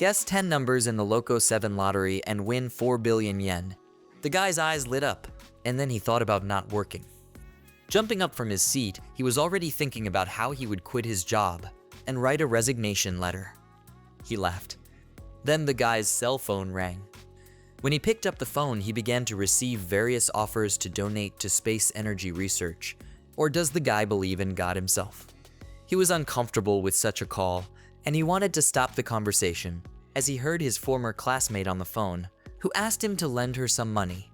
Guess 10 numbers in the Loco 7 lottery and win 4 billion yen. The guy's eyes lit up, and then he thought about not working. Jumping up from his seat, he was already thinking about how he would quit his job and write a resignation letter. He laughed. Then the guy's cell phone rang. When he picked up the phone, he began to receive various offers to donate to space energy research. Or does the guy believe in God himself? He was uncomfortable with such a call, and he wanted to stop the conversation as he heard his former classmate on the phone, who asked him to lend her some money.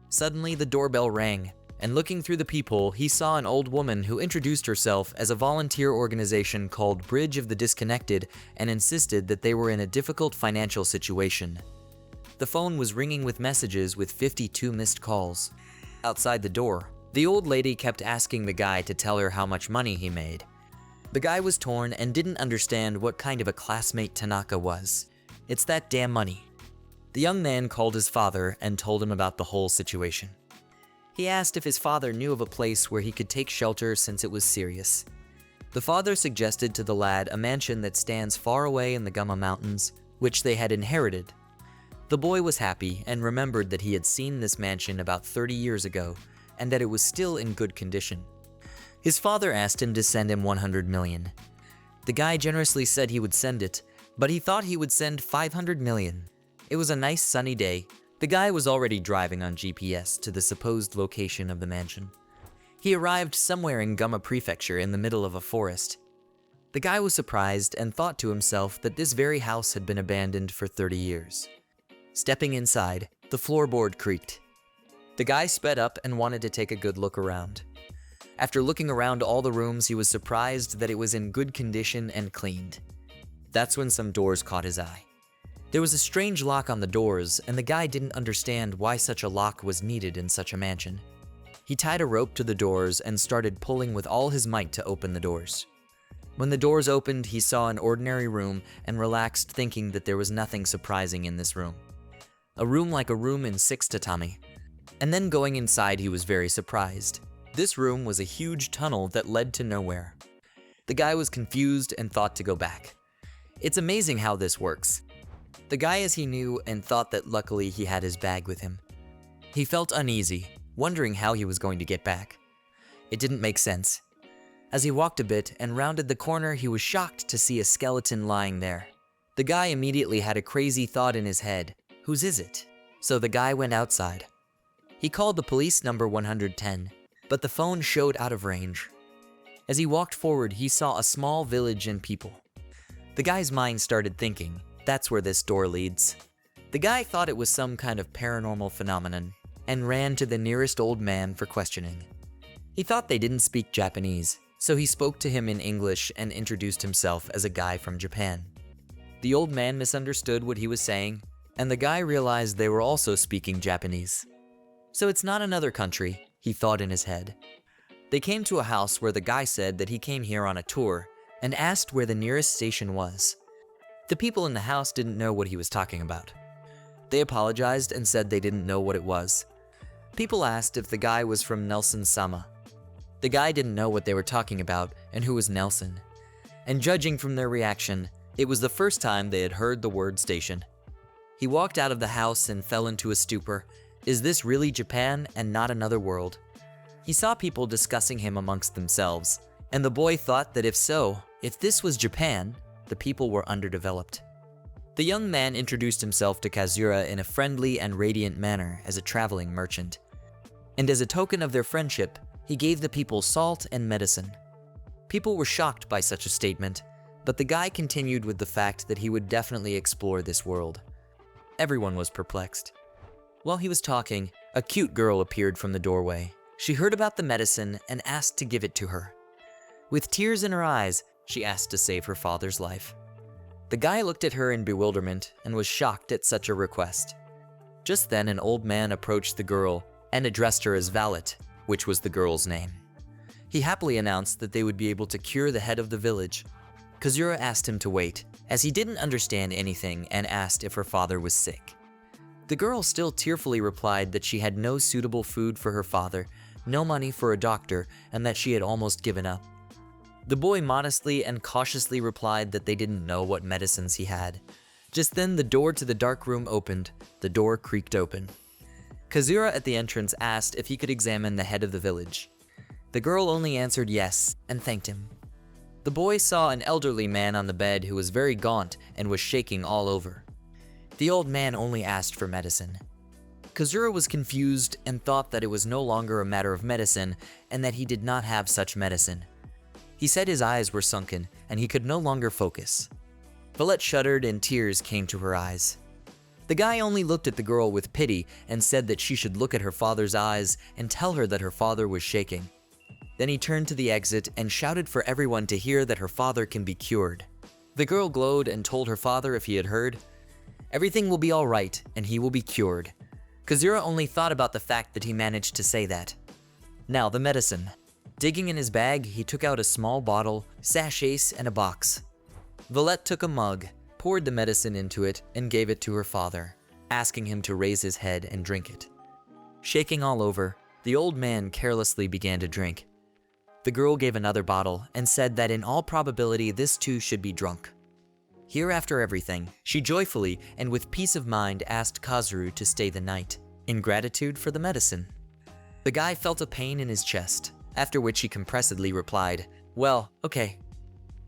Suddenly, the doorbell rang, and looking through the peephole, he saw an old woman who introduced herself as a volunteer organization called Bridge of the Disconnected and insisted that they were in a difficult financial situation. The phone was ringing with messages with 52 missed calls. Outside the door, the old lady kept asking the guy to tell her how much money he made. The guy was torn and didn't understand what kind of a classmate Tanaka was. It's that damn money. The young man called his father and told him about the whole situation. He asked if his father knew of a place where he could take shelter since it was serious. The father suggested to the lad a mansion that stands far away in the Gama Mountains, which they had inherited. The boy was happy and remembered that he had seen this mansion about 30 years ago and that it was still in good condition. His father asked him to send him 100 million. The guy generously said he would send it, but he thought he would send 500 million. It was a nice sunny day. The guy was already driving on GPS to the supposed location of the mansion. He arrived somewhere in Gama Prefecture in the middle of a forest. The guy was surprised and thought to himself that this very house had been abandoned for 30 years. Stepping inside, the floorboard creaked. The guy sped up and wanted to take a good look around. After looking around all the rooms, he was surprised that it was in good condition and cleaned. That's when some doors caught his eye. There was a strange lock on the doors, and the guy didn't understand why such a lock was needed in such a mansion. He tied a rope to the doors and started pulling with all his might to open the doors. When the doors opened, he saw an ordinary room and relaxed, thinking that there was nothing surprising in this room. A room like a room in 6 tatami. And then going inside, he was very surprised. This room was a huge tunnel that led to nowhere. The guy was confused and thought to go back. It's amazing how this works. The guy as he knew and thought that luckily he had his bag with him. He felt uneasy, wondering how he was going to get back. It didn't make sense. As he walked a bit and rounded the corner, he was shocked to see a skeleton lying there. The guy immediately had a crazy thought in his head. Whose is it? So the guy went outside. He called the police number 110, but the phone showed out of range. As he walked forward, he saw a small village and people. The guy's mind started thinking, that's where this door leads. The guy thought it was some kind of paranormal phenomenon and ran to the nearest old man for questioning. He thought they didn't speak Japanese, so he spoke to him in English and introduced himself as a guy from Japan. The old man misunderstood what he was saying, and the guy realized they were also speaking Japanese. So it's not another country, he thought in his head. They came to a house where the guy said that he came here on a tour and asked where the nearest station was. The people in the house didn't know what he was talking about. They apologized and said they didn't know what it was. People asked if the guy was from Nelson-sama. The guy didn't know what they were talking about and who was Nelson. And judging from their reaction, it was the first time they had heard the word station. He walked out of the house and fell into a stupor. Is this really Japan and not another world? He saw people discussing him amongst themselves, and the boy thought that if this was Japan, the people were underdeveloped. The young man introduced himself to Kazura in a friendly and radiant manner as a traveling merchant. And as a token of their friendship, he gave the people salt and medicine. People were shocked by such a statement, but the guy continued with the fact that he would definitely explore this world. Everyone was perplexed. While he was talking, a cute girl appeared from the doorway. She heard about the medicine and asked to give it to her. With tears in her eyes, she asked to save her father's life. The guy looked at her in bewilderment and was shocked at such a request. Just then, an old man approached the girl and addressed her as Valet, which was the girl's name. He happily announced that they would be able to cure the head of the village. Kazura asked him to wait, as he didn't understand anything, and asked if her father was sick. The girl still tearfully replied that she had no suitable food for her father, no money for a doctor, and that she had almost given up. The boy modestly and cautiously replied that they didn't know what medicines he had. Just then, the door to the dark room opened. The door creaked open. Kazura at the entrance asked if he could examine the head of the village. The girl only answered yes, and thanked him. The boy saw an elderly man on the bed who was very gaunt and was shaking all over. The old man only asked for medicine. Kazura was confused and thought that it was no longer a matter of medicine and that he did not have such medicine. He said his eyes were sunken and he could no longer focus. Valette shuddered and tears came to her eyes. The guy only looked at the girl with pity and said that she should look at her father's eyes and tell her that her father was shaking. Then he turned to the exit and shouted for everyone to hear that her father can be cured. The girl glowed and told her father if he had heard, "Everything will be all right and he will be cured." Kazura only thought about the fact that he managed to say that. Now the medicine. Digging in his bag, he took out a small bottle, sachets, and a box. Valette took a mug, poured the medicine into it, and gave it to her father, asking him to raise his head and drink it. Shaking all over, the old man carelessly began to drink. The girl gave another bottle and said that in all probability this too should be drunk. Here after everything, she joyfully and with peace of mind asked Kazuru to stay the night, in gratitude for the medicine. The guy felt a pain in his chest, after which he compressedly replied, "Well, okay."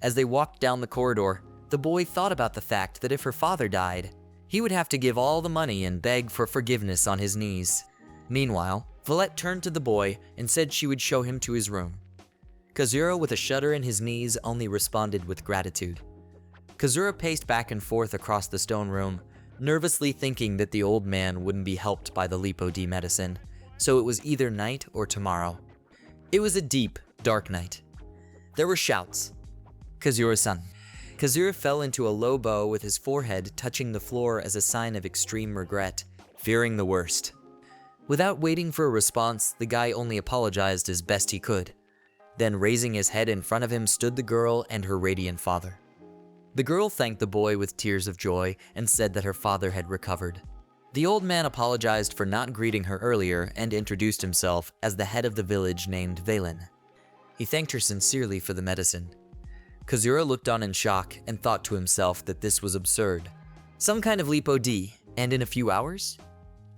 As they walked down the corridor, the boy thought about the fact that if her father died, he would have to give all the money and beg for forgiveness on his knees. Meanwhile, Valette turned to the boy and said she would show him to his room. Kazura, with a shudder in his knees, only responded with gratitude. Kazura paced back and forth across the stone room, nervously thinking that the old man wouldn't be helped by the Lipo D medicine, so it was either night or tomorrow. It was a deep, dark night. There were shouts. Kazura-san. Kazura fell into a low bow with his forehead touching the floor as a sign of extreme regret, fearing the worst. Without waiting for a response, the guy only apologized as best he could. Then, raising his head in front of him, stood the girl and her radiant father. The girl thanked the boy with tears of joy and said that her father had recovered. The old man apologized for not greeting her earlier and introduced himself as the head of the village named Valen. He thanked her sincerely for the medicine. Kazura looked on in shock and thought to himself that this was absurd. Some kind of Lipo D, and in a few hours?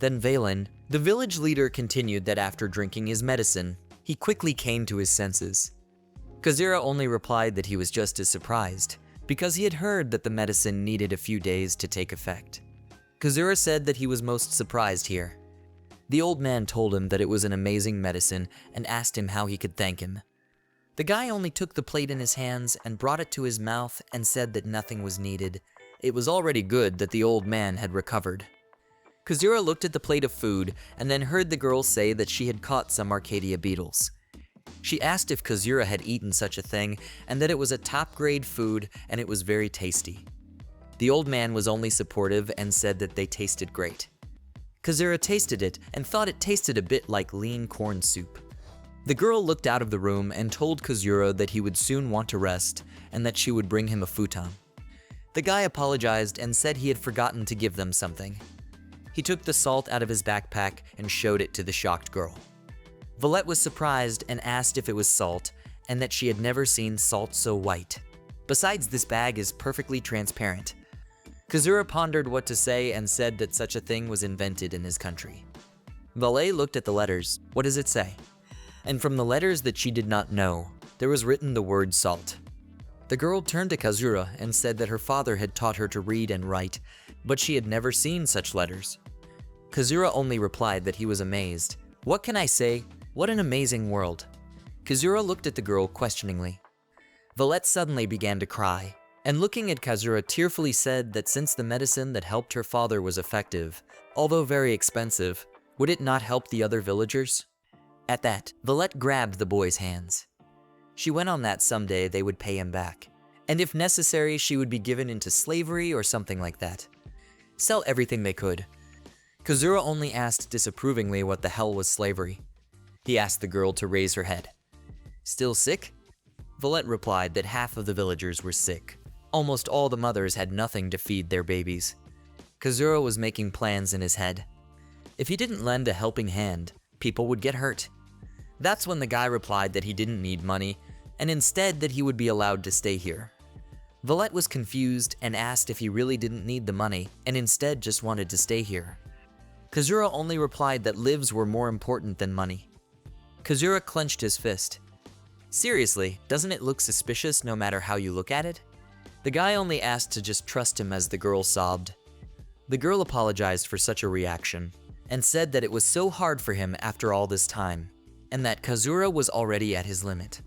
Then Valen, the village leader, continued that after drinking his medicine, he quickly came to his senses. Kazura only replied that he was just as surprised, because he had heard that the medicine needed a few days to take effect. Kazura said that he was most surprised here. The old man told him that it was an amazing medicine and asked him how he could thank him. The guy only took the plate in his hands and brought it to his mouth and said that nothing was needed. It was already good that the old man had recovered. Kazura looked at the plate of food and then heard the girl say that she had caught some Arcadia beetles. She asked if Kazura had eaten such a thing and that it was a top-grade food and it was very tasty. The old man was only supportive and said that they tasted great. Kazura tasted it and thought it tasted a bit like lean corn soup. The girl looked out of the room and told Kazura that he would soon want to rest and that she would bring him a futon. The guy apologized and said he had forgotten to give them something. He took the salt out of his backpack and showed it to the shocked girl. Valette was surprised and asked if it was salt and that she had never seen salt so white. Besides, this bag is perfectly transparent. Kazura pondered what to say and said that such a thing was invented in his country. Valette looked at the letters. What does it say? And from the letters that she did not know, there was written the word salt. The girl turned to Kazura and said that her father had taught her to read and write, but she had never seen such letters. Kazura only replied that he was amazed. What can I say? What an amazing world. Kazura looked at the girl questioningly. Valette suddenly began to cry, and looking at Kazura tearfully said that since the medicine that helped her father was effective, although very expensive, would it not help the other villagers? At that, Valette grabbed the boy's hands. She went on that someday they would pay him back, and if necessary she would be given into slavery or something like that. Sell everything they could. Kazura only asked disapprovingly what the hell was slavery. He asked the girl to raise her head. Still sick? Valette replied that half of the villagers were sick. Almost all the mothers had nothing to feed their babies. Kazura was making plans in his head. If he didn't lend a helping hand, people would get hurt. That's when the guy replied that he didn't need money, and instead that he would be allowed to stay here. Valette was confused and asked if he really didn't need the money and instead just wanted to stay here. Kazura only replied that lives were more important than money. Kazura clenched his fist. Seriously, doesn't it look suspicious no matter how you look at it? The guy only asked to just trust him as the girl sobbed. The girl apologized for such a reaction and said that it was so hard for him after all this time and that Kazura was already at his limit.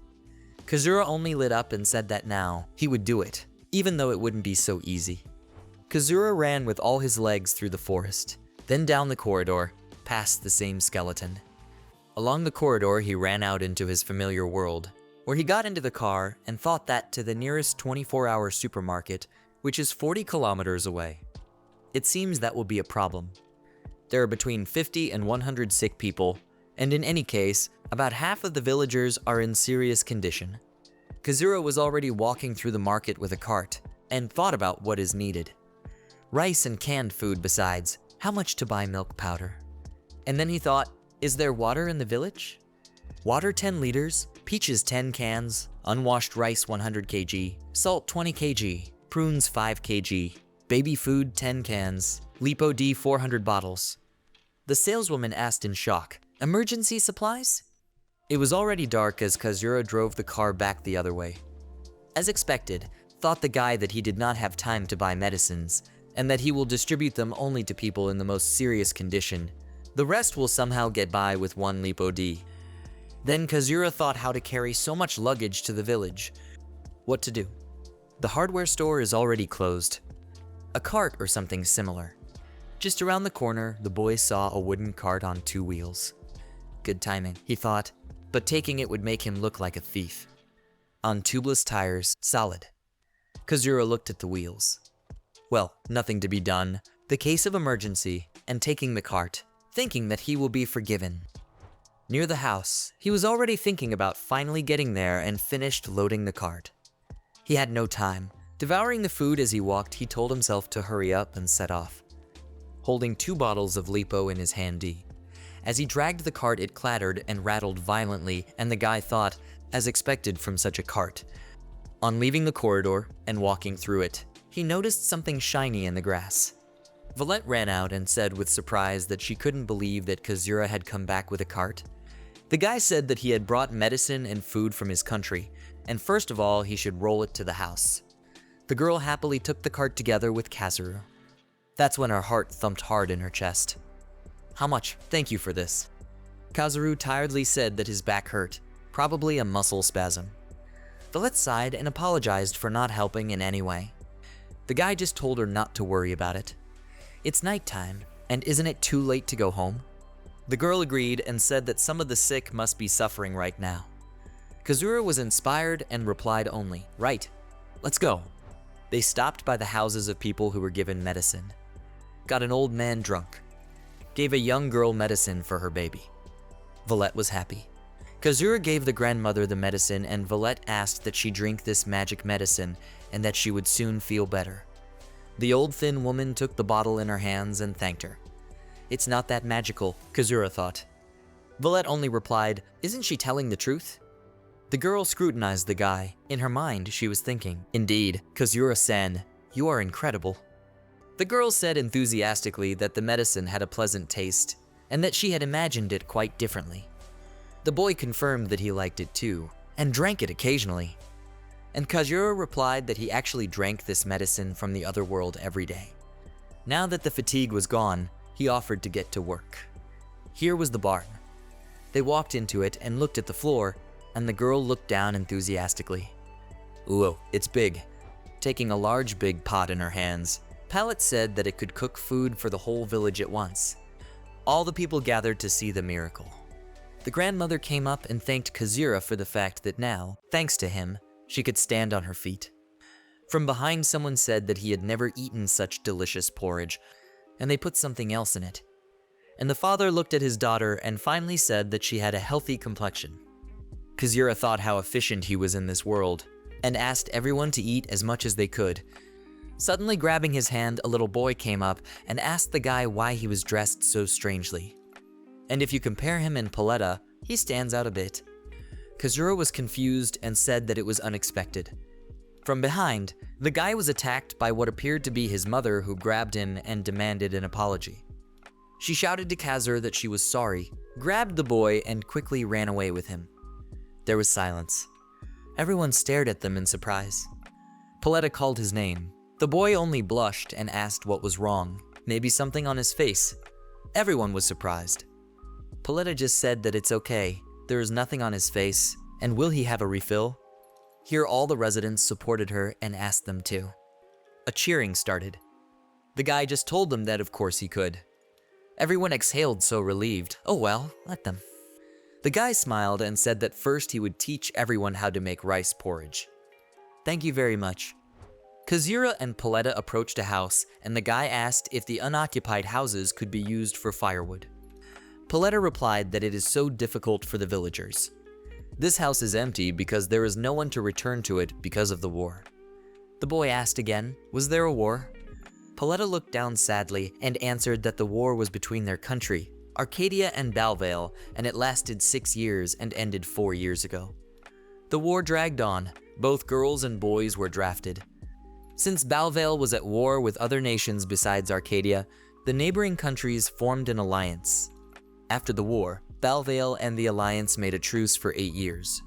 Kazura only lit up and said that now he would do it, even though it wouldn't be so easy. Kazura ran with all his legs through the forest, then down the corridor, past the same skeleton. Along the corridor, he ran out into his familiar world, where he got into the car and thought that to the nearest 24-hour supermarket, which is 40 kilometers away. It seems that will be a problem. There are between 50 and 100 sick people, and in any case, about half of the villagers are in serious condition. Kazura was already walking through the market with a cart and thought about what is needed. Rice and canned food besides, how much to buy milk powder? And then he thought, is there water in the village? Water 10 liters, peaches 10 cans, unwashed rice 100 kg, salt 20 kg, prunes 5 kg, baby food 10 cans, Lipo D 400 bottles. The saleswoman asked in shock, emergency supplies? It was already dark as Kazura drove the car back the other way. As expected, thought the guy that he did not have time to buy medicines, and that he will distribute them only to people in the most serious condition. The rest will somehow get by with 1 Lipo D. Then Kazura thought how to carry so much luggage to the village. What to do? The hardware store is already closed. A cart or something similar. Just around the corner, the boy saw a wooden cart on 2 wheels. Good timing, he thought, but taking it would make him look like a thief. On tubeless tires, solid. Kazura looked at the wheels. Well, nothing to be done. The case of emergency, and taking the cart, thinking that he will be forgiven. Near the house, he was already thinking about finally getting there and finished loading the cart. He had no time. Devouring the food as he walked, he told himself to hurry up and set off. Holding 2 bottles of Lipo in his handy. As he dragged the cart, it clattered and rattled violently, and the guy thought, as expected from such a cart. On leaving the corridor and walking through it, he noticed something shiny in the grass. Valette ran out and said with surprise that she couldn't believe that Kazura had come back with a cart. The guy said that he had brought medicine and food from his country, and first of all, he should roll it to the house. The girl happily took the cart together with Kazura. That's when her heart thumped hard in her chest. How much? Thank you for this. Kazuru tiredly said that his back hurt, probably a muscle spasm. Valette sighed and apologized for not helping in any way. The guy just told her not to worry about it. It's nighttime, and isn't it too late to go home? The girl agreed and said that some of the sick must be suffering right now. Kazura was inspired and replied only, right, let's go. They stopped by the houses of people who were given medicine. Got an old man drunk. Gave a young girl medicine for her baby. Valette was happy. Kazura gave the grandmother the medicine and Valette asked that she drink this magic medicine and that she would soon feel better. The old thin woman took the bottle in her hands and thanked her. It's not that magical, Kazura thought. Valette only replied, isn't she telling the truth? The girl scrutinized the guy. In her mind, she was thinking, indeed, Kazura-san, you are incredible. The girl said enthusiastically that the medicine had a pleasant taste and that she had imagined it quite differently. The boy confirmed that he liked it too, and drank it occasionally. And Kazura replied that he actually drank this medicine from the other world every day. Now that the fatigue was gone, he offered to get to work. Here was the barn. They walked into it and looked at the floor, and the girl looked down enthusiastically. Ooh, it's big. Taking a large big pot in her hands, Palette said that it could cook food for the whole village at once. All the people gathered to see the miracle. The grandmother came up and thanked Kazura for the fact that now, thanks to him, she could stand on her feet. From behind, someone said that he had never eaten such delicious porridge, and they put something else in it. And the father looked at his daughter and finally said that she had a healthy complexion. Kazura thought how efficient he was in this world, and asked everyone to eat as much as they could. Suddenly grabbing his hand, a little boy came up and asked the guy why he was dressed so strangely. And if you compare him and Paletta, he stands out a bit. Kazura was confused and said that it was unexpected. From behind, the guy was attacked by what appeared to be his mother, who grabbed him and demanded an apology. She shouted to Kazura that she was sorry, grabbed the boy, and quickly ran away with him. There was silence. Everyone stared at them in surprise. Paletta called his name. The boy only blushed and asked what was wrong, maybe something on his face. Everyone was surprised. Paletta just said that it's okay, there is nothing on his face, and will he have a refill? Here all the residents supported her and asked them to. A cheering started. The guy just told them that of course he could. Everyone exhaled, so relieved. Oh well, let them. The guy smiled and said that first he would teach everyone how to make rice porridge. Thank you very much. Kazura and Paletta approached a house, and the guy asked if the unoccupied houses could be used for firewood. Paletta replied that it is so difficult for the villagers. This house is empty because there is no one to return to it because of the war. The boy asked again, was there a war? Paletta looked down sadly and answered that the war was between their country, Arcadia and Balvale, and it lasted 6 years and ended 4 years ago. The war dragged on. Both girls and boys were drafted. Since Balvale was at war with other nations besides Arcadia, the neighboring countries formed an alliance. After the war, Balvale and the alliance made a truce for 8 years.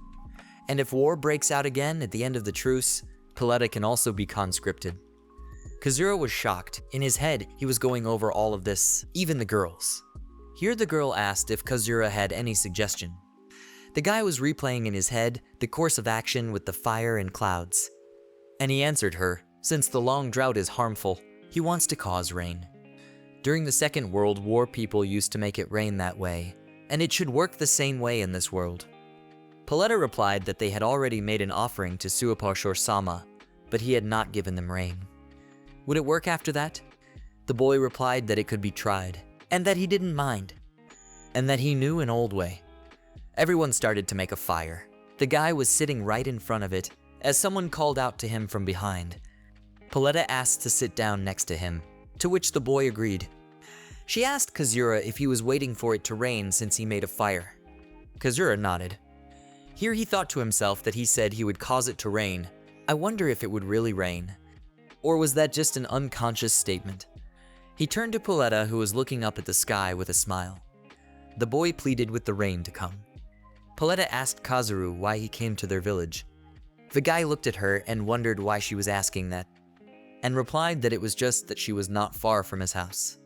And if war breaks out again at the end of the truce, Paletta can also be conscripted. Kazura was shocked. In his head, he was going over all of this, even the girls. Here the girl asked if Kazura had any suggestion. The guy was replaying in his head the course of action with the fire and clouds. And he answered her, since the long drought is harmful, he wants to cause rain. During the Second World War, people used to make it rain that way, and it should work the same way in this world. Paletta replied that they had already made an offering to Suapashor-sama, but he had not given them rain. Would it work after that? The boy replied that it could be tried, and that he didn't mind, and that he knew an old way. Everyone started to make a fire. The guy was sitting right in front of it, as someone called out to him from behind. Paletta asked to sit down next to him, to which the boy agreed. She asked Kazura if he was waiting for it to rain since he made a fire. Kazura nodded. Here he thought to himself that he said he would cause it to rain. I wonder if it would really rain. Or was that just an unconscious statement? He turned to Paletta, who was looking up at the sky with a smile. The boy pleaded with the rain to come. Paletta asked Kazuru why he came to their village. The guy looked at her and wondered why she was asking that, and replied that it was just that she was not far from his house.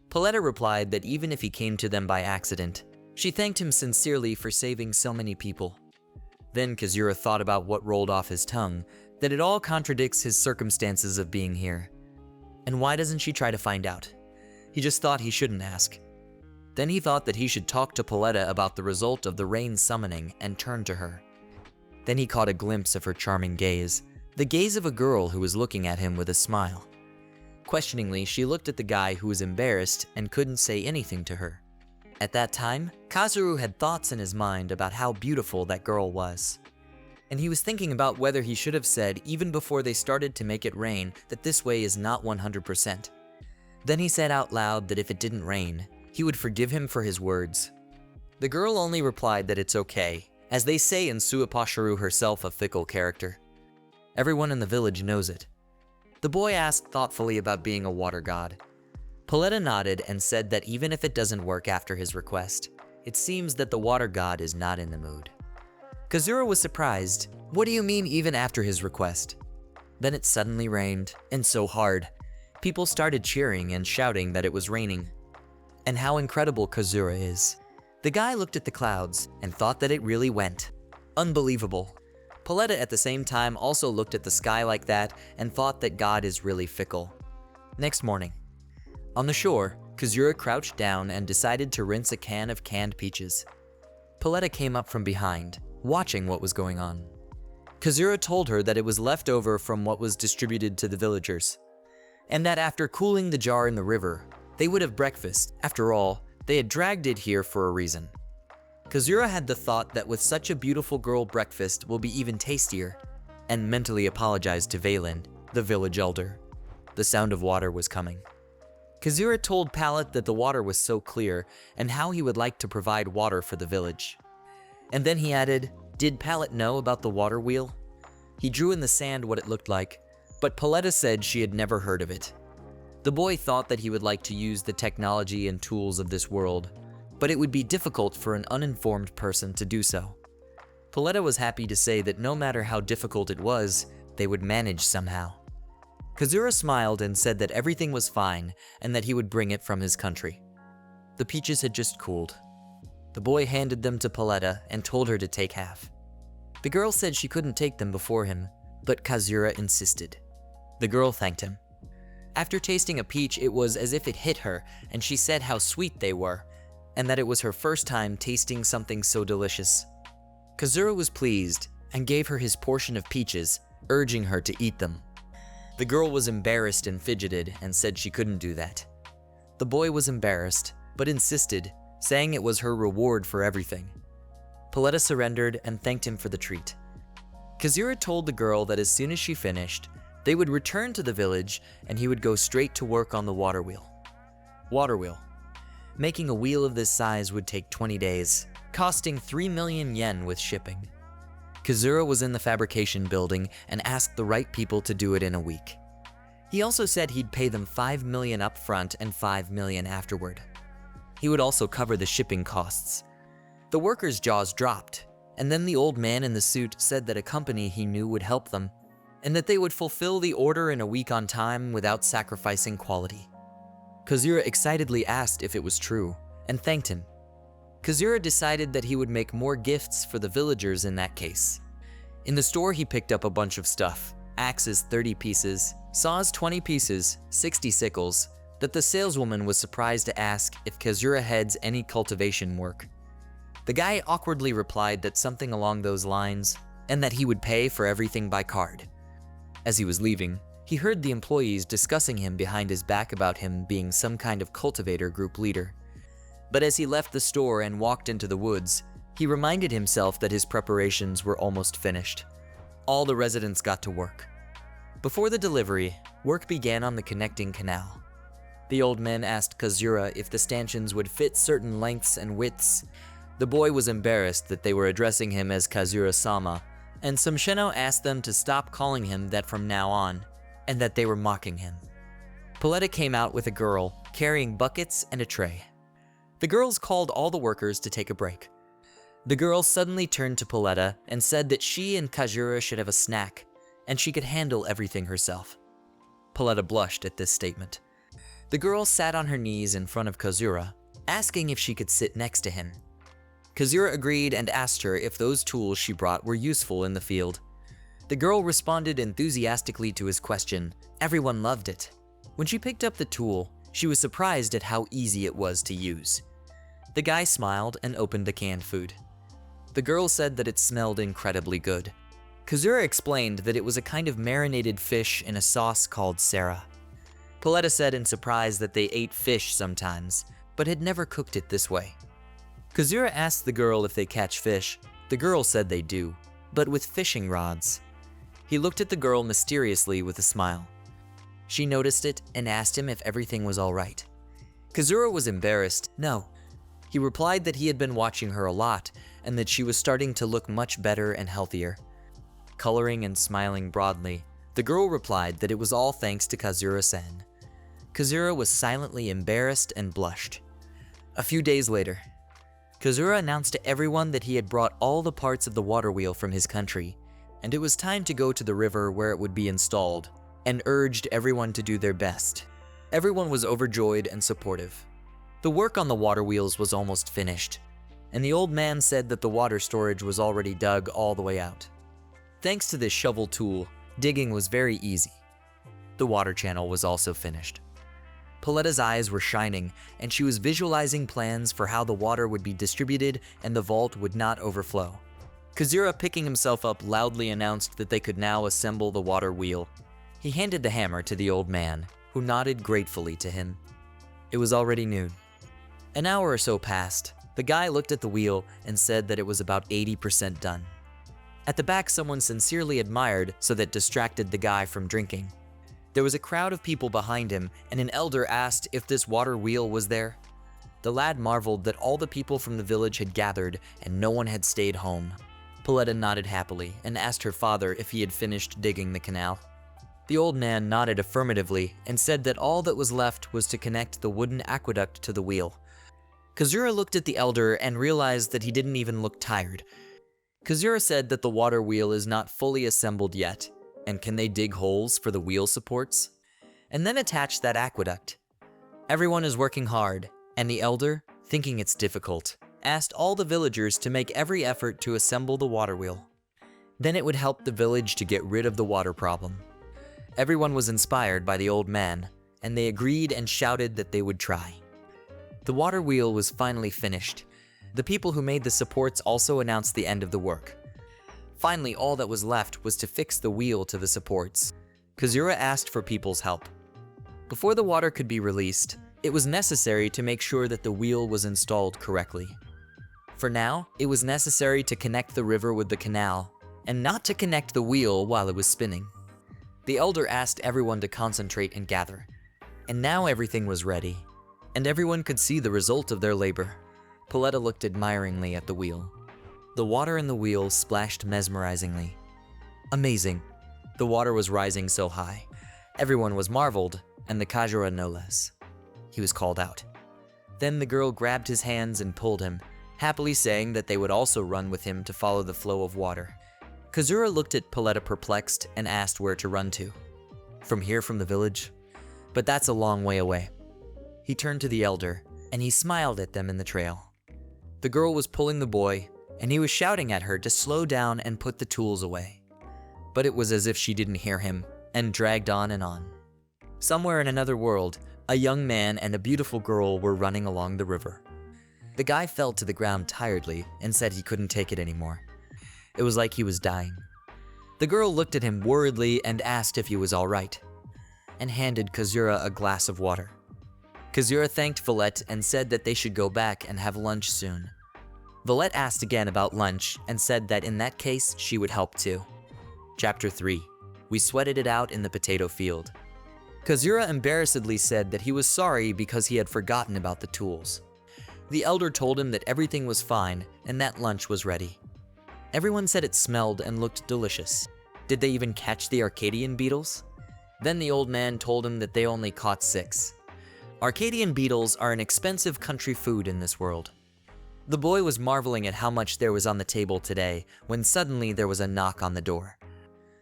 Paletta replied that even if he came to them by accident, she thanked him sincerely for saving so many people. Then Kazura thought about what rolled off his tongue, that it all contradicts his circumstances of being here. And why doesn't she try to find out? He just thought he shouldn't ask. Then he thought that he should talk to Paletta about the result of the rain summoning and turned to her. Then he caught a glimpse of her charming gaze, the gaze of a girl who was looking at him with a smile. Questioningly, she looked at the guy who was embarrassed and couldn't say anything to her. At that time, Kazuru had thoughts in his mind about how beautiful that girl was. And he was thinking about whether he should have said, even before they started to make it rain, that this way is not 100%. Then he said out loud that if it didn't rain, he would forgive him for his words. The girl only replied that it's okay, as they say in Suapasharu herself, a fickle character. Everyone in the village knows it. The boy asked thoughtfully about being a water god. Paletta nodded and said that even if it doesn't work after his request, it seems that the water god is not in the mood. Kazura was surprised. What do you mean even after his request? Then it suddenly rained, and so hard. People started cheering and shouting that it was raining. And how incredible Kazura is. The guy looked at the clouds and thought that it really went. Unbelievable. Paletta at the same time also looked at the sky like that and thought that God is really fickle. Next morning. On the shore, Kazura crouched down and decided to rinse a can of canned peaches. Paletta came up from behind, watching what was going on. Kazura told her that it was left over from what was distributed to the villagers, and that after cooling the jar in the river, they would have breakfast. After all, they had dragged it here for a reason. Kazura had the thought that with such a beautiful girl, breakfast will be even tastier, and mentally apologized to Valen, the village elder. The sound of water was coming. Kazura told Palette that the water was so clear and how he would like to provide water for the village. And then he added, did Palette know about the water wheel? He drew in the sand what it looked like, but Paletta said she had never heard of it. The boy thought that he would like to use the technology and tools of this world, but it would be difficult for an uninformed person to do so. Paletta was happy to say that no matter how difficult it was, they would manage somehow. Kazura smiled and said that everything was fine and that he would bring it from his country. The peaches had just cooled. The boy handed them to Paletta and told her to take half. The girl said she couldn't take them before him, but Kazura insisted. The girl thanked him. After tasting a peach, it was as if it hit her, and she said how sweet they were, and that it was her first time tasting something so delicious. Kazura was pleased and gave her his portion of peaches, urging her to eat them. The girl was embarrassed and fidgeted and said she couldn't do that. The boy was embarrassed, but insisted, saying it was her reward for everything. Paletta surrendered and thanked him for the treat. Kazura told the girl that as soon as she finished, they would return to the village and he would go straight to work on the water wheel. Water wheel. Making a wheel of this size would take 20 days, costing 3 million yen with shipping. Kazura was in the fabrication building and asked the right people to do it in a week. He also said he'd pay them 5 million up front and 5 million afterward. He would also cover the shipping costs. The workers' jaws dropped, and then the old man in the suit said that a company he knew would help them, and that they would fulfill the order in a week on time without sacrificing quality. Kazura excitedly asked if it was true, and thanked him. Kazura decided that he would make more gifts for the villagers in that case. In the store he picked up a bunch of stuff: axes 30 pieces, saws 20 pieces, 60 sickles, that the saleswoman was surprised to ask if Kazura heads any cultivation work. The guy awkwardly replied that something along those lines, and that he would pay for everything by card. As he was leaving, he heard the employees discussing him behind his back about him being some kind of cultivator group leader. But as he left the store and walked into the woods, he reminded himself that his preparations were almost finished. All the residents got to work. Before the delivery, work began on the connecting canal. The old man asked Kazura if the stanchions would fit certain lengths and widths. The boy was embarrassed that they were addressing him as Kazura-sama, and Sumshino asked them to stop calling him that from now on, and that they were mocking him. Paletta came out with a girl, carrying buckets and a tray. The girls called all the workers to take a break. The girl suddenly turned to Paletta and said that she and Kazura should have a snack, and she could handle everything herself. Paletta blushed at this statement. The girl sat on her knees in front of Kazura, asking if she could sit next to him. Kazura agreed and asked her if those tools she brought were useful in the field. The girl responded enthusiastically to his question. Everyone loved it. When she picked up the tool, she was surprised at how easy it was to use. The guy smiled and opened the canned food. The girl said that it smelled incredibly good. Kazura explained that it was a kind of marinated fish in a sauce called sera. Paletta said in surprise that they ate fish sometimes, but had never cooked it this way. Kazura asked the girl if they catch fish. The girl said they do, but with fishing rods. He looked at the girl mysteriously with a smile. She noticed it and asked him if everything was all right. Kazura was embarrassed. No. He replied that he had been watching her a lot and that she was starting to look much better and healthier. Coloring and smiling broadly, the girl replied that it was all thanks to Kazura-san. Kazura was silently embarrassed and blushed. A few days later, Kazura announced to everyone that he had brought all the parts of the water wheel from his country, and it was time to go to the river where it would be installed, and urged everyone to do their best. Everyone was overjoyed and supportive. The work on the water wheels was almost finished, and the old man said that the water storage was already dug all the way out. Thanks to this shovel tool, digging was very easy. The water channel was also finished. Paletta's eyes were shining, and she was visualizing plans for how the water would be distributed and the vault would not overflow. Kazura, picking himself up, loudly announced that they could now assemble the water wheel. He handed the hammer to the old man, who nodded gratefully to him. It was already noon. An hour or so passed. The guy looked at the wheel and said that it was about 80% done. At the back, someone sincerely admired, so that distracted the guy from drinking. There was a crowd of people behind him, and an elder asked if this water wheel was there. The lad marveled that all the people from the village had gathered and no one had stayed home. Pauletta nodded happily and asked her father if he had finished digging the canal. The old man nodded affirmatively and said that all that was left was to connect the wooden aqueduct to the wheel. Kazura looked at the elder and realized that he didn't even look tired. Kazura said that the water wheel is not fully assembled yet, and can they dig holes for the wheel supports? And then attach that aqueduct. Everyone is working hard, and the elder, thinking it's difficult, asked all the villagers to make every effort to assemble the water wheel. Then it would help the village to get rid of the water problem. Everyone was inspired by the old man, and they agreed and shouted that they would try. The water wheel was finally finished. The people who made the supports also announced the end of the work. Finally, all that was left was to fix the wheel to the supports. Kazura asked for people's help. Before the water could be released, it was necessary to make sure that the wheel was installed correctly. For now, it was necessary to connect the river with the canal, and not to connect the wheel while it was spinning. The elder asked everyone to concentrate and gather. And now everything was ready, and everyone could see the result of their labor. Pauletta looked admiringly at the wheel. The water in the wheel splashed mesmerizingly. Amazing. The water was rising so high. Everyone was marveled, and the Kajura no less. He was called out. Then the girl grabbed his hands and pulled him, happily saying that they would also run with him to follow the flow of water. Kazura looked at Pauletta perplexed and asked where to run to. From here, from the village? But that's a long way away. He turned to the elder, and he smiled at them in the trail. The girl was pulling the boy, and he was shouting at her to slow down and put the tools away. But it was as if she didn't hear him, and dragged on and on. Somewhere in another world, a young man and a beautiful girl were running along the river. The guy fell to the ground tiredly and said he couldn't take it anymore. It was like he was dying. The girl looked at him worriedly and asked if he was all right, and handed Kazura a glass of water. Kazura thanked Valette and said that they should go back and have lunch soon. Valette asked again about lunch and said that in that case she would help too. Chapter 3. We sweated it out in the potato field. Kazura embarrassedly said that he was sorry because he had forgotten about the tools. The elder told him that everything was fine and that lunch was ready. Everyone said it smelled and looked delicious. Did they even catch the Arcadian beetles? Then the old man told him that they only caught 6. Arcadian beetles are an expensive country food in this world. The boy was marveling at how much there was on the table today when suddenly there was a knock on the door.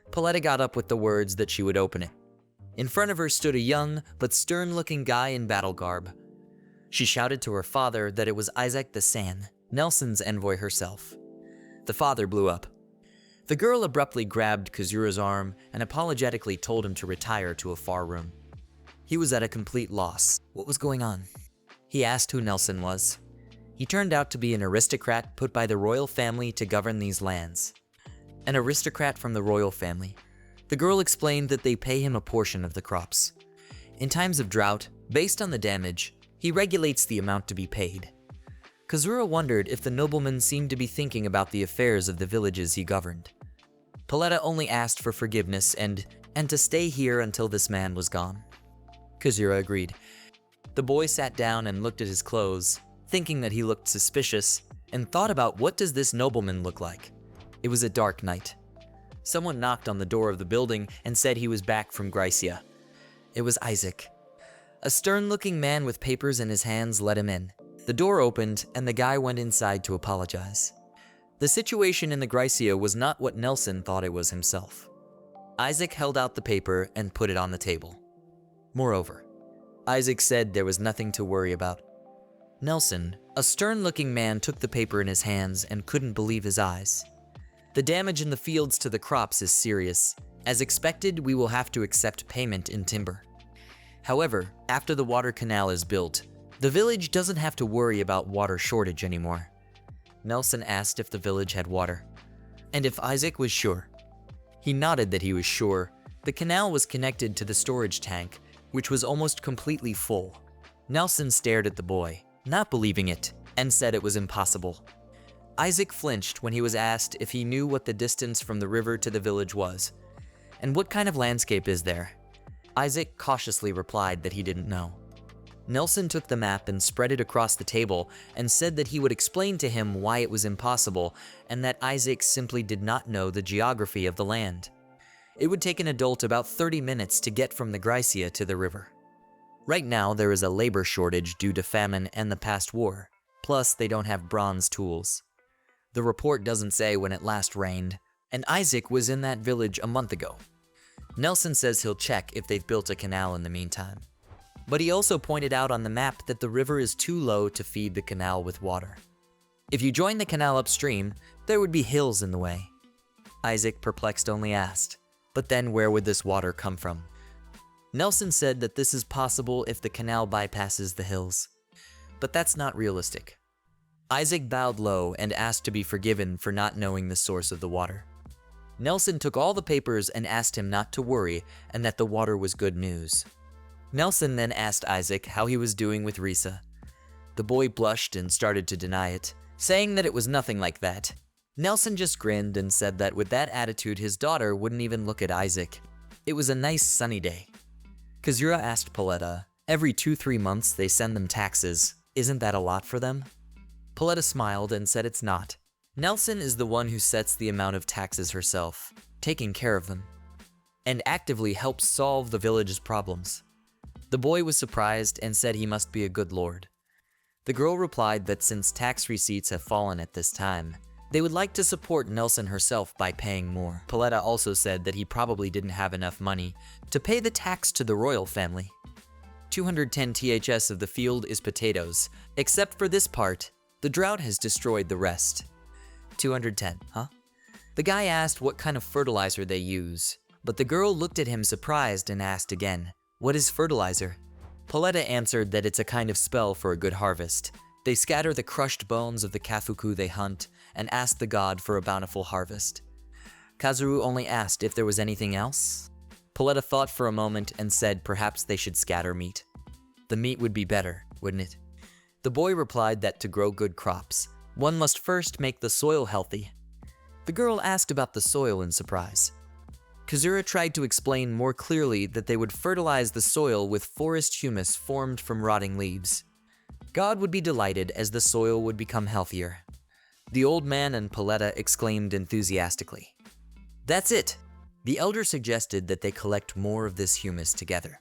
Pauletta got up with the words that she would open it. In front of her stood a young but stern-looking guy in battle garb. She shouted to her father that it was Isekai'd the San, Nelson's envoy herself. The father blew up. The girl abruptly grabbed Kazura's arm and apologetically told him to retire to a far room. He was at a complete loss. What was going on? He asked who Nelson was. He turned out to be an aristocrat put by the royal family to govern these lands. An aristocrat from the royal family. The girl explained that they pay him a portion of the crops. In times of drought, based on the damage, he regulates the amount to be paid. Kazura wondered if the nobleman seemed to be thinking about the affairs of the villages he governed. Pauletta only asked for forgiveness and to stay here until this man was gone. Kazura agreed. The boy sat down and looked at his clothes, thinking that he looked suspicious, and thought about what does this nobleman look like. It was a dark night. Someone knocked on the door of the building and said he was back from Grycia. It was Isaac. A stern-looking man with papers in his hands let him in. The door opened, and the guy went inside to apologize. The situation in the Grycia was not what Nelson thought it was himself. Isaac held out the paper and put it on the table. Moreover, Isaac said there was nothing to worry about. Nelson, a stern-looking man, took the paper in his hands and couldn't believe his eyes. The damage in the fields to the crops is serious. As expected, we will have to accept payment in timber. However, after the water canal is built, the village doesn't have to worry about water shortage anymore. Nelson asked if the village had water, and if Isaac was sure. He nodded that he was sure. The canal was connected to the storage tank, which was almost completely full. Nelson stared at the boy, not believing it, and said it was impossible. Isaac flinched when he was asked if he knew what the distance from the river to the village was, and what kind of landscape is there. Isaac cautiously replied that he didn't know. Nelson took the map and spread it across the table and said that he would explain to him why it was impossible and that Isaac simply did not know the geography of the land. It would take an adult about 30 minutes to get from the Grycia to the river. Right now, there is a labor shortage due to famine and the past war. Plus, they don't have bronze tools. The report doesn't say when it last rained, and Isaac was in that village a month ago. Nelson says he'll check if they've built a canal in the meantime. But he also pointed out on the map that the river is too low to feed the canal with water. If you join the canal upstream, there would be hills in the way. Isaac, perplexed, only asked, but then where would this water come from? Nelson said that this is possible if the canal bypasses the hills. But that's not realistic. Isaac bowed low and asked to be forgiven for not knowing the source of the water. Nelson took all the papers and asked him not to worry and that the water was good news. Nelson then asked Isaac how he was doing with Risa. The boy blushed and started to deny it, saying that it was nothing like that. Nelson just grinned and said that with that attitude his daughter wouldn't even look at Isaac. It was a nice sunny day. Kazura asked Paletta, every 2-3 months they send them taxes. Isn't that a lot for them? Paletta smiled and said it's not. Nelson is the one who sets the amount of taxes herself, taking care of them, and actively helps solve the village's problems. The boy was surprised and said he must be a good lord. The girl replied that since tax receipts have fallen at this time, they would like to support Nelson herself by paying more. Paletta also said that he probably didn't have enough money to pay the tax to the royal family. 210 THS of the field is potatoes. Except for this part, the drought has destroyed the rest. 210, huh? The guy asked what kind of fertilizer they use, but the girl looked at him surprised and asked again, what is fertilizer? Paletta answered that it's a kind of spell for a good harvest. They scatter the crushed bones of the kafuku they hunt and ask the god for a bountiful harvest. Kazuru only asked if there was anything else. Paletta thought for a moment and said perhaps they should scatter meat. The meat would be better, wouldn't it? The boy replied that to grow good crops, one must first make the soil healthy. The girl asked about the soil in surprise. Kazura tried to explain more clearly that they would fertilize the soil with forest humus formed from rotting leaves. God would be delighted as the soil would become healthier. The old man and Paletta exclaimed enthusiastically. That's it! The elder suggested that they collect more of this humus together.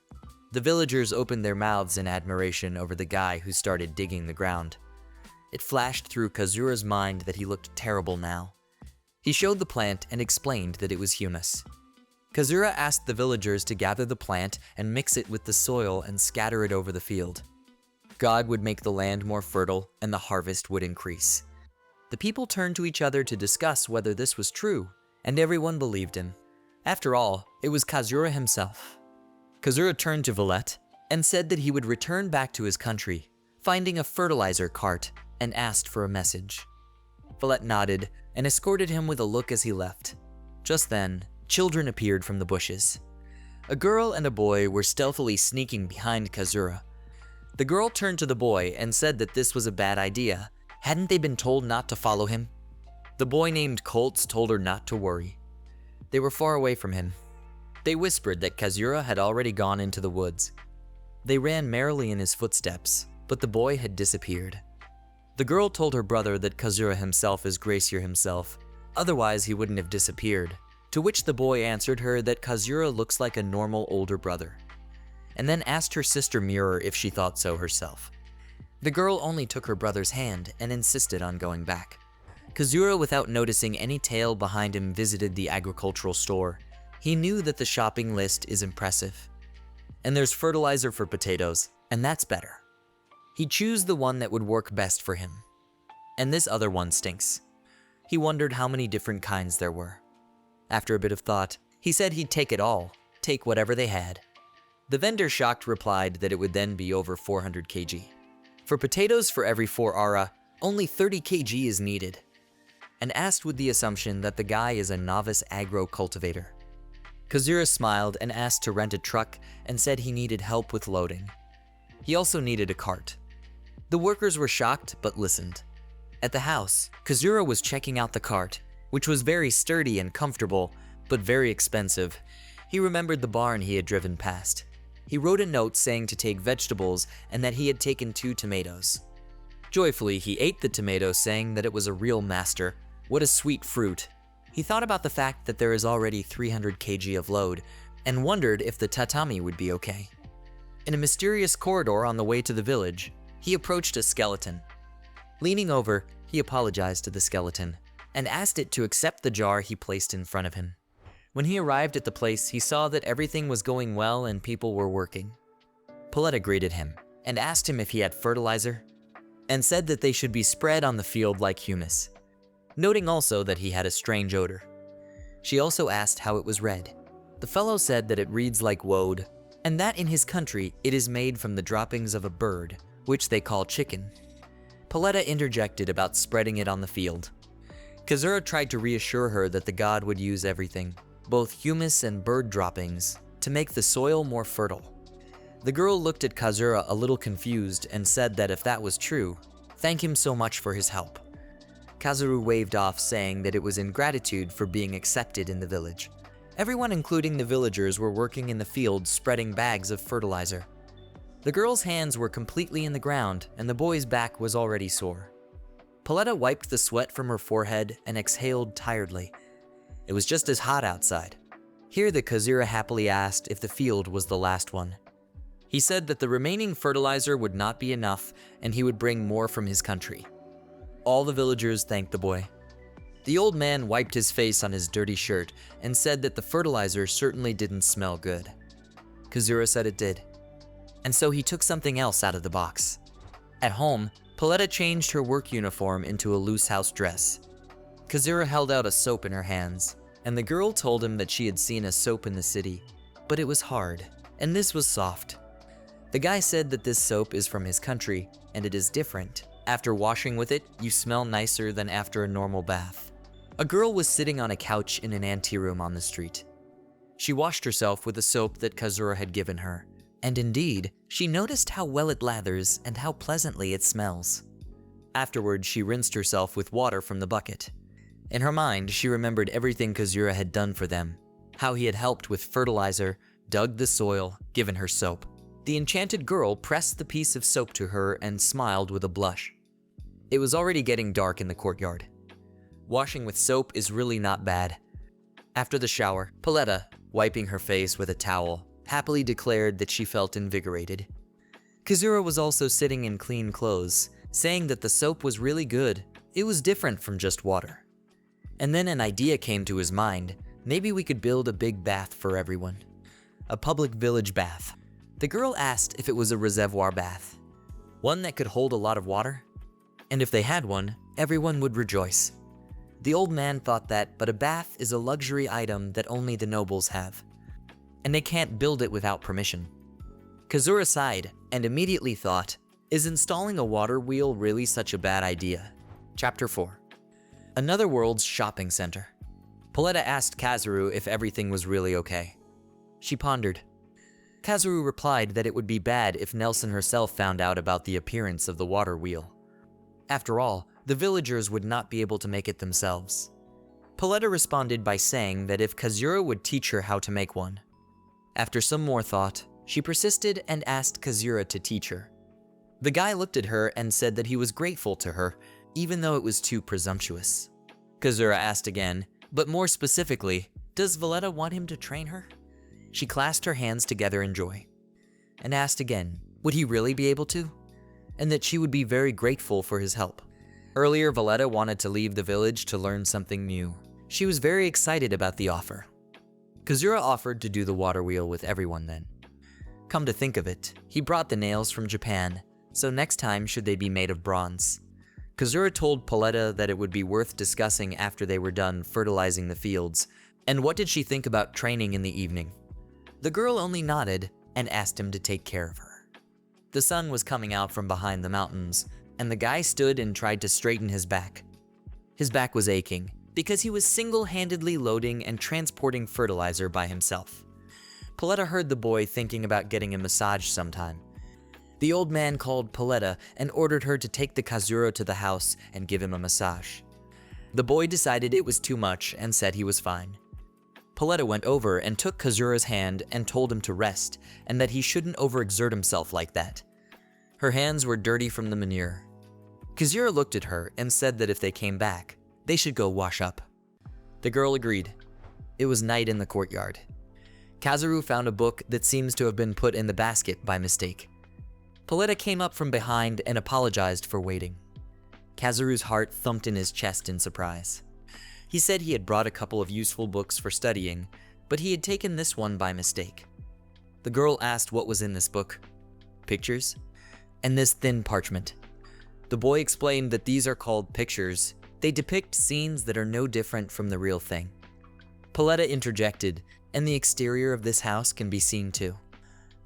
The villagers opened their mouths in admiration over the guy who started digging the ground. It flashed through Kazura's mind that he looked terrible now. He showed the plant and explained that it was humus. Kazura asked the villagers to gather the plant and mix it with the soil and scatter it over the field. God would make the land more fertile and the harvest would increase. The people turned to each other to discuss whether this was true, and everyone believed him. After all, it was Kazura himself. Kazura turned to Valette and said that he would return back to his country, finding a fertilizer cart, and asked for a message. Valette nodded and escorted him with a look as he left. Just then, children appeared from the bushes. A girl and a boy were stealthily sneaking behind Kazura. The girl turned to the boy and said that this was a bad idea. Hadn't they been told not to follow him? The boy named Colts told her not to worry. They were far away from him. They whispered that Kazura had already gone into the woods. They ran merrily in his footsteps, but the boy had disappeared. The girl told her brother that Kazura himself is Gracier himself, otherwise he wouldn't have disappeared, to which the boy answered her that Kazura looks like a normal older brother, and then asked her sister Mirror if she thought so herself. The girl only took her brother's hand and insisted on going back. Kazura, without noticing any tail behind him, visited the agricultural store. He knew that the shopping list is impressive. And there's fertilizer for potatoes, and that's better. He'd choose the one that would work best for him. And this other one stinks. He wondered how many different kinds there were. After a bit of thought, he said he'd take it all, take whatever they had. The vendor, shocked, replied that it would then be over 400 kg. For potatoes for every 4 ara, only 30 kg is needed, and asked with the assumption that the guy is a novice agro cultivator. Kazura smiled and asked to rent a truck and said he needed help with loading. He also needed a cart. The workers were shocked but listened. At the house, Kazura was checking out the cart, which was very sturdy and comfortable, but very expensive. He remembered the barn he had driven past. he wrote a note saying to take vegetables and that he had taken 2 tomatoes. Joyfully, he ate the tomato, saying that it was a real master. What a sweet fruit. He thought about the fact that there is already 300 kg of load and wondered if the tatami would be okay. In a mysterious corridor on the way to the village, he approached a skeleton. Leaning over, he apologized to the skeleton and asked it to accept the jar he placed in front of him. When he arrived at the place, he saw that everything was going well and people were working. Paletta greeted him and asked him if he had fertilizer and said that they should be spread on the field like humus, noting also that he had a strange odor. She also asked how it was read. The fellow said that it reads like woad, and that in his country it is made from the droppings of a bird, which they call chicken. Paletta interjected about spreading it on the field. Kazura tried to reassure her that the god would use everything, both humus and bird droppings, to make the soil more fertile. The girl looked at Kazura a little confused and said that if that was true, thank him so much for his help. Kazuru waved off, saying that it was in gratitude for being accepted in the village. Everyone, including the villagers, were working in the field spreading bags of fertilizer. The girl's hands were completely in the ground and the boy's back was already sore. Paletta wiped the sweat from her forehead and exhaled tiredly. It was just as hot outside. Here the Kazura happily asked if the field was the last one. He said that the remaining fertilizer would not be enough and he would bring more from his country. All the villagers thanked the boy. The old man wiped his face on his dirty shirt and said that the fertilizer certainly didn't smell good. Kazura said it did. And so he took something else out of the box. At home, Paletta changed her work uniform into a loose house dress. Kazura held out a soap in her hands, and the girl told him that she had seen a soap in the city, but it was hard, and this was soft. The guy said that this soap is from his country, and it is different. After washing with it, you smell nicer than after a normal bath. A girl was sitting on a couch in an anteroom on the street. She washed herself with the soap that Kazura had given her, and indeed, she noticed how well it lathers and how pleasantly it smells. Afterward, she rinsed herself with water from the bucket. In her mind, she remembered everything Kazura had done for them, how he had helped with fertilizer, dug the soil, given her soap. The enchanted girl pressed the piece of soap to her and smiled with a blush. It was already getting dark in the courtyard. Washing with soap is really not bad. After the shower, Paletta, wiping her face with a towel, happily declared that she felt invigorated. Kazura was also sitting in clean clothes, saying that the soap was really good. It was different from just water. And then an idea came to his mind. Maybe we could build a big bath for everyone. A public village bath. The girl asked if it was a reservoir bath, one that could hold a lot of water, and if they had one, everyone would rejoice. The old man thought that, but a bath is a luxury item that only the nobles have, and they can't build it without permission. Kazura sighed and immediately thought, is installing a water wheel really such a bad idea? Chapter 4. Another world's shopping center. Paletta asked Kazuru if everything was really okay. She pondered. Kazuru replied that it would be bad if Nelson herself found out about the appearance of the water wheel. After all, the villagers would not be able to make it themselves. Paletta responded by saying that if Kazura would teach her how to make one. After some more thought, she persisted and asked Kazura to teach her. The guy looked at her and said that he was grateful to her, even though it was too presumptuous. Kazura asked again, but more specifically, does Valletta want him to train her? She clasped her hands together in joy, and asked again, would he really be able to? And that she would be very grateful for his help. Earlier, Valletta wanted to leave the village to learn something new. She was very excited about the offer. Kazura offered to do the water wheel with everyone then. Come to think of it, he brought the nails from Japan, so next time should they be made of bronze. Kazura told Paletta that it would be worth discussing after they were done fertilizing the fields, and what did she think about training in the evening? The girl only nodded and asked him to take care of her. The sun was coming out from behind the mountains, and the guy stood and tried to straighten his back. His back was aching because he was single-handedly loading and transporting fertilizer by himself. Paletta heard the boy thinking about getting a massage sometime. The old man called Paletta and ordered her to take the Kazura to the house and give him a massage. The boy decided it was too much and said he was fine. Paletta went over and took Kazura's hand and told him to rest, and that he shouldn't overexert himself like that. Her hands were dirty from the manure. Kazura looked at her and said that if they came back, they should go wash up. The girl agreed. It was night in the courtyard. Kazuru found a book that seems to have been put in the basket by mistake. Paletta came up from behind and apologized for waiting. Kazuru's heart thumped in his chest in surprise. He said he had brought a couple of useful books for studying, but he had taken this one by mistake. The girl asked what was in this book. Pictures? And this thin parchment. The boy explained that these are called pictures. They depict scenes that are no different from the real thing. Paletta interjected, and the exterior of this house can be seen too.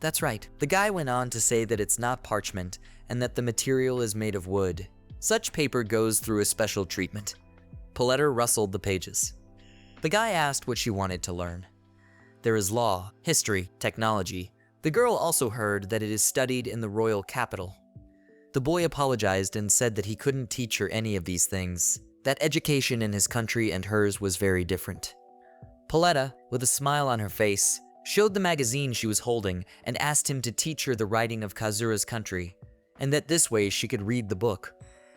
That's right. The guy went on to say that it's not parchment and that the material is made of wood. Such paper goes through a special treatment. Paletta rustled the pages. The guy asked what she wanted to learn. There is law, history, technology. The girl also heard that it is studied in the royal capital. The boy apologized and said that he couldn't teach her any of these things, that education in his country and hers was very different. Paletta, with a smile on her face, showed the magazine she was holding and asked him to teach her the writing of Kazura's country, and that this way she could read the book.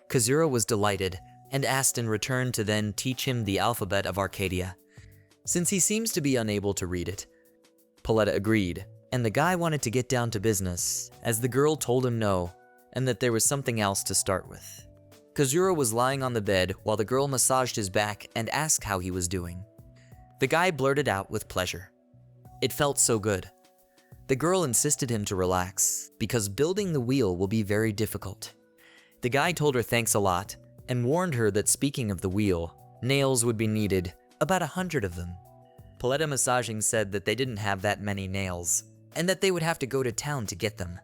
Kazura was delighted and asked in return to then teach him the alphabet of Arcadia, since he seems to be unable to read it. Paletta agreed, and the guy wanted to get down to business, as the girl told him no, and that there was something else to start with. Kazura was lying on the bed while the girl massaged his back and asked how he was doing. The guy blurted out with pleasure. It felt so good. The girl insisted him to relax, because building the wheel will be very difficult. The guy told her thanks a lot, and warned her that speaking of the wheel, nails would be needed, about 100 of them. Paletta massaging said that they didn't have that many nails, and that they would have to go to town to get them.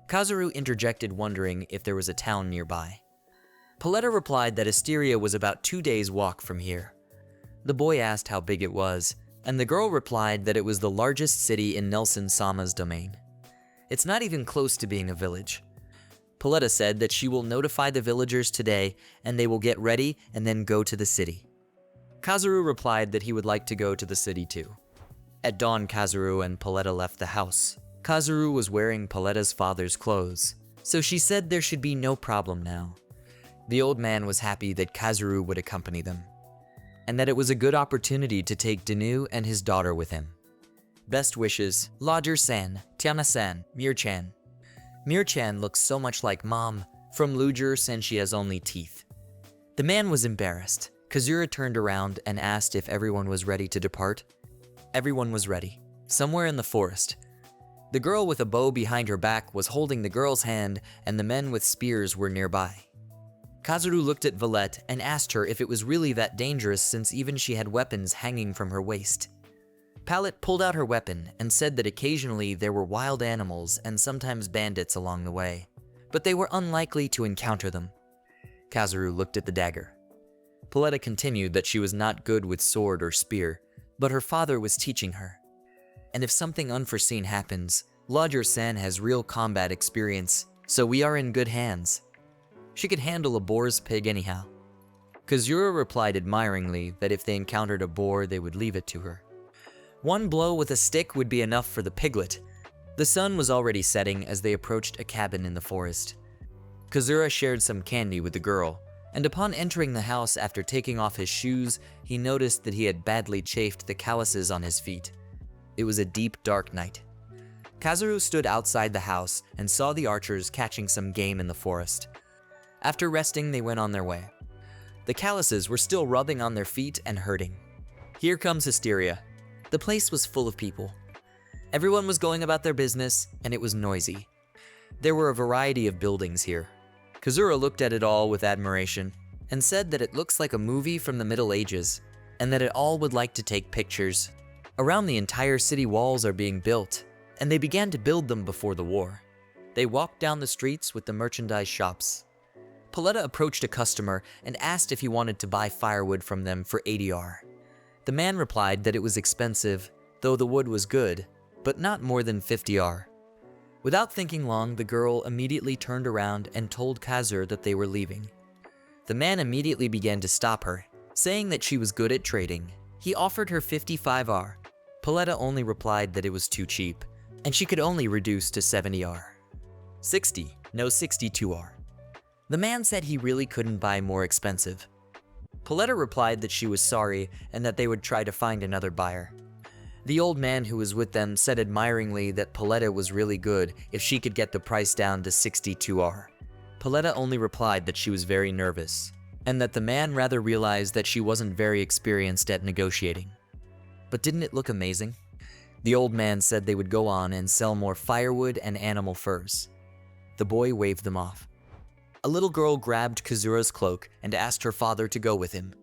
Kazuru interjected, wondering if there was a town nearby. Paletta replied that Asteria was about 2 days' walk from here. The boy asked how big it was, and the girl replied that it was the largest city in Nelson Sama's domain. It's not even close to being a village. Paletta said that she will notify the villagers today and they will get ready and then go to the city. Kazuru replied that he would like to go to the city too. At dawn, Kazuru and Paletta left the house. Kazuru was wearing Paletta's father's clothes, so she said there should be no problem now. The old man was happy that Kazuru would accompany them, and that it was a good opportunity to take Danu and his daughter with him. Best wishes, Lodger-san, Tiana-san, Mir-chan. Mir-chan looks so much like Mom from Luger since she has only teeth. The man was embarrassed. Kazura turned around and asked if everyone was ready to depart. Everyone was ready, somewhere in the forest. The girl with a bow behind her back was holding the girl's hand, and the men with spears were nearby. Kazuru looked at Valette and asked her if it was really that dangerous, since even she had weapons hanging from her waist. Palette pulled out her weapon and said that occasionally there were wild animals and sometimes bandits along the way, but they were unlikely to encounter them. Kazuru looked at the dagger. Paletta continued that she was not good with sword or spear, but her father was teaching her. And if something unforeseen happens, Lodger-san has real combat experience, so we are in good hands. She could handle a boar's pig anyhow. Kazura replied admiringly that if they encountered a boar, they would leave it to her. One blow with a stick would be enough for the piglet. The sun was already setting as they approached a cabin in the forest. Kazura shared some candy with the girl, and upon entering the house after taking off his shoes, he noticed that he had badly chafed the calluses on his feet. It was a deep, dark night. Kazuru stood outside the house and saw the archers catching some game in the forest. After resting, they went on their way. The calluses were still rubbing on their feet and hurting. Here comes hysteria. The place was full of people. Everyone was going about their business, and it was noisy. There were a variety of buildings here. Kazura looked at it all with admiration, and said that it looks like a movie from the Middle Ages, and that it all would like to take pictures. Around the entire city walls are being built, and they began to build them before the war. They walked down the streets with the merchandise shops. Paletta approached a customer and asked if he wanted to buy firewood from them for 80R. The man replied that it was expensive, though the wood was good, but not more than 50R. Without thinking long, the girl immediately turned around and told Kazur that they were leaving. The man immediately began to stop her, saying that she was good at trading. He offered her 55R. Paletta only replied that it was too cheap, and she could only reduce to 70R. 60, no 62R. The man said he really couldn't buy more expensive. Paletta replied that she was sorry and that they would try to find another buyer. The old man who was with them said admiringly that Paletta was really good if she could get the price down to 62R. Paletta only replied that she was very nervous, and that the man rather realized that she wasn't very experienced at negotiating. But didn't it look amazing? The old man said they would go on and sell more firewood and animal furs. The boy waved them off. A little girl grabbed Kazura's cloak and asked her father to go with him.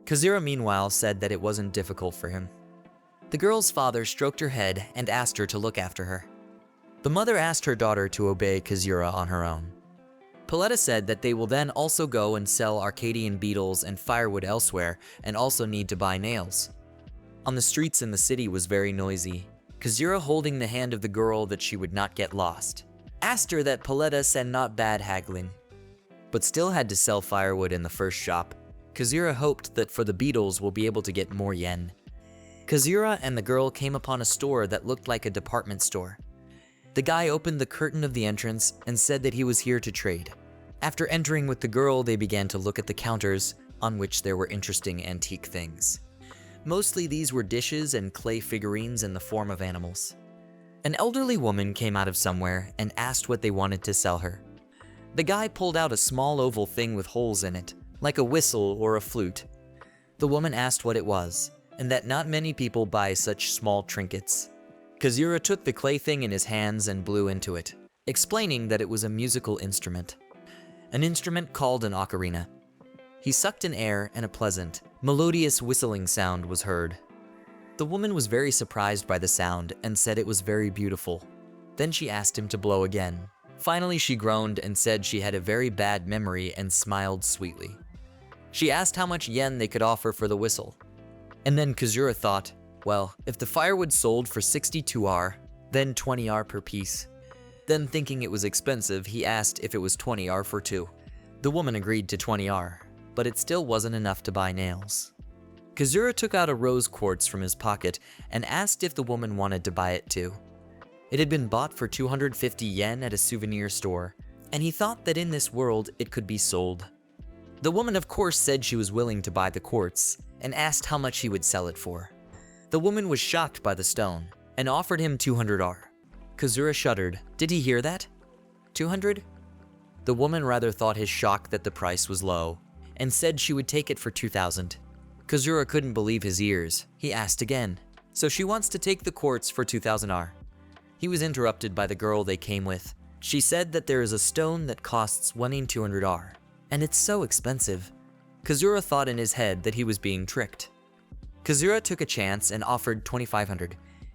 Kazura meanwhile said that it wasn't difficult for him. The girl's father stroked her head and asked her to look after her. The mother asked her daughter to obey Kazura on her own. Paletta said that they will then also go and sell Arcadian beetles and firewood elsewhere and also need to buy nails. On the streets in the city was very noisy. Kazura, holding the hand of the girl that she would not get lost, asked her that Paletta said not bad haggling, but still had to sell firewood in the first shop. Kazura hoped that for the beetles we'll be able to get more yen. Kazura and the girl came upon a store that looked like a department store. The guy opened the curtain of the entrance and said that he was here to trade. After entering with the girl, they began to look at the counters, on which there were interesting antique things. Mostly these were dishes and clay figurines in the form of animals. An elderly woman came out of somewhere and asked what they wanted to sell her. The guy pulled out a small oval thing with holes in it, like a whistle or a flute. The woman asked what it was, and that not many people buy such small trinkets. Kazura took the clay thing in his hands and blew into it, explaining that it was a musical instrument. An instrument called an ocarina. He sucked in air and a pleasant, melodious whistling sound was heard. The woman was very surprised by the sound and said it was very beautiful. Then she asked him to blow again. Finally she groaned and said she had a very bad memory and smiled sweetly. She asked how much yen they could offer for the whistle. And then Kazura thought, well, if the firewood sold for 62R, then 20R per piece. Then thinking it was expensive, he asked if it was 20R for two. The woman agreed to 20R, but it still wasn't enough to buy nails. Kazura took out a rose quartz from his pocket and asked if the woman wanted to buy it too. It had been bought for 250 yen at a souvenir store, and he thought that in this world it could be sold. The woman of course said she was willing to buy the quartz, and asked how much he would sell it for. The woman was shocked by the stone, and offered him 200R. Kazura shuddered. Did he hear that? 200? The woman rather thought his shock that the price was low, and said she would take it for 2,000. Kazura couldn't believe his ears. He asked again. So she wants to take the quartz for 2,000R. He was interrupted by the girl they came with. She said that there is a stone that costs 1,200R, and it's so expensive. Kazura thought in his head that he was being tricked. Kazura took a chance and offered 2,500.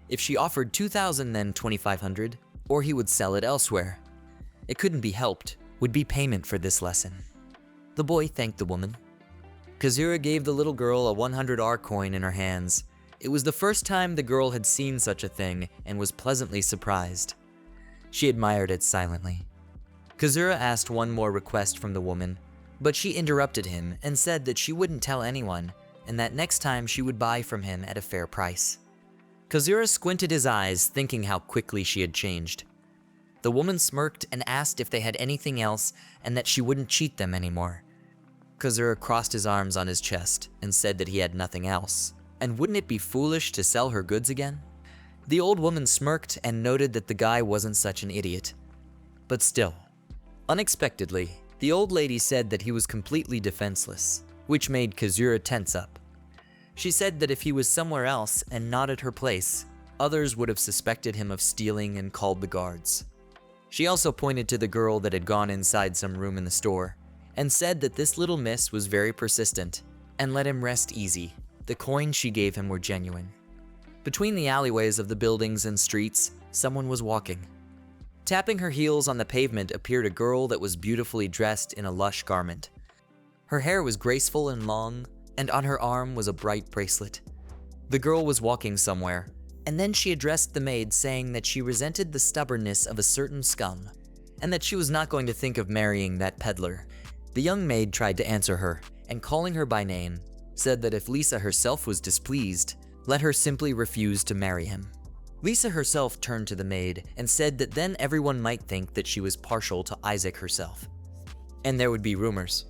If she offered 2,000 then 2,500, or he would sell it elsewhere. It couldn't be helped, would be payment for this lesson. The boy thanked the woman. Kazura gave the little girl a 100R coin in her hands. It was the first time the girl had seen such a thing and was pleasantly surprised. She admired it silently. Kazura asked one more request from the woman, but she interrupted him and said that she wouldn't tell anyone, and that next time she would buy from him at a fair price. Kazura squinted his eyes, thinking how quickly she had changed. The woman smirked and asked if they had anything else and that she wouldn't cheat them anymore. Kazura crossed his arms on his chest and said that he had nothing else, and wouldn't it be foolish to sell her goods again? The old woman smirked and noted that the guy wasn't such an idiot. But still, unexpectedly, the old lady said that he was completely defenseless, which made Kazura tense up. She said that if he was somewhere else and not at her place, others would have suspected him of stealing and called the guards. She also pointed to the girl that had gone inside some room in the store, and said that this little miss was very persistent, and let him rest easy. The coins she gave him were genuine. Between the alleyways of the buildings and streets, someone was walking. Tapping her heels on the pavement appeared a girl that was beautifully dressed in a lush garment. Her hair was graceful and long, and on her arm was a bright bracelet. The girl was walking somewhere, and then she addressed the maid saying that she resented the stubbornness of a certain scum, and that she was not going to think of marrying that peddler. The young maid tried to answer her, and calling her by name, said that if Lisa herself was displeased, let her simply refuse to marry him. Lisa herself turned to the maid and said that then everyone might think that she was partial to Isaac herself, and there would be rumors.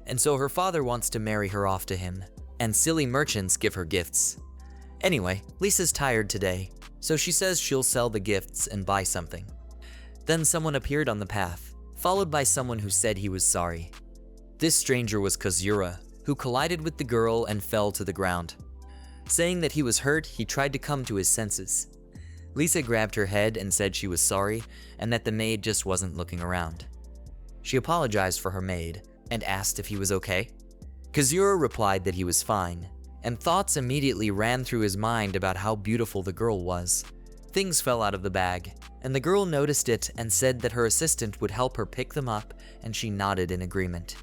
And so her father wants to marry her off to him, and silly merchants give her gifts. Anyway, Lisa's tired today, so she says she'll sell the gifts and buy something. Then someone appeared on the path, followed by someone who said he was sorry. This stranger was Kazura, who collided with the girl and fell to the ground. Saying that he was hurt, he tried to come to his senses. Lisa grabbed her head and said she was sorry and that the maid just wasn't looking around. She apologized for her maid and asked if he was okay. Kazura replied that he was fine, and thoughts immediately ran through his mind about how beautiful the girl was. Things fell out of the bag, and the girl noticed it and said that her assistant would help her pick them up, and she nodded in agreement.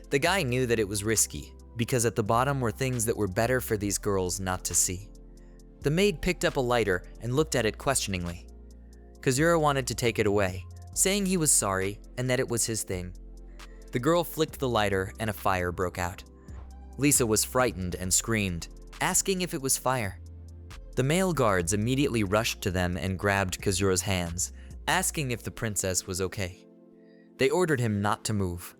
The guy knew that it was risky, because at the bottom were things that were better for these girls not to see. The maid picked up a lighter and looked at it questioningly. Kazura wanted to take it away, saying he was sorry and that it was his thing. The girl flicked the lighter and a fire broke out. Lisa was frightened and screamed, asking if it was fire. The male guards immediately rushed to them and grabbed Kazura's hands, asking if the princess was okay. They ordered him not to move.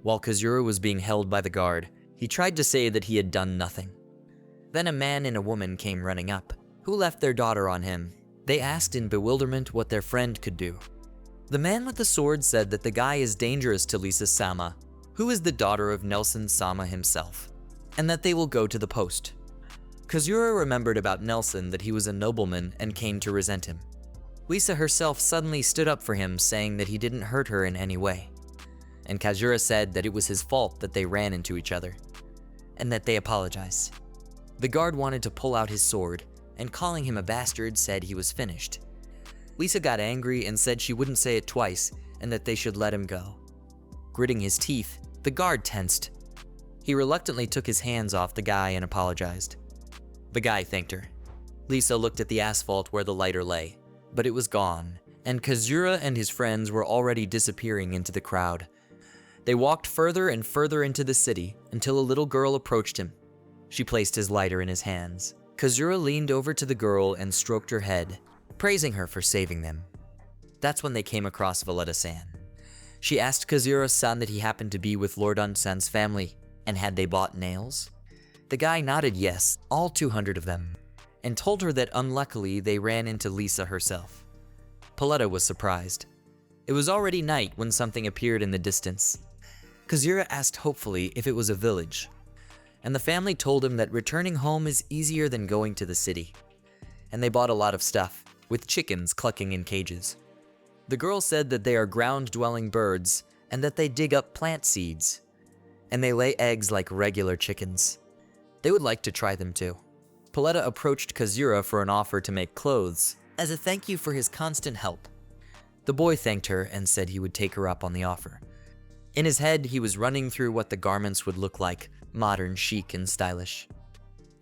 While Kazura was being held by the guard, he tried to say that he had done nothing. Then a man and a woman came running up, who left their daughter on him. They asked in bewilderment what their friend could do. The man with the sword said that the guy is dangerous to Lisa Sama, who is the daughter of Nelson Sama himself, and that they will go to the post. Kazura remembered about Nelson that he was a nobleman and came to resent him. Lisa herself suddenly stood up for him, saying that he didn't hurt her in any way. And Kazura said that it was his fault that they ran into each other, and that they apologized. The guard wanted to pull out his sword, and calling him a bastard said he was finished. Lisa got angry and said she wouldn't say it twice, and that they should let him go. Gritting his teeth, the guard tensed. He reluctantly took his hands off the guy and apologized. The guy thanked her. Lisa looked at the asphalt where the lighter lay, but it was gone, and Kazura and his friends were already disappearing into the crowd. They walked further and further into the city until a little girl approached him. She placed his lighter in his hands. Kazura leaned over to the girl and stroked her head, praising her for saving them. That's when they came across Valletta-san. She asked Kazura-san that he happened to be with Lord Un-san's family, and had they bought nails? The guy nodded yes, all 200 of them, and told her that unluckily they ran into Lisa herself. Paletta was surprised. It was already night when something appeared in the distance. Kazura asked hopefully if it was a village, and the family told him that returning home is easier than going to the city. And they bought a lot of stuff, with chickens clucking in cages. The girl said that they are ground-dwelling birds, and that they dig up plant seeds, and they lay eggs like regular chickens. They would like to try them too. Paletta approached Kazura for an offer to make clothes, as a thank you for his constant help. The boy thanked her and said he would take her up on the offer. In his head, he was running through what the garments would look like, modern, chic, and stylish.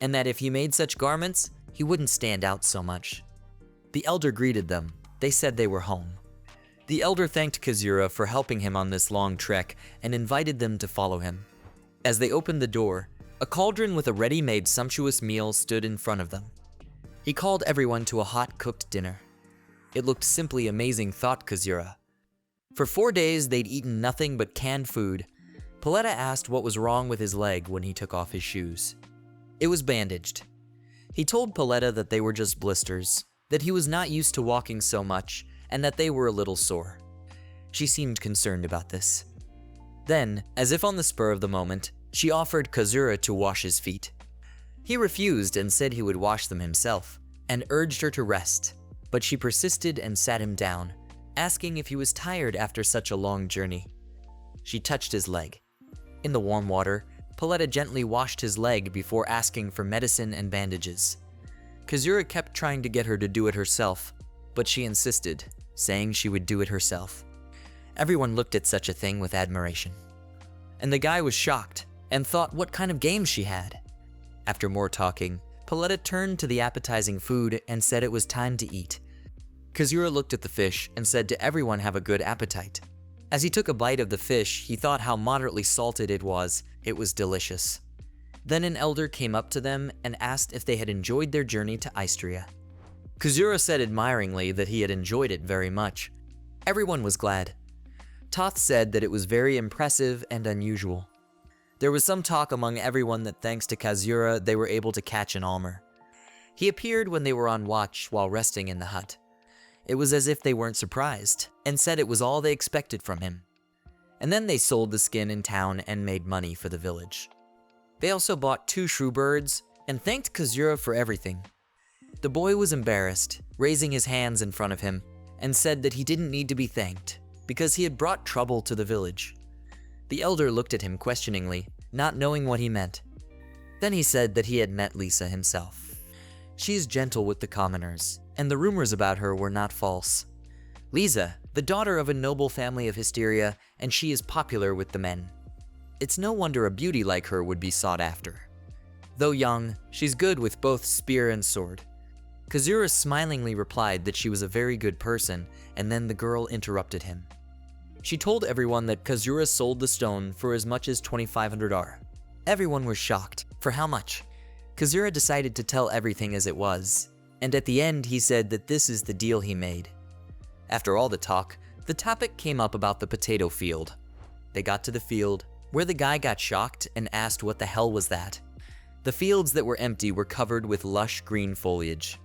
And that if he made such garments, he wouldn't stand out so much. The elder greeted them. They said they were home. The elder thanked Kazura for helping him on this long trek and invited them to follow him. As they opened the door, a cauldron with a ready-made sumptuous meal stood in front of them. He called everyone to a hot-cooked dinner. It looked simply amazing, thought Kazura. For 4 days, they'd eaten nothing but canned food. Paletta asked what was wrong with his leg when he took off his shoes. It was bandaged. He told Paletta that they were just blisters, that he was not used to walking so much, and that they were a little sore. She seemed concerned about this. Then, as if on the spur of the moment, she offered Kazura to wash his feet. He refused and said he would wash them himself, and urged her to rest, but she persisted and sat him down, asking if he was tired after such a long journey. She touched his leg. In the warm water, Paletta gently washed his leg before asking for medicine and bandages. Kazura kept trying to get her to do it herself, but she insisted, saying she would do it herself. Everyone looked at such a thing with admiration. And the guy was shocked, and thought what kind of game she had. After more talking, Paletta turned to the appetizing food and said it was time to eat. Kazura looked at the fish and said to everyone have a good appetite. As he took a bite of the fish, he thought how moderately salted it was. It was delicious. Then an elder came up to them and asked if they had enjoyed their journey to Istria. Kazura said admiringly that he had enjoyed it very much. Everyone was glad. Toth said that it was very impressive and unusual. There was some talk among everyone that thanks to Kazura they were able to catch an Almer. He appeared when they were on watch while resting in the hut. It was as if they weren't surprised, and said it was all they expected from him. And then they sold the skin in town and made money for the village. They also bought 2 shrew birds and thanked Kazura for everything. The boy was embarrassed, raising his hands in front of him, and said that he didn't need to be thanked, because he had brought trouble to the village. The elder looked at him questioningly, not knowing what he meant. Then he said that he had met Lisa himself. She is gentle with the commoners, and the rumors about her were not false. Lisa, the daughter of a noble family of Hysteria, and she is popular with the men. It's no wonder a beauty like her would be sought after. Though young, she's good with both spear and sword. Kazura smilingly replied that she was a very good person, and then the girl interrupted him. She told everyone that Kazura sold the stone for as much as 2,500 R. Everyone was shocked. For how much? Kazura decided to tell everything as it was, and at the end he said that this is the deal he made. After all the talk, the topic came up about the potato field. They got to the field, where the guy got shocked and asked what the hell was that. The fields that were empty were covered with lush green foliage.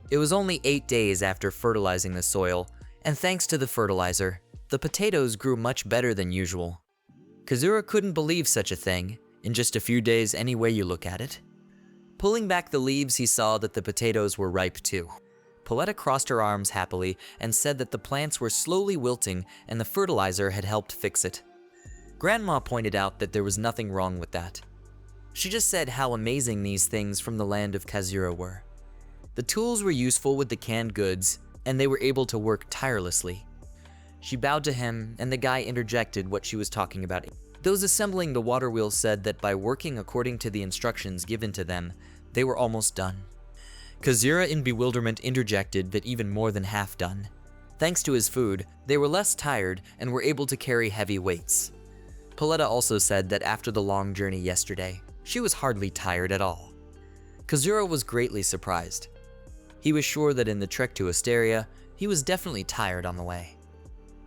It was only 8 days after fertilizing the soil, and thanks to the fertilizer, the potatoes grew much better than usual. Kazura couldn't believe such a thing, in just a few days any way you look at it. Pulling back the leaves, he saw that the potatoes were ripe too. Pauletta crossed her arms happily and said that the plants were slowly wilting and the fertilizer had helped fix it. Grandma pointed out that there was nothing wrong with that. She just said how amazing these things from the land of Kazura were. The tools were useful with the canned goods, and they were able to work tirelessly. She bowed to him, and the guy interjected what she was talking about. Those assembling the water wheel said that by working according to the instructions given to them, they were almost done. Kazura in bewilderment interjected that even more than half done. Thanks to his food, they were less tired and were able to carry heavy weights. Pauletta also said that after the long journey yesterday, she was hardly tired at all. Kazura was greatly surprised. He was sure that in the trek to Asteria, he was definitely tired on the way.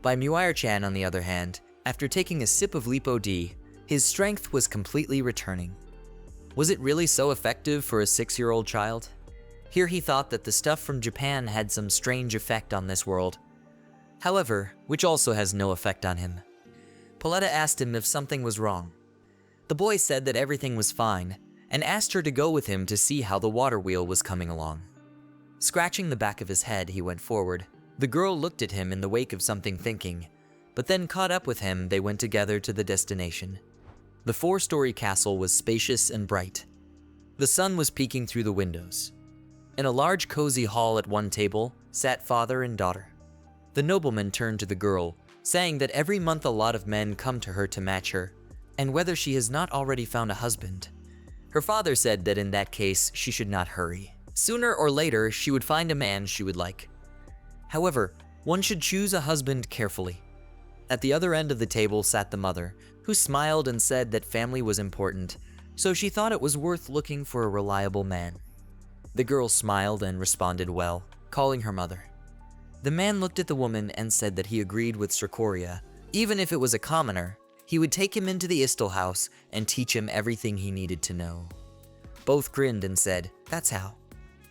By Muir-chan, on the other hand, after taking a sip of Lipo D, his strength was completely returning. Was it really so effective for a 6-year-old child? Here he thought that the stuff from Japan had some strange effect on this world. However, which also has no effect on him. Pauletta asked him if something was wrong. The boy said that everything was fine, and asked her to go with him to see how the water wheel was coming along. Scratching the back of his head, he went forward. The girl looked at him in the wake of something thinking, but then caught up with him. They went together to the destination. The 4-story castle was spacious and bright. The sun was peeking through the windows. In a large cozy hall at one table sat father and daughter. The nobleman turned to the girl, saying that every month a lot of men come to her to match her, and whether she has not already found a husband. Her father said that in that case she should not hurry. Sooner or later she would find a man she would like. However, one should choose a husband carefully. At the other end of the table sat the mother, who smiled and said that family was important, so she thought it was worth looking for a reliable man. The girl smiled and responded well, calling her mother. The man looked at the woman and said that he agreed with Sircoria. Even if it was a commoner, he would take him into the Istal house and teach him everything he needed to know. Both grinned and said, "That's how."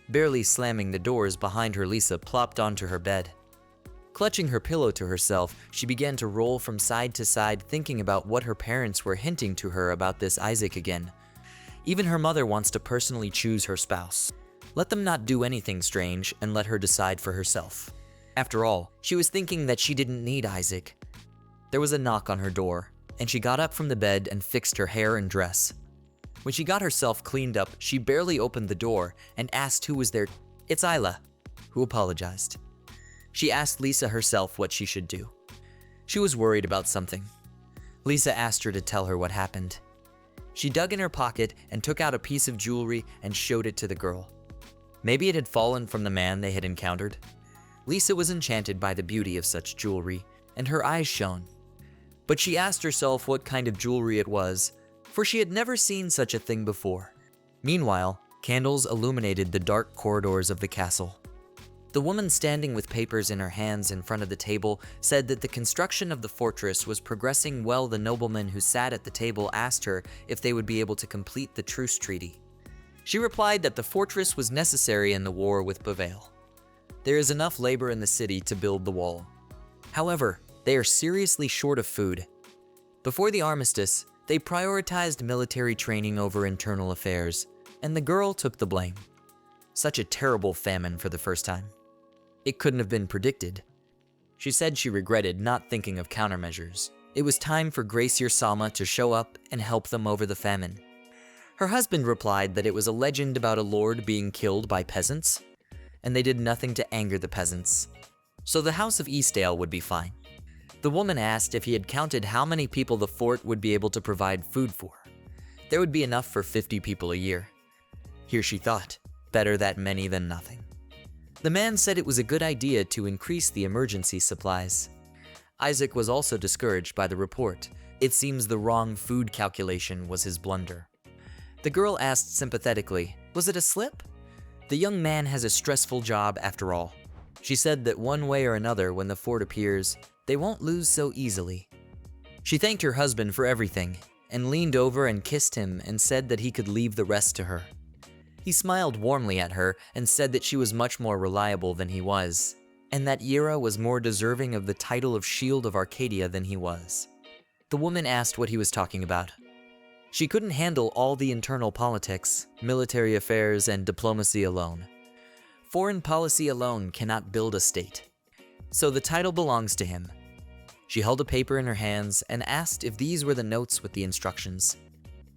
Barely slamming the doors behind her, Lisa plopped onto her bed. Clutching her pillow to herself, she began to roll from side to side, thinking about what her parents were hinting to her about this Isaac again. Even her mother wants to personally choose her spouse. Let them not do anything strange and let her decide for herself. After all, she was thinking that she didn't need Isaac. There was a knock on her door, and she got up from the bed and fixed her hair and dress. When she got herself cleaned up, she barely opened the door and asked who was there. "It's Isla," who apologized. She asked Lisa herself what she should do. She was worried about something. Lisa asked her to tell her what happened. She dug in her pocket and took out a piece of jewelry and showed it to the girl. Maybe it had fallen from the man they had encountered. Lisa was enchanted by the beauty of such jewelry, and her eyes shone. But she asked herself what kind of jewelry it was, for she had never seen such a thing before. Meanwhile, candles illuminated the dark corridors of the castle. The woman standing with papers in her hands in front of the table said that the construction of the fortress was progressing well. The nobleman who sat at the table asked her if they would be able to complete the truce treaty. She replied that the fortress was necessary in the war with Bavail. There is enough labor in the city to build the wall. However, they are seriously short of food. Before the armistice, they prioritized military training over internal affairs, and the girl took the blame. Such a terrible famine for the first time. It couldn't have been predicted. She said she regretted not thinking of countermeasures. It was time for Gracier Sama to show up and help them over the famine. Her husband replied that it was a legend about a lord being killed by peasants, and they did nothing to anger the peasants. So the House of Eastdale would be fine. The woman asked if he had counted how many people the fort would be able to provide food for. There would be enough for 50 people a year. Here she thought, better that many than nothing. The man said it was a good idea to increase the emergency supplies. Isaac was also discouraged by the report. It seems the wrong food calculation was his blunder. The girl asked sympathetically, was it a slip? The young man has a stressful job after all. She said that one way or another, when the fort appears, they won't lose so easily. She thanked her husband for everything and leaned over and kissed him and said that he could leave the rest to her. He smiled warmly at her and said that she was much more reliable than he was, and that Yera was more deserving of the title of Shield of Arcadia than he was. The woman asked what he was talking about. She couldn't handle all the internal politics, military affairs, and diplomacy alone. Foreign policy alone cannot build a state. So the title belongs to him. She held a paper in her hands and asked if these were the notes with the instructions,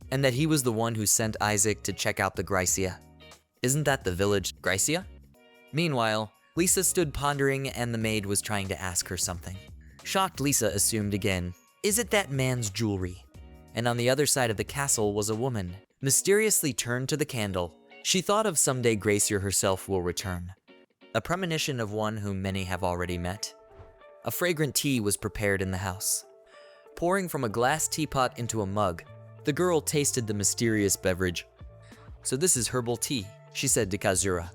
and that he was the one who sent Isaac to check out the Gracia. Isn't that the village Gracia? Meanwhile, Lisa stood pondering and the maid was trying to ask her something. Shocked, Lisa assumed again, is it that man's jewelry? And on the other side of the castle was a woman, mysteriously turned to the candle. She thought of someday Gracier herself will return. A premonition of one whom many have already met. A fragrant tea was prepared in the house. Pouring from a glass teapot into a mug, the girl tasted the mysterious beverage. So this is herbal tea, she said to Kazura.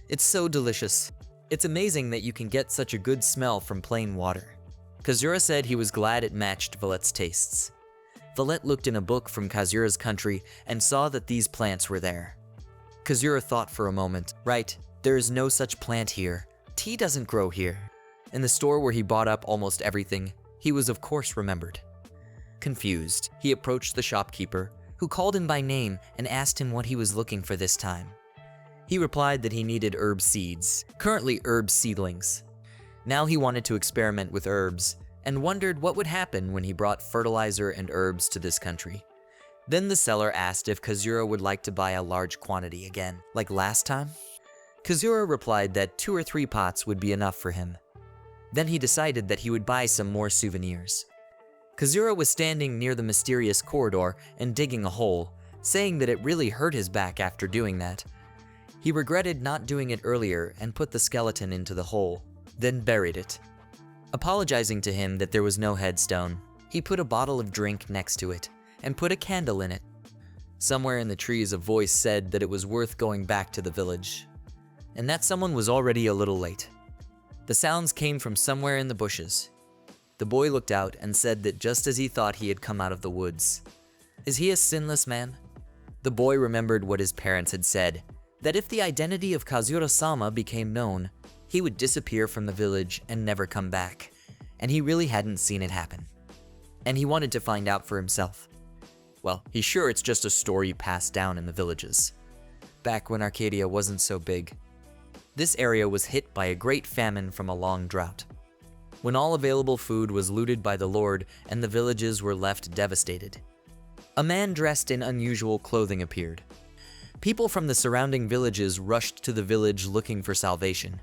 It's so delicious. It's amazing that you can get such a good smell from plain water. Kazura said he was glad it matched Valette's tastes. Valette looked in a book from Kazura's country and saw that these plants were there. Kazura thought for a moment, right, there is no such plant here. Tea doesn't grow here. In the store where he bought up almost everything, he was of course remembered. Confused, he approached the shopkeeper, who called him by name and asked him what he was looking for this time. He replied that he needed herb seeds, currently herb seedlings. Now he wanted to experiment with herbs, and wondered what would happen when he brought fertilizer and herbs to this country. Then the seller asked if Kazura would like to buy a large quantity again, like last time. Kazura replied that 2 or 3 pots would be enough for him. Then he decided that he would buy some more souvenirs. Kazura was standing near the mysterious corridor and digging a hole, saying that it really hurt his back after doing that. He regretted not doing it earlier and put the skeleton into the hole, then buried it. Apologizing to him that there was no headstone, he put a bottle of drink next to it and put a candle in it. Somewhere in the trees a voice said that it was worth going back to the village, and that someone was already a little late. The sounds came from somewhere in the bushes. The boy looked out and said that just as he thought he had come out of the woods. Is he a sinless man? The boy remembered what his parents had said, that if the identity of Kazura-sama became known, he would disappear from the village and never come back, and he really hadn't seen it happen. And he wanted to find out for himself. Well, he's sure it's just a story passed down in the villages, back when Arcadia wasn't so big. This area was hit by a great famine from a long drought, when all available food was looted by the Lord and the villages were left devastated. A man dressed in unusual clothing appeared. People from the surrounding villages rushed to the village looking for salvation.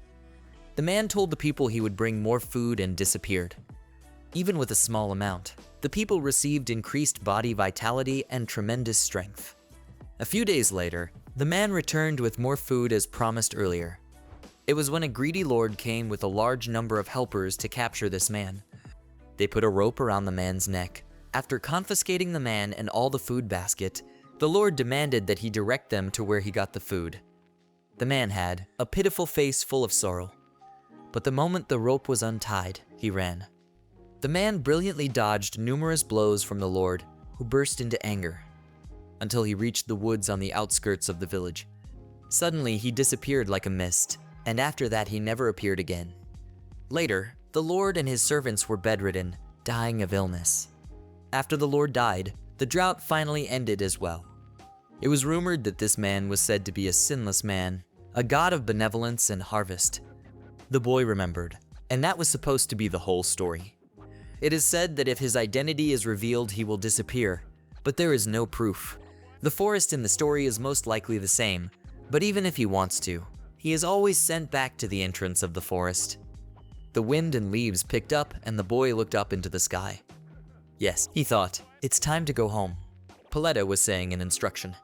The man told the people he would bring more food and disappeared. Even with a small amount, the people received increased body vitality and tremendous strength. A few days later, the man returned with more food as promised earlier. It was when a greedy lord came with a large number of helpers to capture this man. They put a rope around the man's neck, After confiscating the man and all the food basket, the Lord demanded that he direct them to where he got the food. The man had a pitiful face full of sorrow, but the moment the rope was untied, he ran. The man brilliantly dodged numerous blows from the Lord, who burst into anger, until he reached the woods on the outskirts of the village. Suddenly, he disappeared like a mist, and after that he never appeared again. Later, the Lord and his servants were bedridden, dying of illness. After the Lord died, the drought finally ended as well. It was rumored that this man was said to be a sinless man, a god of benevolence and harvest. The boy remembered, and that was supposed to be the whole story. It is said that if his identity is revealed, he will disappear, but there is no proof. The forest in the story is most likely the same, but even if he wants to, he is always sent back to the entrance of the forest. The wind and leaves picked up, and the boy looked up into the sky. Yes, he thought, it's time to go home. Paletta was saying in instruction.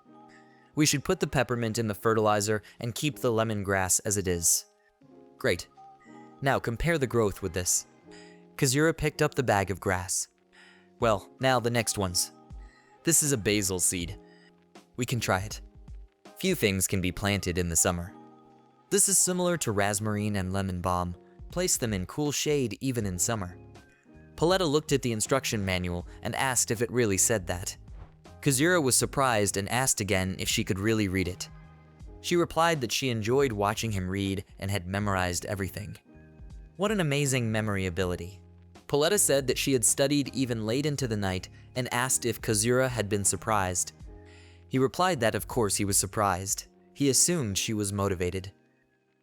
We should put the peppermint in the fertilizer and keep the lemongrass as it is. Great. Now compare the growth with this. Kazura picked up the bag of grass. Well, now the next ones. This is a basil seed. We can try it. Few things can be planted in the summer. This is similar to raspberry and lemon balm. Place them in cool shade even in summer. Paletta looked at the instruction manual and asked if it really said that. Kazura was surprised and asked again if she could really read it. She replied that she enjoyed watching him read and had memorized everything. What an amazing memory ability. Paletta said that she had studied even late into the night and asked if Kazura had been surprised. He replied that of course he was surprised. He assumed she was motivated.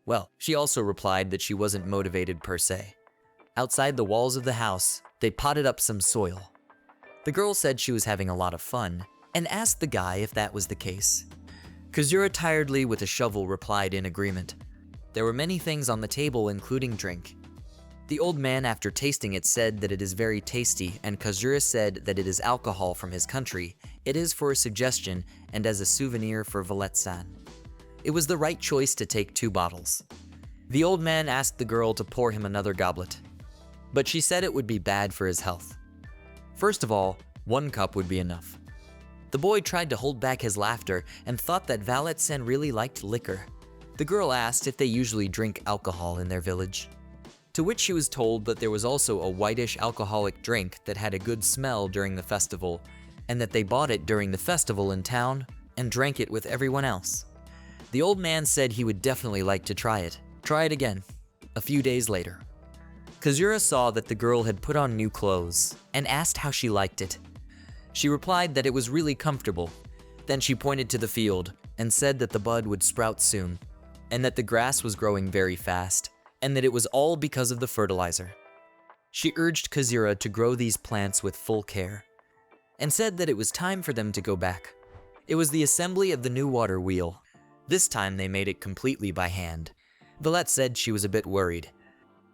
Well, she also replied that she wasn't motivated per se. Outside the walls of the house, they potted up some soil. The girl said she was having a lot of fun and asked the guy if that was the case. Kazura tiredly with a shovel replied in agreement. There were many things on the table including drink. The old man after tasting it said that it is very tasty, and Kazura said that it is alcohol from his country. It is for a suggestion and as a souvenir for Valette-san. It was the right choice to take 2 bottles. The old man asked the girl to pour him another goblet, but she said it would be bad for his health. First of all, 1 cup would be enough. The boy tried to hold back his laughter and thought that Valette-san really liked liquor. The girl asked if they usually drink alcohol in their village, to which she was told that there was also a whitish alcoholic drink that had a good smell during the festival, and that they bought it during the festival in town and drank it with everyone else. The old man said he would definitely like to try it. Try it again. A few days later, Kazura saw that the girl had put on new clothes and asked how she liked it. She replied that it was really comfortable. Then she pointed to the field and said that the bud would sprout soon, and that the grass was growing very fast, and that it was all because of the fertilizer. She urged Kazura to grow these plants with full care, and said that it was time for them to go back. It was the assembly of the new water wheel. This time they made it completely by hand. Valette said she was a bit worried.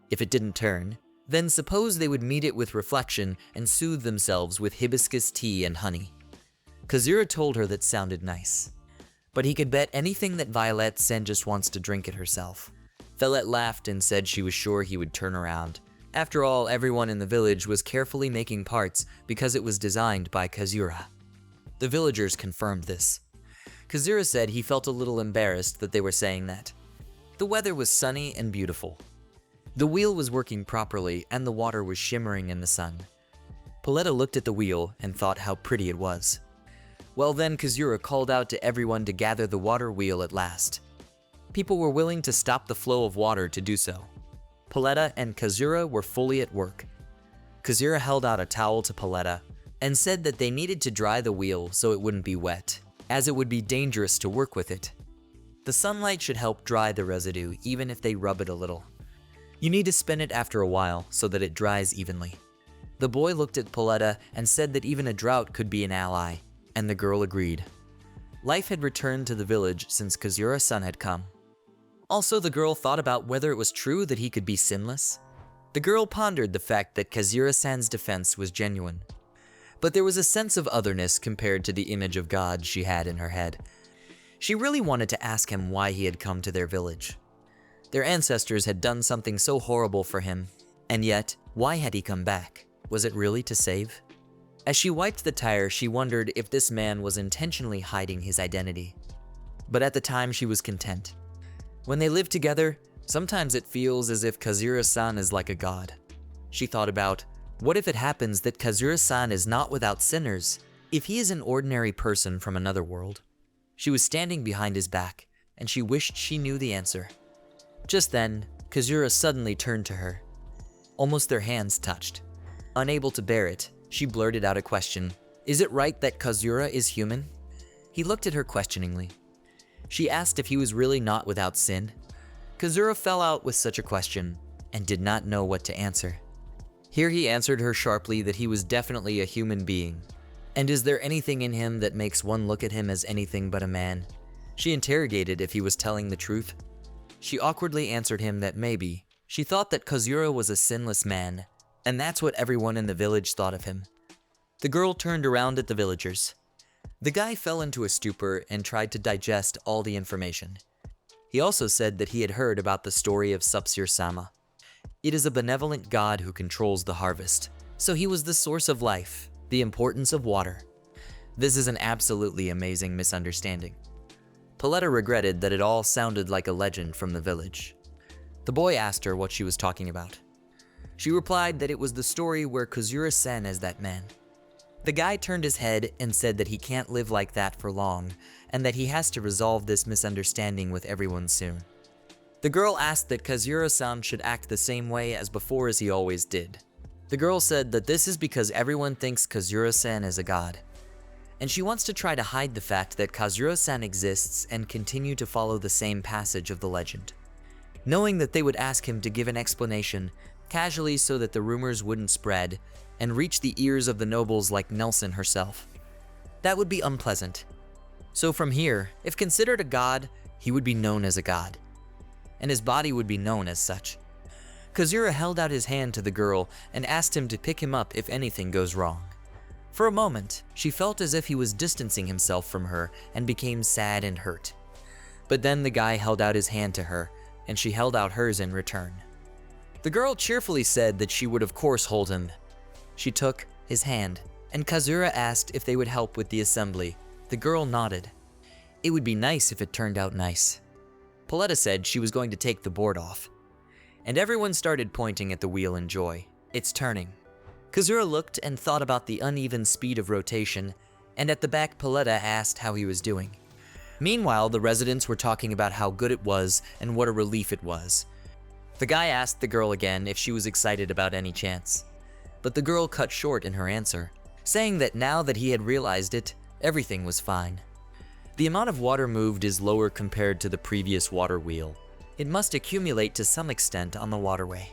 If it didn't turn, then suppose they would meet it with reflection and soothe themselves with hibiscus tea and honey. Kazura told her that sounded nice, but he could bet anything that Valette-san just wants to drink it herself. Valette laughed and said she was sure he would turn around. After all, everyone in the village was carefully making parts because it was designed by Kazura. The villagers confirmed this. Kazura said he felt a little embarrassed that they were saying that. The weather was sunny and beautiful. The wheel was working properly and the water was shimmering in the sun. Paletta looked at the wheel and thought how pretty it was. Well then, Kazura called out to everyone to gather the water wheel at last. People were willing to stop the flow of water to do so. Paletta and Kazura were fully at work. Kazura held out a towel to Paletta and said that they needed to dry the wheel so it wouldn't be wet, as it would be dangerous to work with it. The sunlight should help dry the residue even if they rub it a little. You need to spin it after a while so that it dries evenly. The boy looked at Paletta and said that even a drought could be an ally, and the girl agreed. Life had returned to the village since Kazura's son had come. Also, the girl thought about whether it was true that he could be sinless. The girl pondered the fact that Kazura-san's defense was genuine, but there was a sense of otherness compared to the image of God she had in her head. She really wanted to ask him why he had come to their village. Their ancestors had done something so horrible for him, and yet, why had he come back? Was it really to save? As she wiped the tire, she wondered if this man was intentionally hiding his identity. But at the time, she was content. When they live together, sometimes it feels as if Kazura-san is like a god. She thought about, what if it happens that Kazura-san is not without sinners, if he is an ordinary person from another world? She was standing behind his back, and she wished she knew the answer. Just then, Kazura suddenly turned to her. Almost their hands touched. Unable to bear it, she blurted out a question. Is it right that Kazura is human? He looked at her questioningly. She asked if he was really not without sin. Kazura fell out with such a question and did not know what to answer. Here he answered her sharply that he was definitely a human being. And is there anything in him that makes one look at him as anything but a man? She interrogated if he was telling the truth. She awkwardly answered him that maybe. She thought that Kazura was a sinless man, and that's what everyone in the village thought of him. The girl turned around at the villagers. The guy fell into a stupor and tried to digest all the information. He also said that he had heard about the story of Subsir-sama. It is a benevolent god who controls the harvest, so he was the source of life, the importance of water. This is an absolutely amazing misunderstanding. Paletta regretted that it all sounded like a legend from the village. The boy asked her what she was talking about. She replied that it was the story where Kazura-sen is that man. The guy turned his head and said that he can't live like that for long, and that he has to resolve this misunderstanding with everyone soon. The girl asked that Kazura-san should act the same way as before as he always did. The girl said that this is because everyone thinks Kazura-san is a god, and she wants to try to hide the fact that Kazura-san exists and continue to follow the same passage of the legend. Knowing that they would ask him to give an explanation, casually so that the rumors wouldn't spread and reach the ears of the nobles like Nelson herself. That would be unpleasant. So from here, if considered a god, he would be known as a god, and his body would be known as such. Kazura held out his hand to the girl and asked him to pick him up if anything goes wrong. For a moment, she felt as if he was distancing himself from her and became sad and hurt. But then the guy held out his hand to her, and she held out hers in return. The girl cheerfully said that she would of course hold him. She took his hand, and Kazura asked if they would help with the assembly. The girl nodded. It would be nice if it turned out nice. Paletta said she was going to take the board off, and everyone started pointing at the wheel in joy. It's turning. Kazura looked and thought about the uneven speed of rotation, and at the back Paletta asked how he was doing. Meanwhile, the residents were talking about how good it was and what a relief it was. The guy asked the girl again if she was excited about any chance, but the girl cut short in her answer, saying that now that he had realized it, everything was fine. The amount of water moved is lower compared to the previous water wheel. It must accumulate to some extent on the waterway.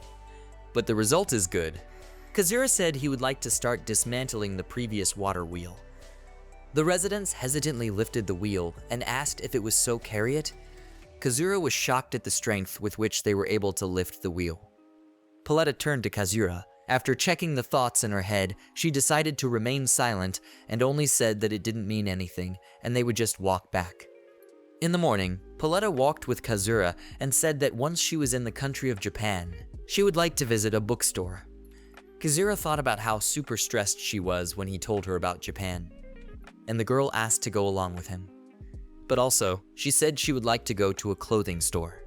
But the result is good. Kazura said he would like to start dismantling the previous water wheel. The residents hesitantly lifted the wheel and asked if it was so carry it. Kazura was shocked at the strength with which they were able to lift the wheel. Paletta turned to Kazura. After checking the thoughts in her head, she decided to remain silent and only said that it didn't mean anything and they would just walk back. In the morning, Paletta walked with Kazura and said that once she was in the country of Japan, she would like to visit a bookstore. Kazura thought about how super stressed she was when he told her about Japan, and the girl asked to go along with him. But also, she said she would like to go to a clothing store.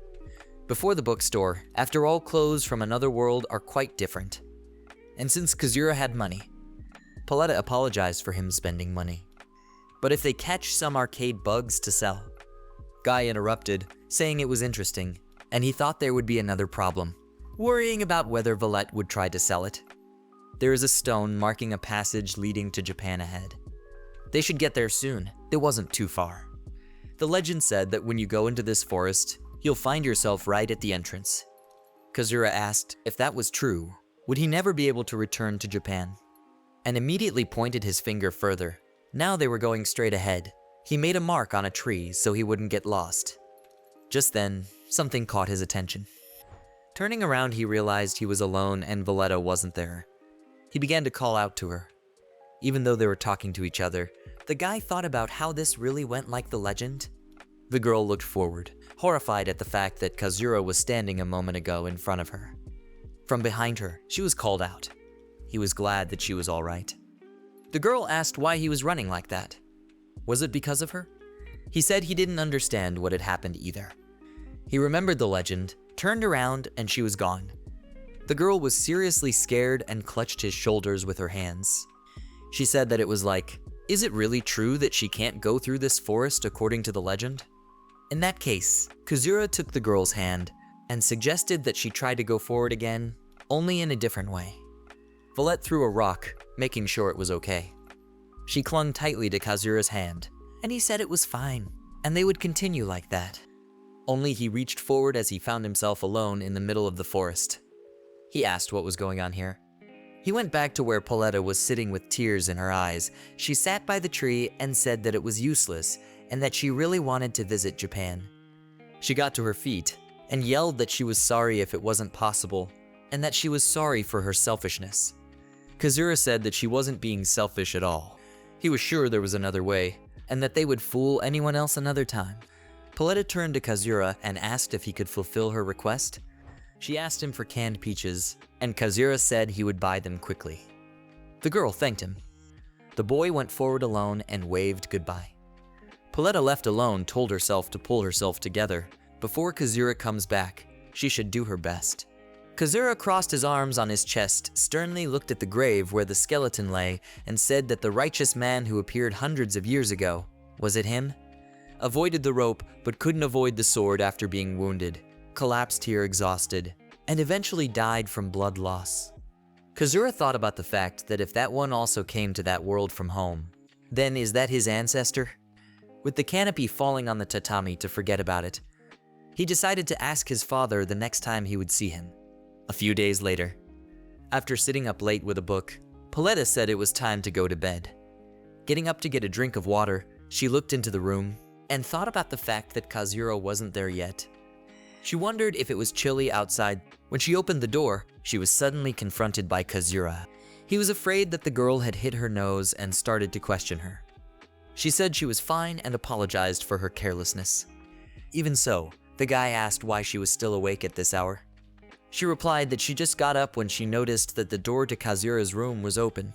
Before the bookstore, after all, clothes from another world are quite different. And since Kazura had money, Paletta apologized for him spending money. But if they catch some arcade bugs to sell? Guy interrupted, saying it was interesting, and he thought there would be another problem, worrying about whether Valette would try to sell it. There is a stone marking a passage leading to Japan ahead. They should get there soon. It wasn't too far. The legend said that when you go into this forest, you'll find yourself right at the entrance. Kazura asked if that was true, would he never be able to return to Japan? And immediately pointed his finger further. Now they were going straight ahead. He made a mark on a tree so he wouldn't get lost. Just then, something caught his attention. Turning around, he realized he was alone and Valletta wasn't there. He began to call out to her. Even though they were talking to each other, the guy thought about how this really went like the legend. The girl looked forward, horrified at the fact that Kazura was standing a moment ago in front of her. From behind her, she was called out. He was glad that she was all right. The girl asked why he was running like that. Was it because of her? He said he didn't understand what had happened either. He remembered the legend, turned around, and she was gone. The girl was seriously scared and clutched his shoulders with her hands. She said that it was like, is it really true that she can't go through this forest according to the legend? In that case, Kazura took the girl's hand and suggested that she try to go forward again, only in a different way. Valette threw a rock, making sure it was okay. She clung tightly to Kazura's hand, and he said it was fine, and they would continue like that. Only he reached forward as he found himself alone in the middle of the forest. He asked what was going on here. He went back to where Pauletta was sitting with tears in her eyes. She sat by the tree and said that it was useless and that she really wanted to visit Japan. She got to her feet and yelled that she was sorry if it wasn't possible and that she was sorry for her selfishness. Kazura said that she wasn't being selfish at all. He was sure there was another way and that they would fool anyone else another time. Pauletta turned to Kazura and asked if he could fulfill her request. She asked him for canned peaches, and Kazura said he would buy them quickly. The girl thanked him. The boy went forward alone and waved goodbye. Pauletta, left alone, told herself to pull herself together. Before Kazura comes back, she should do her best. Kazura crossed his arms on his chest, sternly looked at the grave where the skeleton lay, and said that the righteous man who appeared hundreds of years ago, was it him? Avoided the rope, but couldn't avoid the sword after being wounded. Collapsed here exhausted, and eventually died from blood loss. Kazura thought about the fact that if that one also came to that world from home, then is that his ancestor? With the canopy falling on the tatami to forget about it, he decided to ask his father the next time he would see him. A few days later, after sitting up late with a book, Pauletta said it was time to go to bed. Getting up to get a drink of water, she looked into the room and thought about the fact that Kazura wasn't there yet. She wondered if it was chilly outside. When she opened the door, she was suddenly confronted by Kazura. He was afraid that the girl had hit her nose and started to question her. She said she was fine and apologized for her carelessness. Even so, the guy asked why she was still awake at this hour. She replied that she just got up when she noticed that the door to Kazura's room was open.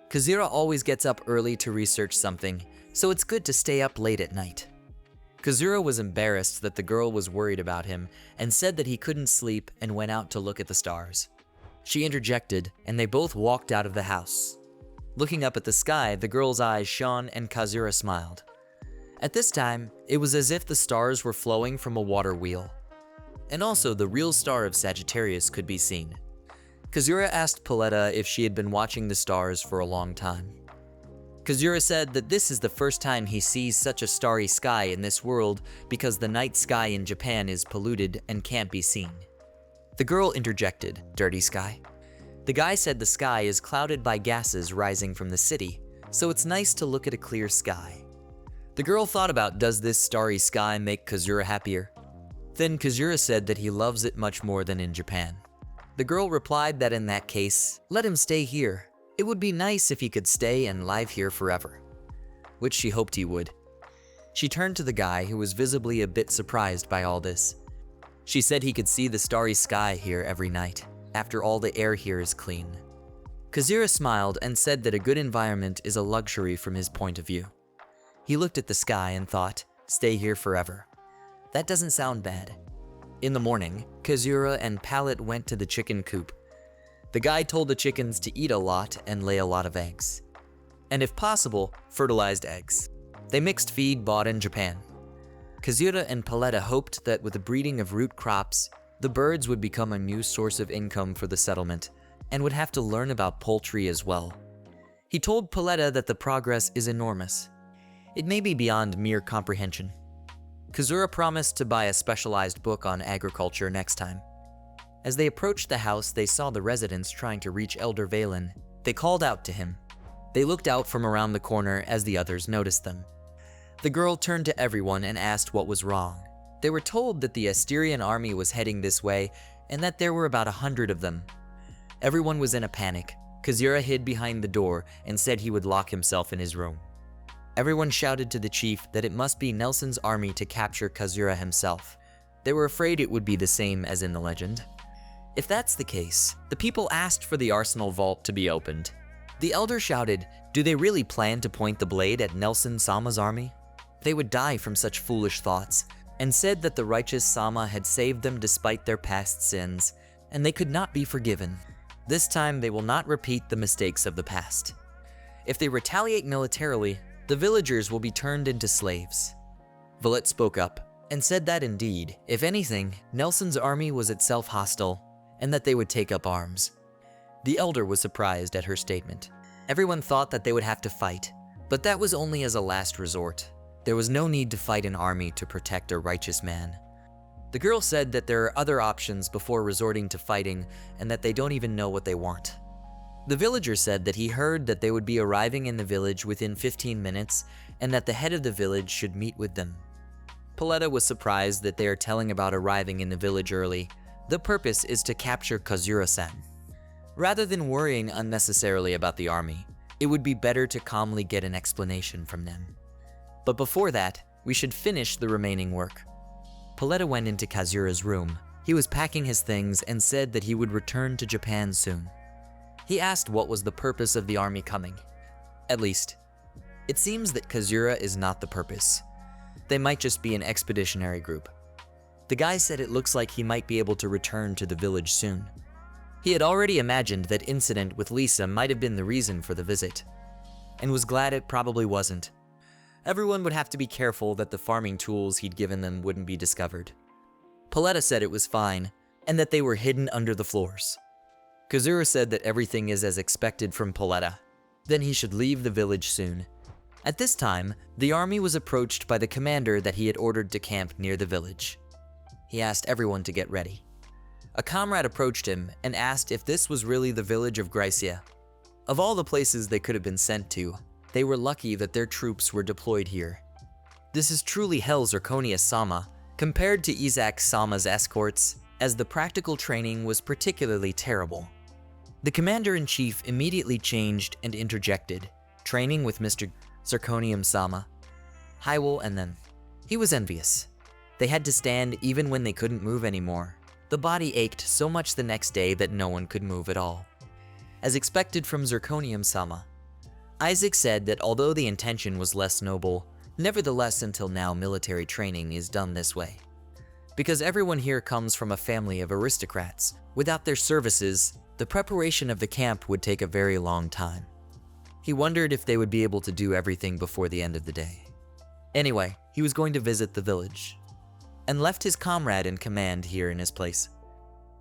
Kazura always gets up early to research something, so it's good to stay up late at night. Kazura was embarrassed that the girl was worried about him and said that he couldn't sleep and went out to look at the stars. She interjected, and they both walked out of the house. Looking up at the sky, the girl's eyes shone and Kazura smiled. At this time, it was as if the stars were flowing from a water wheel. And also, the real star of Sagittarius could be seen. Kazura asked Pauletta if she had been watching the stars for a long time. Kazura said that this is the first time he sees such a starry sky in this world because the night sky in Japan is polluted and can't be seen. The girl interjected, "Dirty sky." The guy said the sky is clouded by gases rising from the city, so it's nice to look at a clear sky. The girl thought about, does this starry sky make Kazura happier? Then Kazura said that he loves it much more than in Japan. The girl replied that in that case, let him stay here. It would be nice if he could stay and live here forever, which she hoped he would. She turned to the guy, who was visibly a bit surprised by all this. She said he could see the starry sky here every night, after all the air here is clean. Kazura smiled and said that a good environment is a luxury from his point of view. He looked at the sky and thought, stay here forever. That doesn't sound bad. In the morning, Kazura and Palette went to the chicken coop. The guy told the chickens to eat a lot and lay a lot of eggs. And if possible, fertilized eggs. They mixed feed bought in Japan. Kazura and Pauletta hoped that with the breeding of root crops, the birds would become a new source of income for the settlement and would have to learn about poultry as well. He told Pauletta that the progress is enormous. It may be beyond mere comprehension. Kazura promised to buy a specialized book on agriculture next time. As they approached the house, they saw the residents trying to reach Elder Valen. They called out to him. They looked out from around the corner as the others noticed them. The girl turned to everyone and asked what was wrong. They were told that the Asterian army was heading this way and that there were about 100 of them. Everyone was in a panic. Kazura hid behind the door and said he would lock himself in his room. Everyone shouted to the chief that it must be Nelson's army to capture Kazura himself. They were afraid it would be the same as in the legend. If that's the case, the people asked for the arsenal vault to be opened. The elder shouted, "Do they really plan to point the blade at Nelson Sama's army? They would die from such foolish thoughts," and said that the righteous Sama had saved them despite their past sins, and they could not be forgiven. This time they will not repeat the mistakes of the past. If they retaliate militarily, the villagers will be turned into slaves. Violet spoke up and said that indeed, if anything, Nelson's army was itself hostile, and that they would take up arms. The elder was surprised at her statement. Everyone thought that they would have to fight, but that was only as a last resort. There was no need to fight an army to protect a righteous man. The girl said that there are other options before resorting to fighting and that they don't even know what they want. The villager said that he heard that they would be arriving in the village within 15 minutes and that the head of the village should meet with them. Paletta was surprised that they are telling about arriving in the village early. The purpose is to capture Kazura-san. Rather than worrying unnecessarily about the army, it would be better to calmly get an explanation from them. But before that, we should finish the remaining work. Paletta went into Kazura's room. He was packing his things and said that he would return to Japan soon. He asked what was the purpose of the army coming. At least, it seems that Kazura is not the purpose. They might just be an expeditionary group. The guy said it looks like he might be able to return to the village soon. He had already imagined that incident with Lisa might have been the reason for the visit, and was glad it probably wasn't. Everyone would have to be careful that the farming tools he'd given them wouldn't be discovered. Paletta said it was fine, and that they were hidden under the floors. Kazura said that everything is as expected from Paletta. Then he should leave the village soon. At this time, the army was approached by the commander that he had ordered to camp near the village. He asked everyone to get ready. A comrade approached him and asked if this was really the village of Gracia. Of all the places they could have been sent to, they were lucky that their troops were deployed here. This is truly hell Zirconia-sama, compared to Isaac-sama's escorts, as the practical training was particularly terrible. The commander-in-chief immediately changed and interjected, training with Mr. Zirconium-sama. Hywel and them. He was envious. They had to stand even when they couldn't move anymore. The body ached so much the next day that no one could move at all. As expected from Zirconium-sama, Isaac said that although the intention was less noble, nevertheless until now military training is done this way. Because everyone here comes from a family of aristocrats, without their services, the preparation of the camp would take a very long time. He wondered if they would be able to do everything before the end of the day. Anyway, he was going to visit the village, and left his comrade in command here in his place.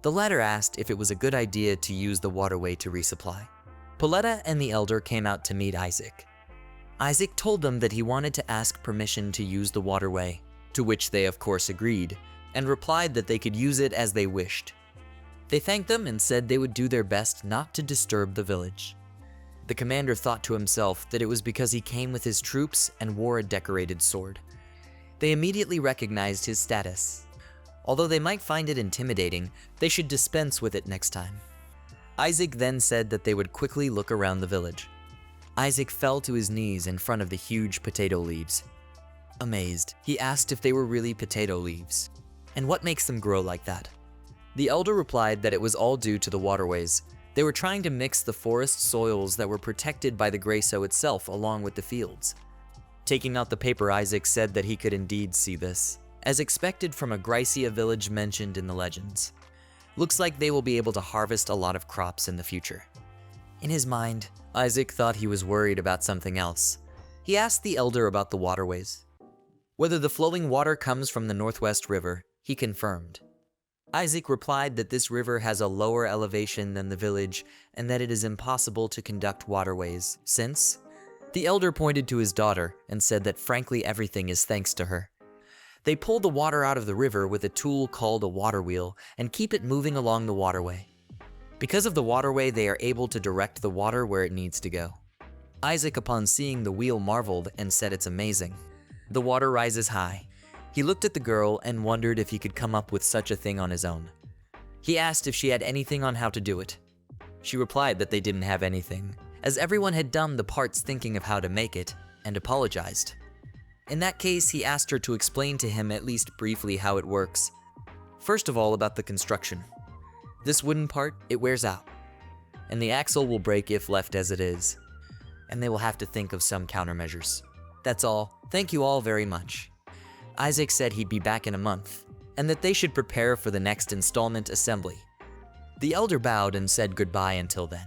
The latter asked if it was a good idea to use the waterway to resupply. Paletta and the elder came out to meet Isaac. Isaac told them that he wanted to ask permission to use the waterway, to which they of course agreed, and replied that they could use it as they wished. They thanked them and said they would do their best not to disturb the village. The commander thought to himself that it was because he came with his troops and wore a decorated sword. They immediately recognized his status. Although they might find it intimidating, they should dispense with it next time. Isaac then said that they would quickly look around the village. Isaac fell to his knees in front of the huge potato leaves. Amazed, he asked if they were really potato leaves, and what makes them grow like that. The elder replied that it was all due to the waterways. They were trying to mix the forest soils that were protected by the Grayso itself along with the fields. Taking out the paper, Isaac said that he could indeed see this, as expected from a Grycia village mentioned in the legends. Looks like they will be able to harvest a lot of crops in the future. In his mind, Isaac thought he was worried about something else. He asked the elder about the waterways. Whether the flowing water comes from the Northwest River, he confirmed. Isaac replied that this river has a lower elevation than the village and that it is impossible to conduct waterways, since the elder pointed to his daughter and said that frankly everything is thanks to her. They pull the water out of the river with a tool called a water wheel and keep it moving along the waterway. Because of the waterway, they are able to direct the water where it needs to go. Isaac, upon seeing the wheel, marveled and said it's amazing. The water rises high. He looked at the girl and wondered if he could come up with such a thing on his own. He asked if she had anything on how to do it. She replied that they didn't have anything, as everyone had done the parts thinking of how to make it, and apologized. In that case, he asked her to explain to him at least briefly how it works. First of all, about the construction. This wooden part, it wears out. and the axle will break if left as it is. And they will have to think of some countermeasures. That's all. Thank you all very much. Isaac said he'd be back in a month, and that they should prepare for the next installment assembly. The elder bowed and said goodbye until then.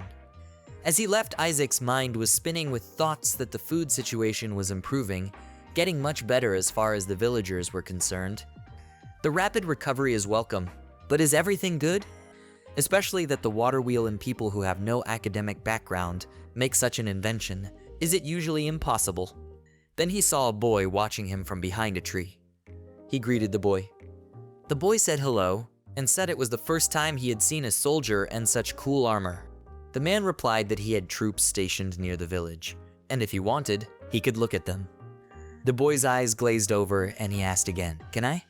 As he left, Isaac's mind was spinning with thoughts that the food situation was improving, getting much better as far as the villagers were concerned. The rapid recovery is welcome, but is everything good? Especially that the water wheel and people who have no academic background make such an invention. Is it usually impossible? Then he saw a boy watching him from behind a tree. He greeted the boy. The boy said hello, and said it was the first time he had seen a soldier and such cool armor. The man replied that he had troops stationed near the village, and if he wanted, he could look at them. The boy's eyes glazed over, and he asked again, "Can I?"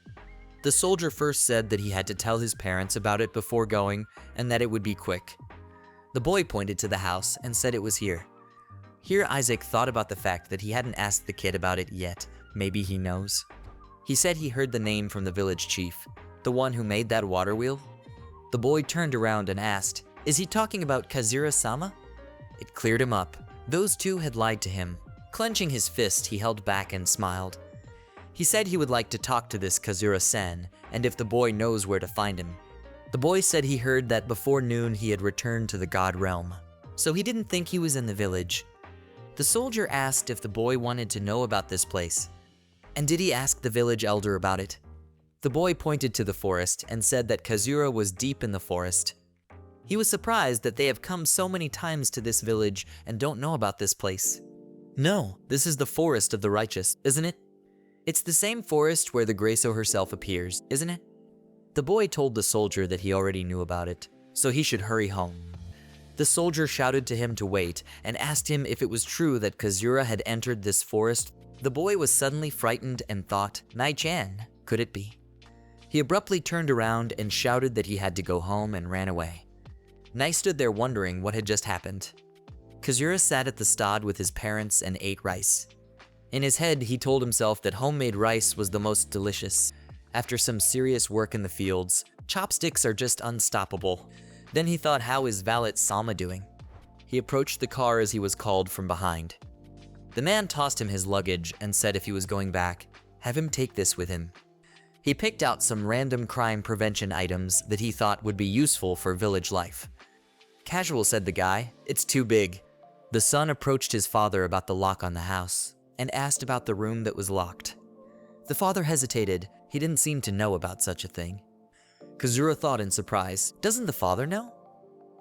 The soldier first said that he had to tell his parents about it before going, and that it would be quick. The boy pointed to the house and said it was here. Here Isaac thought about the fact that he hadn't asked the kid about it yet. Maybe he knows. He said he heard the name from the village chief, the one who made that water wheel. The boy turned around and asked, "Is he talking about Kazura-sama?" It cleared him up. Those two had lied to him. Clenching his fist, he held back and smiled. He said he would like to talk to this Kazura-san, and if the boy knows where to find him. The boy said he heard that before noon he had returned to the god realm, so he didn't think he was in the village. The soldier asked if the boy wanted to know about this place, and did he ask the village elder about it? The boy pointed to the forest and said that Kazura was deep in the forest. He was surprised that they have come so many times to this village and don't know about this place. No, this is the forest of the righteous, isn't it? It's the same forest where the Graco herself appears, isn't it? The boy told the soldier that he already knew about it, so he should hurry home. The soldier shouted to him to wait and asked him if it was true that Kazura had entered this forest. The boy was suddenly frightened and thought, "Nai-chan, could it be?" He abruptly turned around and shouted that he had to go home and ran away. Nai stood there wondering what had just happened. Kazura sat at the stud with his parents and ate rice. In his head, he told himself that homemade rice was the most delicious. After some serious work in the fields, chopsticks are just unstoppable. Then he thought, how is valet Sama doing? He approached the car as he was called from behind. The man tossed him his luggage and said if he was going back, have him take this with him. He picked out some random crime prevention items that he thought would be useful for village life. Casual, said the guy, it's too big. The son approached his father about the lock on the house and asked about the room that was locked. The father hesitated. He didn't seem to know about such a thing. Kazura thought in surprise, doesn't the father know?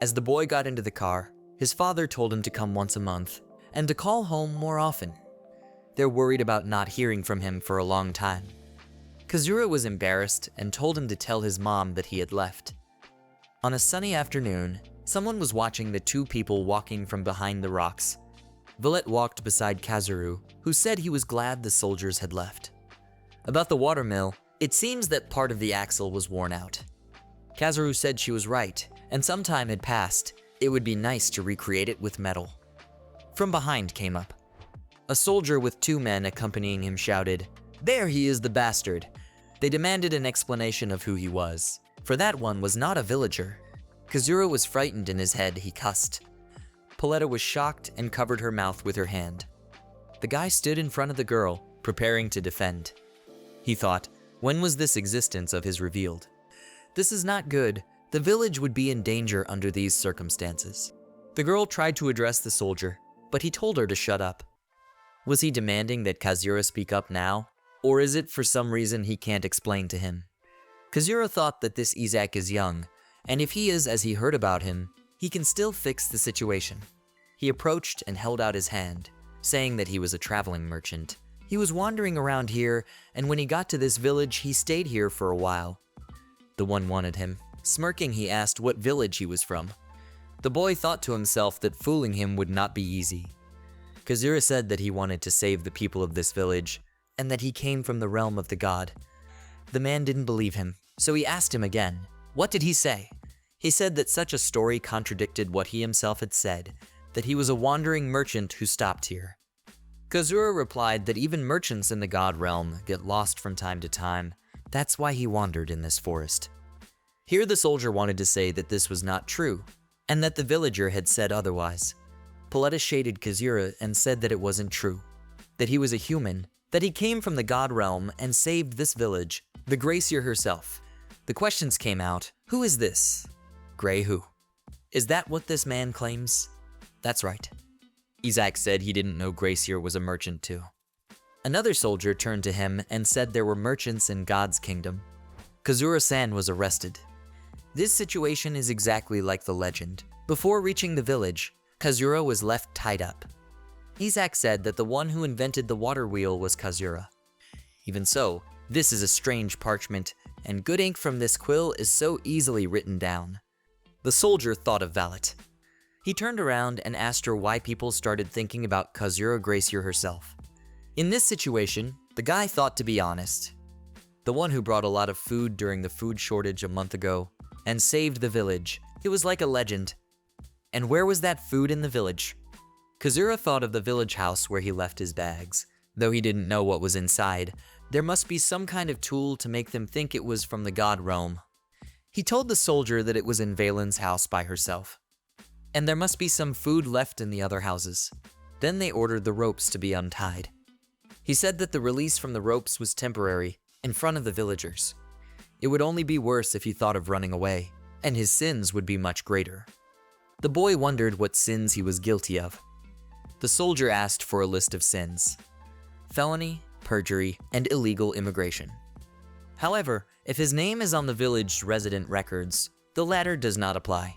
As the boy got into the car, his father told him to come once a month and to call home more often. They're worried about not hearing from him for a long time. Kazura was embarrassed and told him to tell his mom that he had left. On a sunny afternoon, someone was watching the two people walking from behind the rocks. Valet walked beside Kazuru, who said he was glad the soldiers had left. About the watermill, it seems that part of the axle was worn out. Kazuru said she was right, and some time had passed. It would be nice to recreate it with metal. From behind came up. A soldier with two men accompanying him shouted, "There he is, the bastard!" They demanded an explanation of who he was, for that one was not a villager. Kazura was frightened in his head, he cussed. Pauletta was shocked and covered her mouth with her hand. The guy stood in front of the girl, preparing to defend. He thought, when was this existence of his revealed? This is not good. The village would be in danger under these circumstances. The girl tried to address the soldier, but he told her to shut up. Was he demanding that Kazura speak up now? Or is it for some reason he can't explain to him? Kazura thought that this Isekai'd is young, and if he is as he heard about him, he can still fix the situation. He approached and held out his hand, saying that he was a traveling merchant. He was wandering around here, and when he got to this village, he stayed here for a while. The one wanted him. Smirking, he asked what village he was from. The boy thought to himself that fooling him would not be easy. Kazura said that he wanted to save the people of this village, and that he came from the realm of the god. The man didn't believe him, so he asked him again. What did he say? He said that such a story contradicted what he himself had said, that he was a wandering merchant who stopped here. Kazura replied that even merchants in the god realm get lost from time to time. That's why he wandered in this forest. Here the soldier wanted to say that this was not true, and that the villager had said otherwise. Paletta shaded Kazura and said that it wasn't true, that he was a human, that he came from the god realm and saved this village, the Gracier herself. The questions came out. Who is this? Gray who? Is that what this man claims? That's right. Isekai'd said he didn't know Gracier was a merchant too. Another soldier turned to him and said there were merchants in God's kingdom. Kazura-san was arrested. This situation is exactly like the legend. Before reaching the village, Kazura was left tied up. Isekai'd said that the one who invented the water wheel was Kazura. Even so, this is a strange parchment, and good ink from this quill is so easily written down. The soldier thought of Valet. He turned around and asked her why people started thinking about Kazura Gracier herself. In this situation, the guy thought to be honest. The one who brought a lot of food during the food shortage a month ago and saved the village. It was like a legend. And where was that food in the village? Kazura thought of the village house where he left his bags. Though he didn't know what was inside, there must be some kind of tool to make them think it was from the god realm. He told the soldier that it was in Valen's house by herself. And there must be some food left in the other houses. Then they ordered the ropes to be untied. He said that the release from the ropes was temporary, in front of the villagers. It would only be worse if he thought of running away, and his sins would be much greater. The boy wondered what sins he was guilty of. The soldier asked for a list of sins: felony, perjury, and illegal immigration. However, if his name is on the village's resident records, the latter does not apply.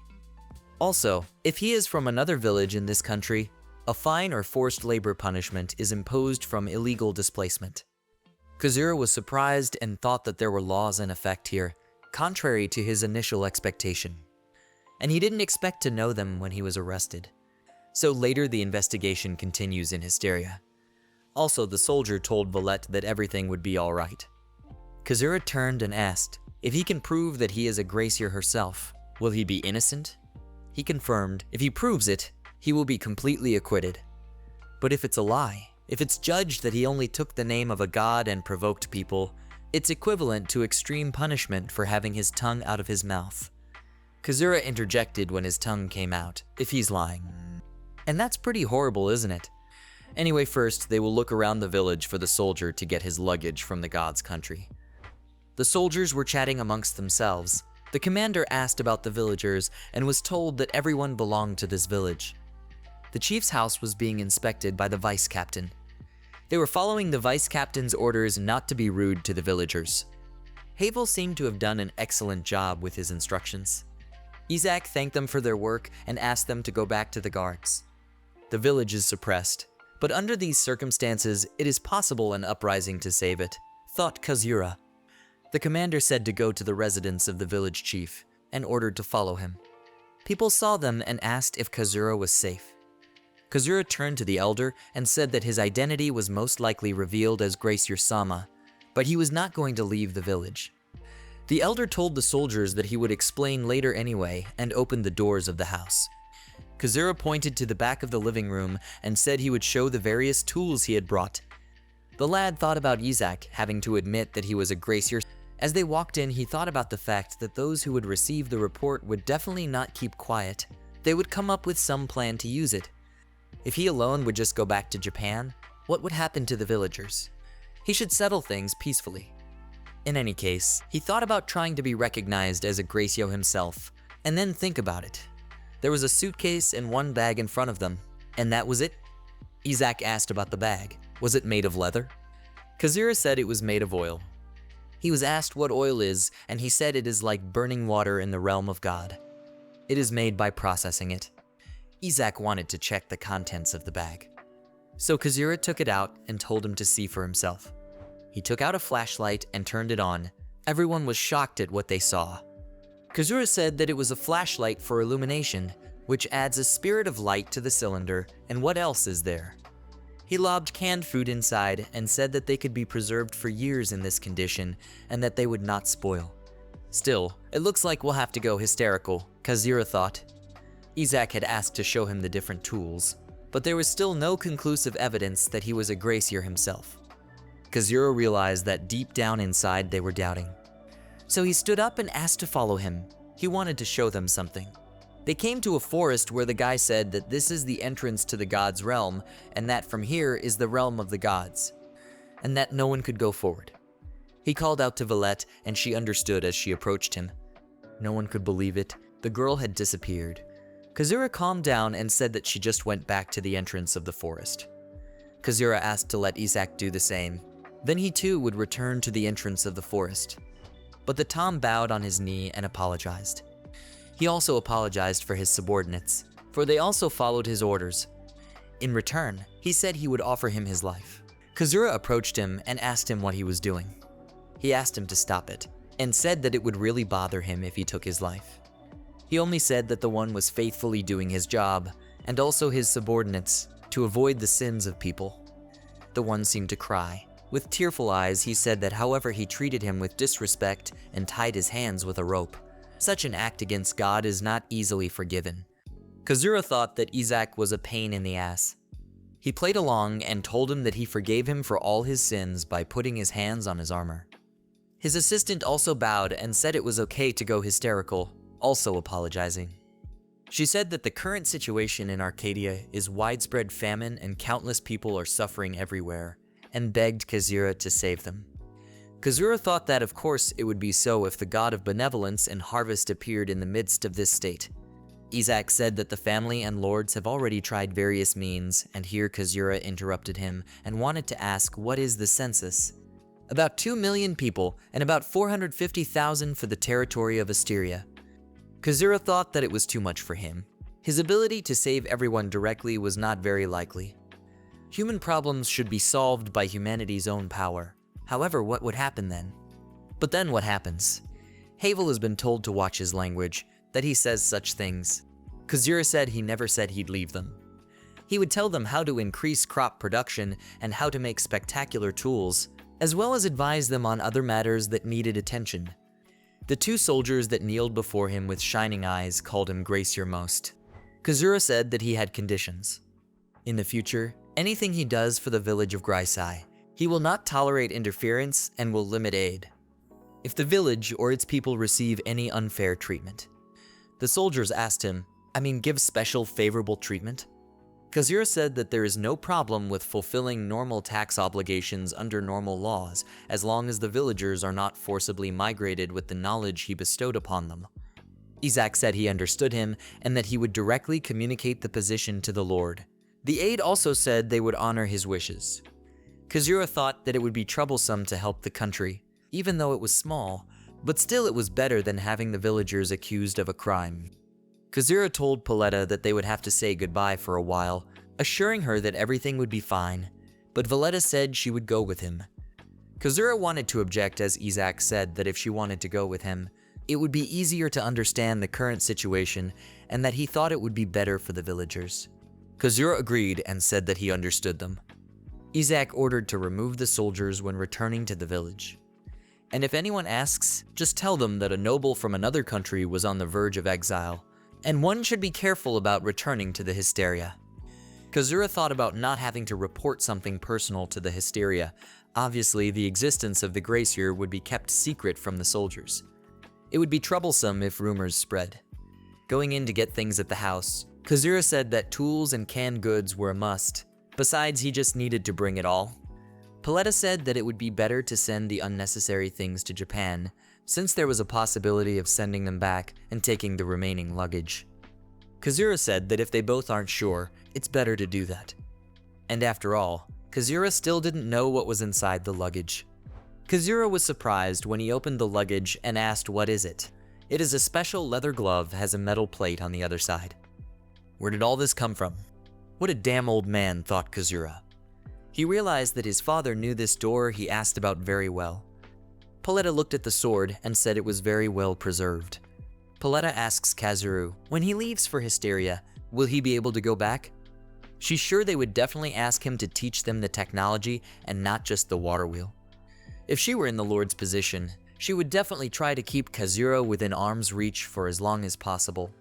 Also, if he is from another village in this country, a fine or forced labor punishment is imposed from illegal displacement. Kazura was surprised and thought that there were laws in effect here, contrary to his initial expectation. And he didn't expect to know them when he was arrested. So later the investigation continues in hysteria. Also, the soldier told Valette that everything would be alright. Kazura turned and asked, if he can prove that he is a Gracier herself, will he be innocent? He confirmed, if he proves it, he will be completely acquitted. But if it's a lie, if it's judged that he only took the name of a god and provoked people, it's equivalent to extreme punishment for having his tongue out of his mouth. Kazura interjected when his tongue came out, if he's lying. And that's pretty horrible, isn't it? Anyway, first, they will look around the village for the soldier to get his luggage from the god's country. The soldiers were chatting amongst themselves. The commander asked about the villagers and was told that everyone belonged to this village. The chief's house was being inspected by the vice captain. They were following the vice captain's orders not to be rude to the villagers. Havel seemed to have done an excellent job with his instructions. Isekai'd thanked them for their work and asked them to go back to the guards. The village is suppressed, but under these circumstances, it is possible an uprising to save it, thought Kazura. The commander said to go to the residence of the village chief and ordered to follow him. People saw them and asked if Kazura was safe. Kazura turned to the elder and said that his identity was most likely revealed as Gracier-sama, but he was not going to leave the village. The elder told the soldiers that he would explain later anyway and opened the doors of the house. Kazura pointed to the back of the living room and said he would show the various tools he had brought. The lad thought about Isekai'd having to admit that he was a Gracier. As they walked in, he thought about the fact that those who would receive the report would definitely not keep quiet. They would come up with some plan to use it. If he alone would just go back to Japan, what would happen to the villagers? He should settle things peacefully. In any case, he thought about trying to be recognized as a Gracio himself, and then think about it. There was a suitcase and one bag in front of them, and that was it? Isekai'd asked about the bag. Was it made of leather? Kazura said it was made of oil. He was asked what oil is, and he said it is like burning water in the realm of God. It is made by processing it. Isekai'd wanted to check the contents of the bag. So Kazura took it out and told him to see for himself. He took out a flashlight and turned it on. Everyone was shocked at what they saw. Kazura said that it was a flashlight for illumination, which adds a spirit of light to the cylinder, and what else is there? He lobbed canned food inside and said that they could be preserved for years in this condition and that they would not spoil. Still, it looks like we'll have to go hysterical, Kazura thought. Isekai'd had asked to show him the different tools, but there was still no conclusive evidence that he was a Gracier himself. Kazura realized that deep down inside they were doubting. So he stood up and asked to follow him. He wanted to show them something. They came to a forest where the guy said that this is the entrance to the god's realm, and that from here is the realm of the gods, and that no one could go forward. He called out to Valette, and she understood as she approached him. No one could believe it. The girl had disappeared. Kazura calmed down and said that she just went back to the entrance of the forest. Kazura asked to let Isekai'd do the same. Then he too would return to the entrance of the forest. But the Tom bowed on his knee and apologized. He also apologized for his subordinates, for they also followed his orders. In return, he said he would offer him his life. Kazura approached him and asked him what he was doing. He asked him to stop it, and said that it would really bother him if he took his life. He only said that the one was faithfully doing his job, and also his subordinates, to avoid the sins of people. The one seemed to cry. With tearful eyes, he said that however he treated him with disrespect and tied his hands with a rope. Such an act against God is not easily forgiven. Kazura thought that Isekai'd was a pain in the ass. He played along and told him that he forgave him for all his sins by putting his hands on his armor. His assistant also bowed and said it was okay to go hysterical, also apologizing. She said that the current situation in Arcadia is widespread famine and countless people are suffering everywhere, and begged Kazura to save them. Kazura thought that of course it would be so if the god of benevolence and harvest appeared in the midst of this state. Isekai'd said that the family and lords have already tried various means, and here Kazura interrupted him and wanted to ask what is the census. About 2 million people and about 450,000 for the territory of Asteria. Kazura thought that it was too much for him. His ability to save everyone directly was not very likely. Human problems should be solved by humanity's own power. However, what would happen then? But then what happens? Havel has been told to watch his language, that he says such things. Kazura said he never said he'd leave them. He would tell them how to increase crop production and how to make spectacular tools, as well as advise them on other matters that needed attention. The 2 soldiers that kneeled before him with shining eyes called him Gracier Most. Kazura said that he had conditions. In the future, anything he does for the village of Graisai, he will not tolerate interference and will limit aid. If the village or its people receive any unfair treatment. The soldiers asked him, give special favorable treatment? Kazura said that there is no problem with fulfilling normal tax obligations under normal laws, as long as the villagers are not forcibly migrated with the knowledge he bestowed upon them. Isekai'd said he understood him and that he would directly communicate the position to the Lord. The aide also said they would honor his wishes. Kazura thought that it would be troublesome to help the country, even though it was small, but still it was better than having the villagers accused of a crime. Kazura told Paletta that they would have to say goodbye for a while, assuring her that everything would be fine, but Valletta said she would go with him. Kazura wanted to object as Isekai'd said that if she wanted to go with him, it would be easier to understand the current situation and that he thought it would be better for the villagers. Kazura agreed and said that he understood them. Isekai'd ordered to remove the soldiers when returning to the village. And if anyone asks, just tell them that a noble from another country was on the verge of exile, and one should be careful about returning to the Hysteria. Kazura thought about not having to report something personal to the Hysteria. Obviously, the existence of the Gracier would be kept secret from the soldiers. It would be troublesome if rumors spread. Going in to get things at the house, Kazura said that tools and canned goods were a must. Besides, he just needed to bring it all. Paletta said that it would be better to send the unnecessary things to Japan, since there was a possibility of sending them back and taking the remaining luggage. Kazura said that if they both aren't sure, it's better to do that. And after all, Kazura still didn't know what was inside the luggage. Kazura was surprised when he opened the luggage and asked, "What is it?" It is a special leather glove, has a metal plate on the other side. Where did all this come from? What a damn old man, thought Kazura. He realized that his father knew this door he asked about very well. Paletta looked at the sword and said it was very well preserved. Paletta asks Kazuru, when he leaves for Hysteria, will he be able to go back? She's sure they would definitely ask him to teach them the technology and not just the water wheel. If she were in the Lord's position, she would definitely try to keep Kazura within arm's reach for as long as possible.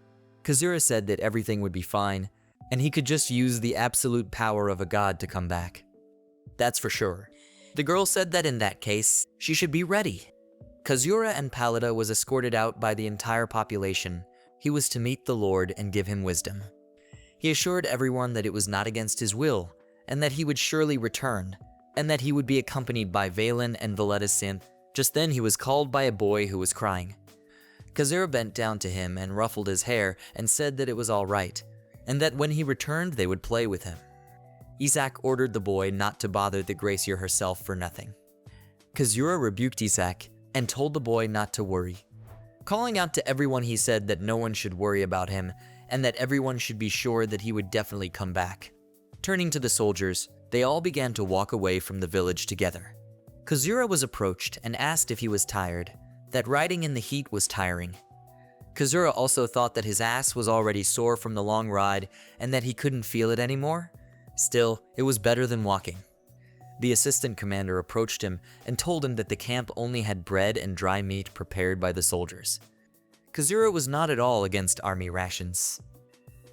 Kazura said that everything would be fine, and he could just use the absolute power of a god to come back. That's for sure. The girl said that in that case, she should be ready. Kazura and Paletta was escorted out by the entire population, He was to meet the Lord and give him wisdom. He assured everyone that it was not against his will, and that he would surely return, and that he would be accompanied by Valen and Valetta's sin. Just then he was called by a boy who was crying. Kazura bent down to him and ruffled his hair and said that it was all right, and that when he returned they would play with him. Isekai'd ordered the boy not to bother the Gracier herself for nothing. Kazura rebuked Isekai'd and told the boy not to worry. Calling out to everyone, he said that no one should worry about him and that everyone should be sure that he would definitely come back. Turning to the soldiers, they all began to walk away from the village together. Kazura was approached and asked if he was tired, that riding in the heat was tiring. Kazura also thought that his ass was already sore from the long ride and that he couldn't feel it anymore. Still, it was better than walking. The assistant commander approached him and told him that the camp only had bread and dry meat prepared by the soldiers. Kazura was not at all against army rations.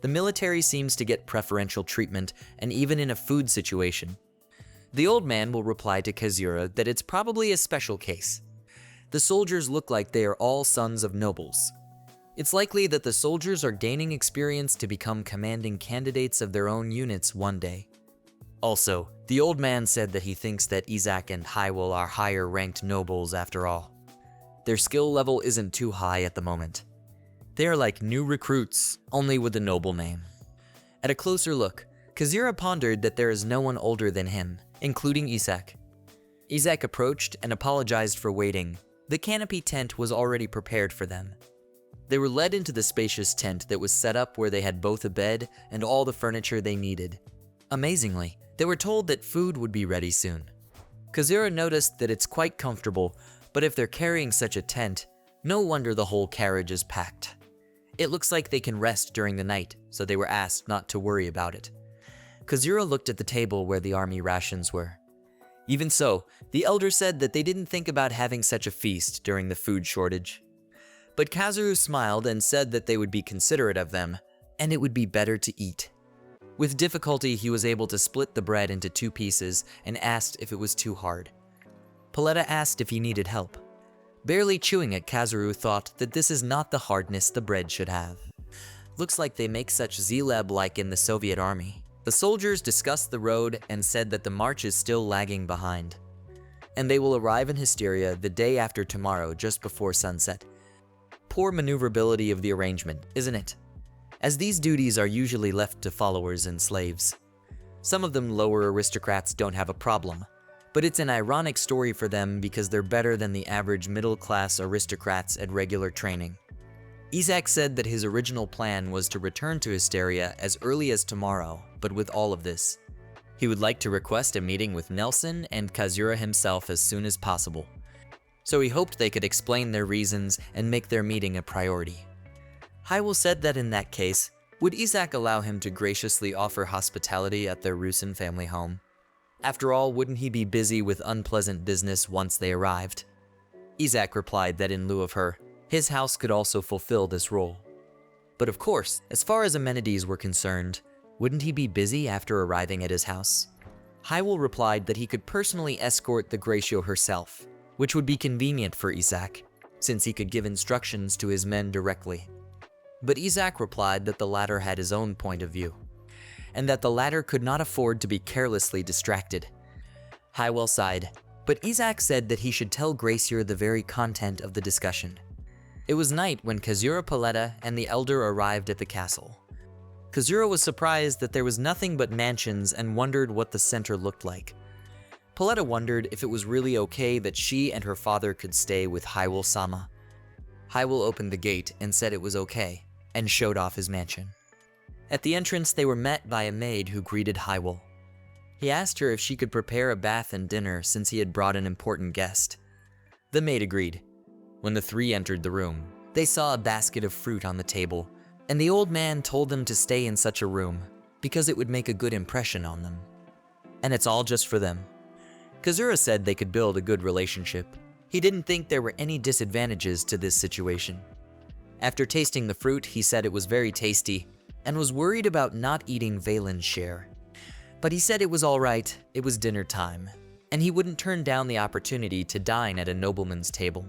The military seems to get preferential treatment, and even in a food situation. The old man will reply to Kazura that it's probably a special case. The soldiers look like they are all sons of nobles. It's likely that the soldiers are gaining experience to become commanding candidates of their own units one day. Also, the old man said that he thinks that Isekai'd and Hywel are higher ranked nobles after all. Their skill level isn't too high at the moment. They are like new recruits, only with a noble name. At a closer look, Kazura pondered that there is no one older than him, including Isekai'd. Isekai'd approached and apologized for waiting. The canopy tent was already prepared for them. They were led into the spacious tent that was set up where they had both a bed and all the furniture they needed. Amazingly, they were told that food would be ready soon. Kazura noticed that it's quite comfortable, but if they're carrying such a tent, no wonder the whole carriage is packed. It looks like they can rest during the night, so they were asked not to worry about it. Kazura looked at the table where the army rations were. Even so, the elder said that they didn't think about having such a feast during the food shortage. But Kazuru smiled and said that they would be considerate of them, and it would be better to eat. With difficulty, he was able to split the bread into 2 pieces and asked if it was too hard. Paletta asked if he needed help. Barely chewing it, Kazuru thought that this is not the hardness the bread should have. Looks like they make such zleb like in the Soviet army. The soldiers discussed the road and said that the march is still lagging behind. And they will arrive in Hysteria the day after tomorrow, just before sunset. Poor maneuverability of the arrangement, isn't it? As these duties are usually left to followers and slaves. Some of them lower aristocrats don't have a problem, but it's an ironic story for them because they're better than the average middle-class aristocrats at regular training. Isekai'd said that his original plan was to return to Hysteria as early as tomorrow, but with all of this, he would like to request a meeting with Nelson and Kazura himself as soon as possible. So he hoped they could explain their reasons and make their meeting a priority. Hywel said that in that case, would Isekai'd allow him to graciously offer hospitality at their Rusin family home? After all, wouldn't he be busy with unpleasant business once they arrived? Isekai'd replied that in lieu of her, his house could also fulfill this role. But of course, as far as amenities were concerned, wouldn't he be busy after arriving at his house? Hywel replied that he could personally escort the Gracio herself, which would be convenient for Isekai'd, since he could give instructions to his men directly. But Isekai'd replied that the latter had his own point of view, and that the latter could not afford to be carelessly distracted. Hywel sighed, but Isekai'd said that he should tell Gracier the very content of the discussion. It was night when Kazura, Paletta, and the elder arrived at the castle. Kazura was surprised that there was nothing but mansions and wondered what the center looked like. Paletta wondered if it was really okay that she and her father could stay with Hywel-sama. Hywel opened the gate and said it was okay, and showed off his mansion. At the entrance, they were met by a maid who greeted Hywel. He asked her if she could prepare a bath and dinner since he had brought an important guest. The maid agreed. When the 3 entered the room, they saw a basket of fruit on the table, and the old man told them to stay in such a room because it would make a good impression on them. And it's all just for them. Kazura said they could build a good relationship. He didn't think there were any disadvantages to this situation. After tasting the fruit, he said it was very tasty and was worried about not eating Valen's share. But he said it was all right, it was dinner time, and he wouldn't turn down the opportunity to dine at a nobleman's table.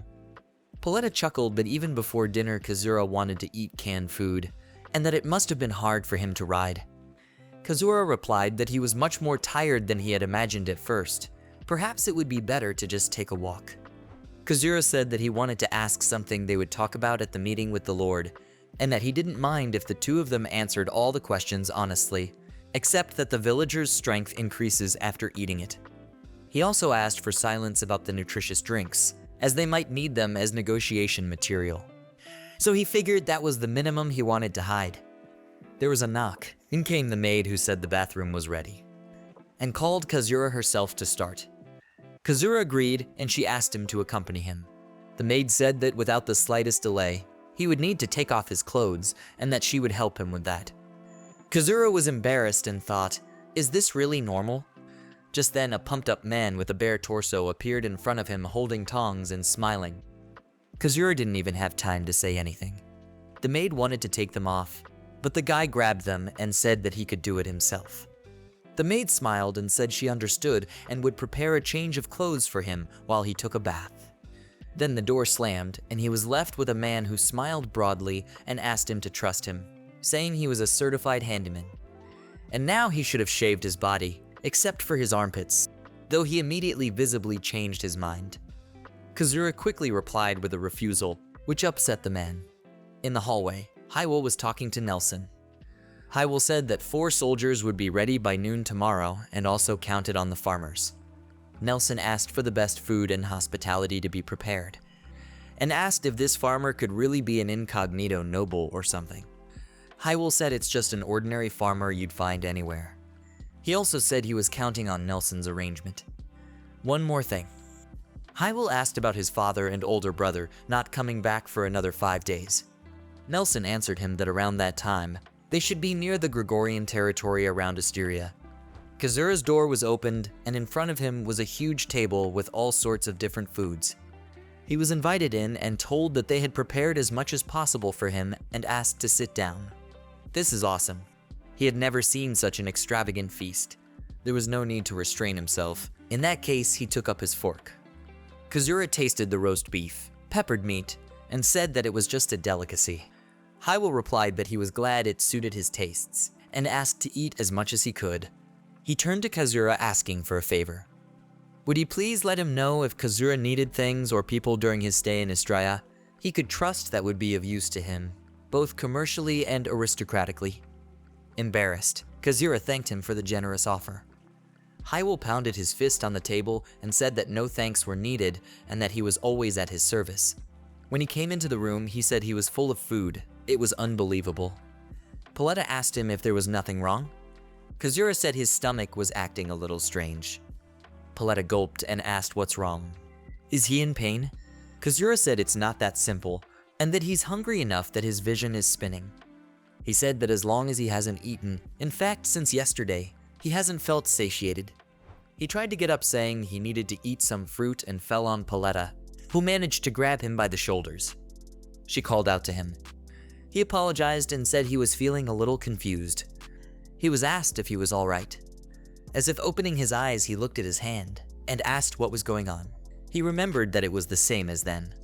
Paletta chuckled that even before dinner Kazura wanted to eat canned food, and that it must have been hard for him to ride. Kazura replied that he was much more tired than he had imagined at first. Perhaps it would be better to just take a walk. Kazura said that he wanted to ask something they would talk about at the meeting with the Lord, and that he didn't mind if the two of them answered all the questions honestly, except that the villagers' strength increases after eating it. He also asked for silence about the nutritious drinks, as they might need them as negotiation material. So he figured that was the minimum he wanted to hide. There was a knock. In came the maid who said the bathroom was ready, and called Kazura herself to start. Kazura agreed, and she asked him to accompany him. The maid said that without the slightest delay, he would need to take off his clothes, and that she would help him with that. Kazura was embarrassed and thought, is this really normal? Just then, a pumped-up man with a bare torso appeared in front of him holding tongs and smiling. Kazura didn't even have time to say anything. The maid wanted to take them off, but the guy grabbed them and said that he could do it himself. The maid smiled and said she understood and would prepare a change of clothes for him while he took a bath. Then the door slammed, and he was left with a man who smiled broadly and asked him to trust him, saying he was a certified handyman. And now he should have shaved his body, except for his armpits, though he immediately visibly changed his mind. Kazura quickly replied with a refusal, which upset the man. In the hallway, Hywel was talking to Nelson. Hywel said that 4 soldiers would be ready by noon tomorrow and also counted on the farmers. Nelson asked for the best food and hospitality to be prepared, and asked if this farmer could really be an incognito noble or something. Hywel said it's just an ordinary farmer you'd find anywhere. He also said he was counting on Nelson's arrangement. One more thing. Hywel asked about his father and older brother not coming back for another 5 days. Nelson answered him that around that time, they should be near the Gregorian territory around Asteria. Kazura's door was opened, and in front of him was a huge table with all sorts of different foods. He was invited in and told that they had prepared as much as possible for him and asked to sit down. This is awesome. He had never seen such an extravagant feast. There was no need to restrain himself. In that case, he took up his fork. Kazura tasted the roast beef, peppered meat, and said that it was just a delicacy. Hywel replied that he was glad it suited his tastes, and asked to eat as much as he could. He turned to Kazura asking for a favor. Would he please let him know if Kazura needed things or people during his stay in Istria he could trust that would be of use to him, both commercially and aristocratically? Embarrassed, Kazura thanked him for the generous offer. Hywel pounded his fist on the table and said that no thanks were needed and that he was always at his service. When he came into the room, he said he was full of food. It was unbelievable. Paletta asked him if there was nothing wrong. Kazura said his stomach was acting a little strange. Paletta gulped and asked what's wrong. Is he in pain? Kazura said it's not that simple, and that he's hungry enough that his vision is spinning. He said that as long as he hasn't eaten, in fact since yesterday, he hasn't felt satiated. He tried to get up saying he needed to eat some fruit and fell on Paletta, who managed to grab him by the shoulders. She called out to him. He apologized and said he was feeling a little confused. He was asked if he was all right. As if opening his eyes, he looked at his hand and asked what was going on. He remembered that it was the same as then.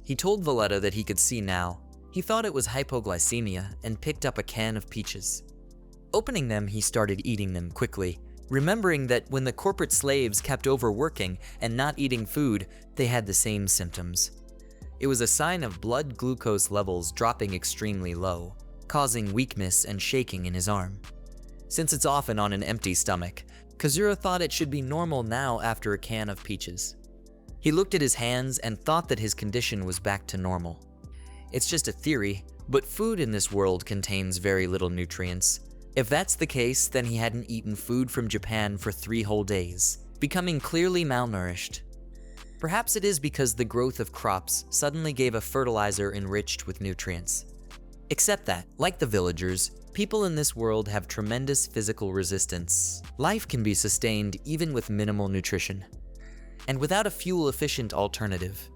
He told Valletta that he could see now. He thought it was hypoglycemia and picked up a can of peaches. Opening them, he started eating them quickly, remembering that when the corporate slaves kept overworking and not eating food, they had the same symptoms. It was a sign of blood glucose levels dropping extremely low, causing weakness and shaking in his arm. Since it's often on an empty stomach, Kazura thought it should be normal now after a can of peaches. He looked at his hands and thought that his condition was back to normal. It's just a theory, but food in this world contains very little nutrients. If that's the case, then he hadn't eaten food from Japan for 3 whole days, becoming clearly malnourished. Perhaps it is because the growth of crops suddenly gave a fertilizer enriched with nutrients. Except that, like the villagers, people in this world have tremendous physical resistance. Life can be sustained even with minimal nutrition, and without a fuel-efficient alternative.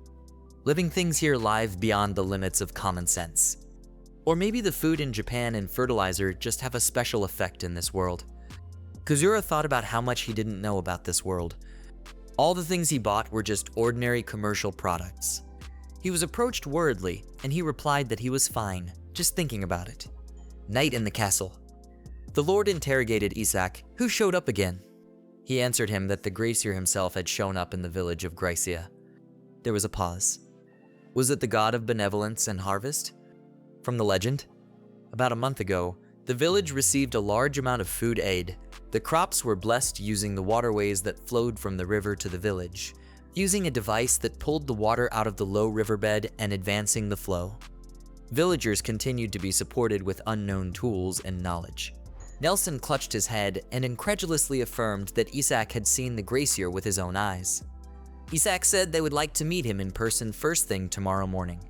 Living things here live beyond the limits of common sense. Or maybe the food in Japan and fertilizer just have a special effect in this world. Kazura thought about how much he didn't know about this world. All the things he bought were just ordinary commercial products. He was approached worriedly, and he replied that he was fine, just thinking about it. Night in the castle. The Lord interrogated Isekai'd, who showed up again. He answered him that the Gracier himself had shown up in the village of Gracia. There was a pause. Was it the god of benevolence and harvest? From the legend? About a month ago, the village received a large amount of food aid. The crops were blessed using the waterways that flowed from the river to the village, using a device that pulled the water out of the low riverbed and advancing the flow. Villagers continued to be supported with unknown tools and knowledge. Nelson clutched his head and incredulously affirmed that Isekai'd had seen the Gracier with his own eyes. Isekai'd said they would like to meet him in person first thing tomorrow morning.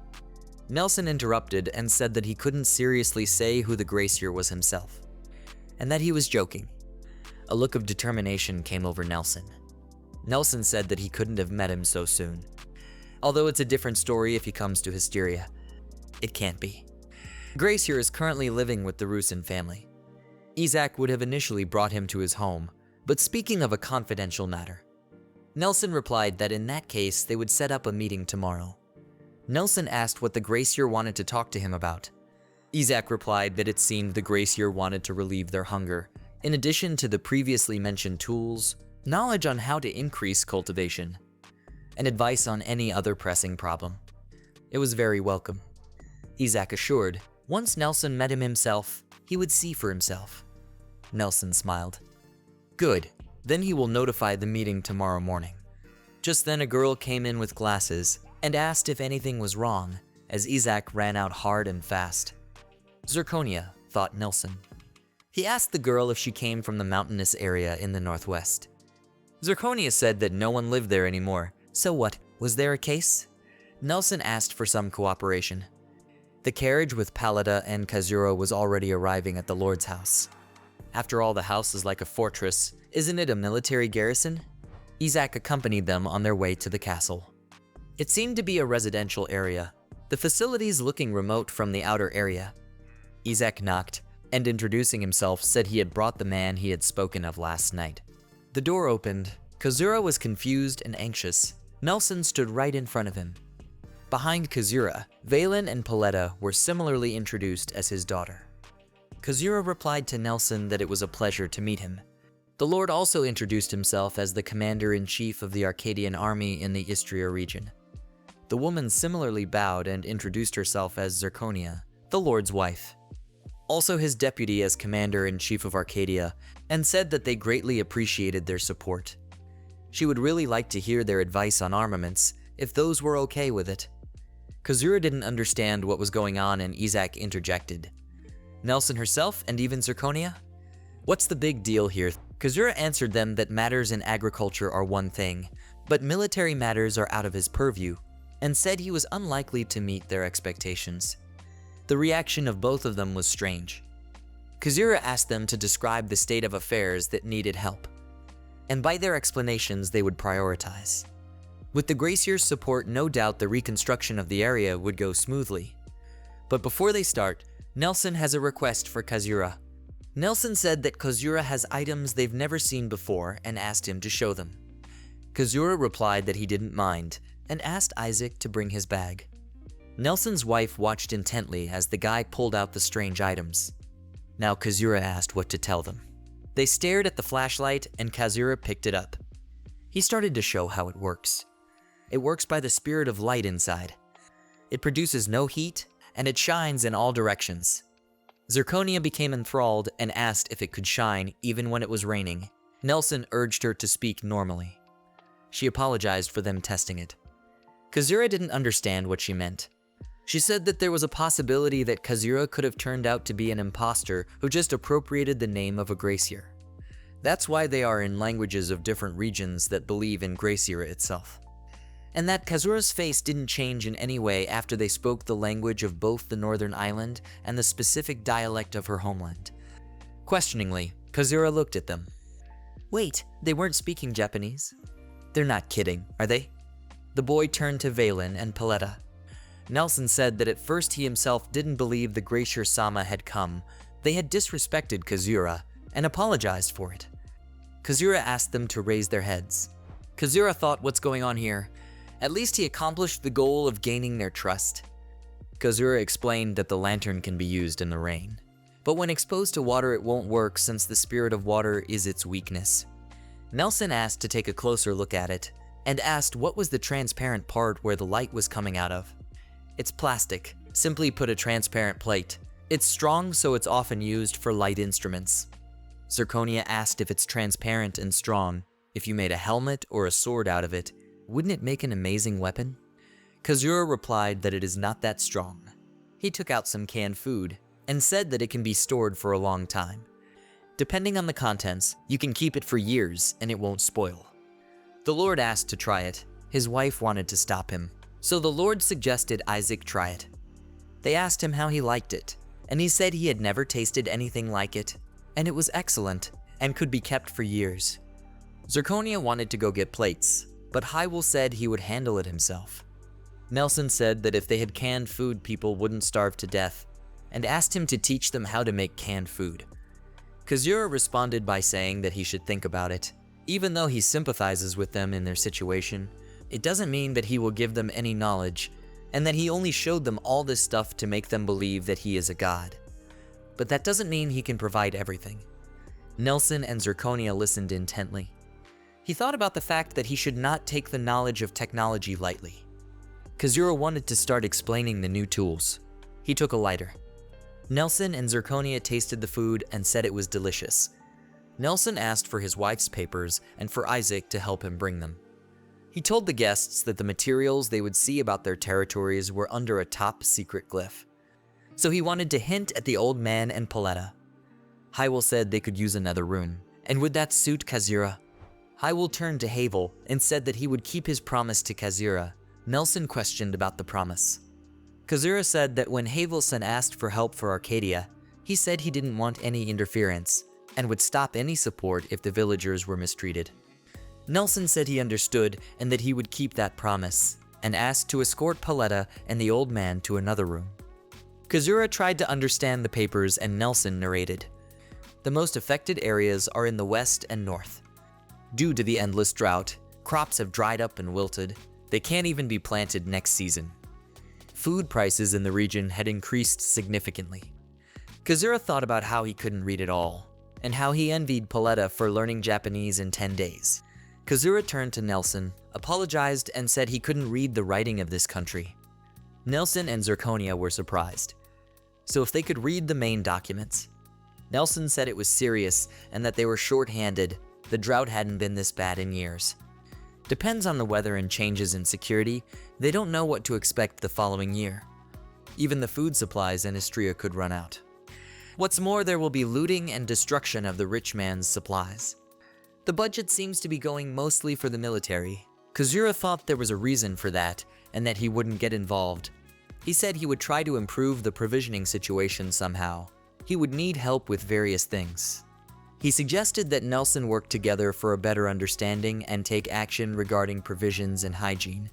Nelson interrupted and said that he couldn't seriously say who the Gracier was himself, and that he was joking. A look of determination came over Nelson. Nelson said that he couldn't have met him so soon. Although it's a different story if he comes to Hysteria. It can't be. Gracier is currently living with the Rusin family. Isekai'd would have initially brought him to his home, but speaking of a confidential matter, Nelson replied that in that case they would set up a meeting tomorrow. Nelson asked what the Gracier wanted to talk to him about. Isekai'd replied that it seemed the Gracier wanted to relieve their hunger, in addition to the previously mentioned tools, knowledge on how to increase cultivation, and advice on any other pressing problem. It was very welcome. Isekai'd assured, once Nelson met him himself, he would see for himself. Nelson smiled. Good, then he will notify the meeting tomorrow morning. Just then a girl came in with glasses and asked if anything was wrong, as Isekai'd ran out hard and fast. Zirconia, thought Nelson. He asked the girl if she came from the mountainous area in the northwest. Zirconia said that no one lived there anymore, so what, was there a case? Nelson asked for some cooperation. The carriage with Pallida and Kazura was already arriving at the Lord's house. After all, the house is like a fortress. Isn't it a military garrison? Isekai'd accompanied them on their way to the castle. It seemed to be a residential area, the facilities looking remote from the outer area. Isekai'd knocked, and introducing himself said he had brought the man he had spoken of last night. The door opened. Kazura was confused and anxious. Nelson stood right in front of him. Behind Kazura, Valen and Paletta were similarly introduced as his daughter. Kazura replied to Nelson that it was a pleasure to meet him. The Lord also introduced himself as the commander-in-chief of the Arcadian army in the Istria region. The woman similarly bowed and introduced herself as Zirconia, the Lord's wife. Also his deputy as commander-in-chief of Arcadia, and said that they greatly appreciated their support. She would really like to hear their advice on armaments, if those were okay with it. Kazura didn't understand what was going on and Isekai'd interjected. Nelson herself and even Zirconia? What's the big deal here? Kazura answered them that matters in agriculture are one thing, but military matters are out of his purview, and said he was unlikely to meet their expectations. The reaction of both of them was strange. Kazura asked them to describe the state of affairs that needed help, and by their explanations they would prioritize. With the Gracier's support, no doubt the reconstruction of the area would go smoothly. But before they start, Nelson has a request for Kazura. Nelson said that Kazura has items they've never seen before and asked him to show them. Kazura replied that he didn't mind and asked Isekai'd to bring his bag. Nelson's wife watched intently as the guy pulled out the strange items. Now Kazura asked what to tell them. They stared at the flashlight and Kazura picked it up. He started to show how it works. It works by the spirit of light inside. It produces no heat, and it shines in all directions. Zirconia became enthralled and asked if it could shine even when it was raining. Nelson urged her to speak normally. She apologized for them testing it. Kazura didn't understand what she meant. She said that there was a possibility that Kazura could have turned out to be an imposter who just appropriated the name of a Gracier. That's why they are in languages of different regions that believe in Gracier itself. And that Kazura's face didn't change in any way after they spoke the language of both the northern island and the specific dialect of her homeland. Questioningly, Kazura looked at them. Wait, they weren't speaking Japanese? They're not kidding, are they? The boy turned to Valen and Paletta. Nelson said that at first he himself didn't believe the Gracier Sama had come. They had disrespected Kazura and apologized for it. Kazura asked them to raise their heads. Kazura thought, what's going on here? At least he accomplished the goal of gaining their trust. Kazura explained that the lantern can be used in the rain, but when exposed to water it won't work since the spirit of water is its weakness. Nelson asked to take a closer look at it, and asked what was the transparent part where the light was coming out of. It's plastic, simply put a transparent plate. It's strong, so it's often used for light instruments. Zirconia asked if it's transparent and strong, if you made a helmet or a sword out of it, wouldn't it make an amazing weapon? Kazura replied that it is not that strong. He took out some canned food, and said that it can be stored for a long time. Depending on the contents, you can keep it for years and it won't spoil. The Lord asked to try it. His wife wanted to stop him, so the Lord suggested Isaac try it. They asked him how he liked it, and he said he had never tasted anything like it, and it was excellent and could be kept for years. Zirconia wanted to go get plates, but Hywel said he would handle it himself. Nelson said that if they had canned food, people wouldn't starve to death, and asked him to teach them how to make canned food. Kazura responded by saying that he should think about it. Even though he sympathizes with them in their situation, it doesn't mean that he will give them any knowledge, and that he only showed them all this stuff to make them believe that he is a god. But that doesn't mean he can provide everything. Nelson and Zirconia listened intently. He thought about the fact that he should not take the knowledge of technology lightly. Kazura wanted to start explaining the new tools. He took a lighter. Nelson and Zirconia tasted the food and said it was delicious. Nelson asked for his wife's papers and for Isaac to help him bring them. He told the guests that the materials they would see about their territories were under a top secret glyph. So he wanted to hint at the old man and Paletta. Hywel said they could use another room, and would that suit Kazura? Hywel turned to Havel and said that he would keep his promise to Kazura. Nelson questioned about the promise. Kazura said that when Havelson asked for help for Arcadia, he said he didn't want any interference and would stop any support if the villagers were mistreated. Nelson said he understood and that he would keep that promise, and asked to escort Paletta and the old man to another room. Kazura tried to understand the papers and Nelson narrated. The most affected areas are in the west and north. Due to the endless drought, crops have dried up and wilted. They can't even be planted next season. Food prices in the region had increased significantly. Kazura thought about how he couldn't read it all, and how he envied Paletta for learning Japanese in 10 days. Kazura turned to Nelson, apologized, and said he couldn't read the writing of this country. Nelson and Zirconia were surprised. So if they could read the main documents. Nelson said it was serious and that they were short-handed. The drought hadn't been this bad in years. Depends on the weather and changes in security, they don't know what to expect the following year. Even the food supplies in Istria could run out. What's more, there will be looting and destruction of the rich man's supplies. The budget seems to be going mostly for the military. Kazura thought there was a reason for that, and that he wouldn't get involved. He said he would try to improve the provisioning situation somehow. He would need help with various things. He suggested that Nelson work together for a better understanding and take action regarding provisions and hygiene.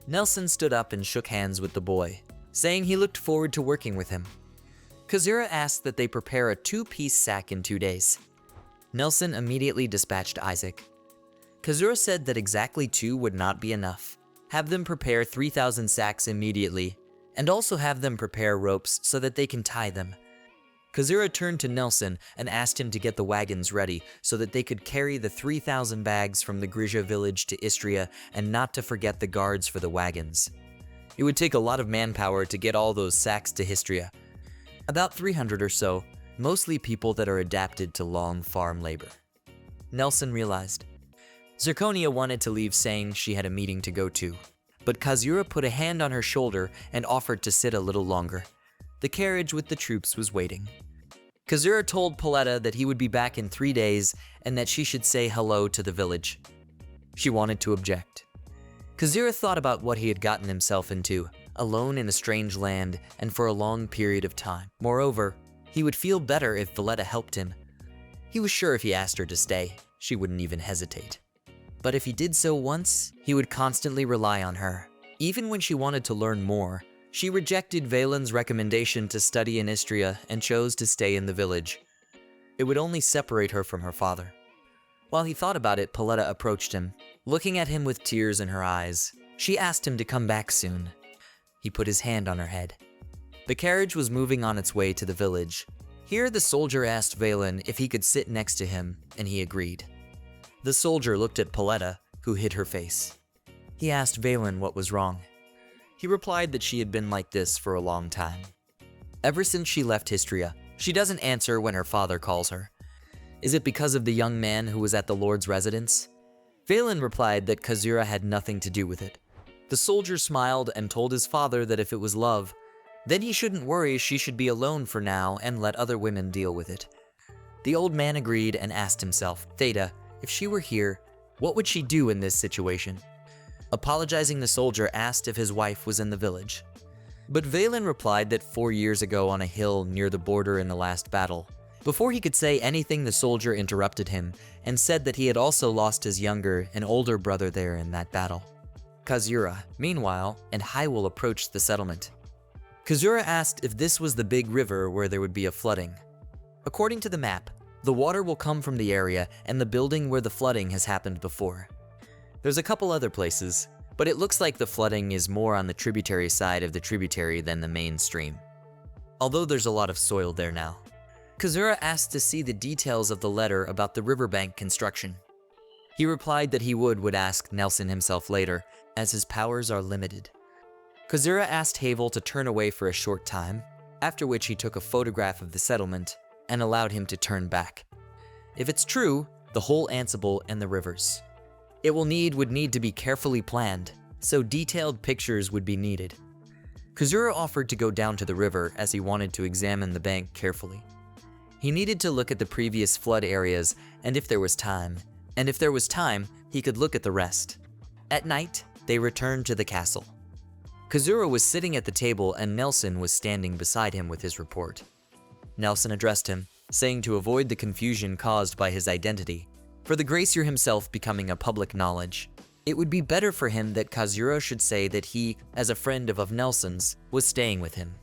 Nelson stood up and shook hands with the boy, saying he looked forward to working with him. Kazura asked that they prepare a 2-piece sack in 2 days. Nelson immediately dispatched Isaac. Kazura said that exactly 2 would not be enough. Have them prepare 3,000 sacks immediately, and also have them prepare ropes so that they can tie them. Kazura turned to Nelson and asked him to get the wagons ready so that they could carry the 3,000 bags from the Grisha village to Istria and not to forget the guards for the wagons. It would take a lot of manpower to get all those sacks to Istria. About 300 or so, mostly people that are adapted to long farm labor. Nelson realized. Zirconia wanted to leave saying she had a meeting to go to, but Kazura put a hand on her shoulder and offered to sit a little longer. The carriage with the troops was waiting. Kazura told Paletta that he would be back in 3 days and that she should say hello to the village. She wanted to object. Kazura thought about what he had gotten himself into, alone in a strange land and for a long period of time. Moreover, he would feel better if Valletta helped him. He was sure if he asked her to stay, she wouldn't even hesitate. But if he did so once, he would constantly rely on her. Even when she wanted to learn more, she rejected Valen's recommendation to study in Istria and chose to stay in the village. It would only separate her from her father. While he thought about it, Paletta approached him, looking at him with tears in her eyes. She asked him to come back soon. He put his hand on her head. The carriage was moving on its way to the village. Here the soldier asked Valen if he could sit next to him, and he agreed. The soldier looked at Paletta, who hid her face. He asked Valen what was wrong. He replied that she had been like this for a long time. Ever since she left Histria, she doesn't answer when her father calls her. Is it because of the young man who was at the Lord's residence? Valen replied that Kazura had nothing to do with it. The soldier smiled and told his father that if it was love, then he shouldn't worry, she should be alone for now and let other women deal with it. The old man agreed and asked himself, Theta, if she were here, what would she do in this situation? Apologizing, the soldier asked if his wife was in the village. But Valen replied that 4 years ago on a hill near the border in the last battle. Before he could say anything, the soldier interrupted him and said that he had also lost his younger and older brother there in that battle. Kazura, meanwhile, and Hyrule approached the settlement. Kazura asked if this was the big river where there would be a flooding. According to the map, the water will come from the area and the building where the flooding has happened before. There's a couple other places, but it looks like the flooding is more on the tributary side of the tributary than the main stream. Although there's a lot of soil there now. Kazura asked to see the details of the letter about the riverbank construction. He replied that he would ask Nelson himself later, as his powers are limited. Kazura asked Havel to turn away for a short time, after which he took a photograph of the settlement and allowed him to turn back. If it's true, the whole Ansible and the rivers. It would need to be carefully planned, so detailed pictures would be needed. Kazura offered to go down to the river as he wanted to examine the bank carefully. He needed to look at the previous flood areas and if there was time, he could look at the rest. At night, they returned to the castle. Kazura was sitting at the table and Nelson was standing beside him with his report. Nelson addressed him, saying to avoid the confusion caused by his identity, for the Gracier himself becoming a public knowledge, it would be better for him that Kazura should say that he, as a friend of Nelson's, was staying with him.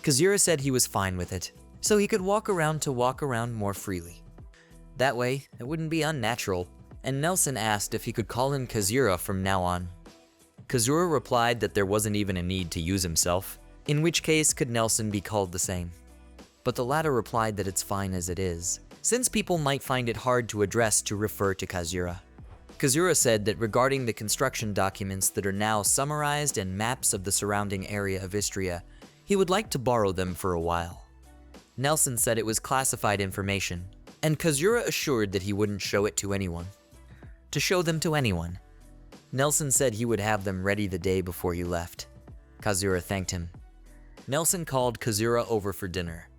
Kazura said he was fine with it, so he could walk around more freely. That way, it wouldn't be unnatural, and Nelson asked if he could call him Kazura from now on. Kazura replied that there wasn't even a need to use himself, in which case could Nelson be called the same. But the latter replied that it's fine as it is, since people might find it hard to refer to Kazura. Kazura said that regarding the construction documents that are now summarized and maps of the surrounding area of Istria, he would like to borrow them for a while. Nelson said it was classified information, and Kazura assured that he wouldn't show it to anyone. To show them to anyone. Nelson said he would have them ready the day before he left. Kazura thanked him. Nelson called Kazura over for dinner.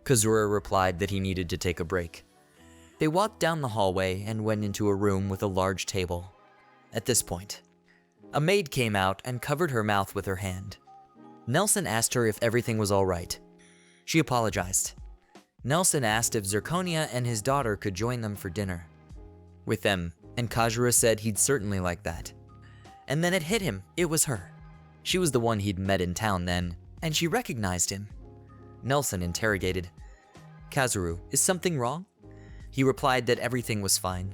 Kazura replied that he needed to take a break. They walked down the hallway and went into a room with a large table. At this point, a maid came out and covered her mouth with her hand. Nelson asked her if everything was all right. She apologized. Nelson asked if Zirconia and his daughter could join them for dinner. With them, and Kazura said he'd certainly like that. And then it hit him, it was her. She was the one he'd met in town then, and she recognized him. Nelson interrogated, Kazuru, is something wrong? He replied that everything was fine.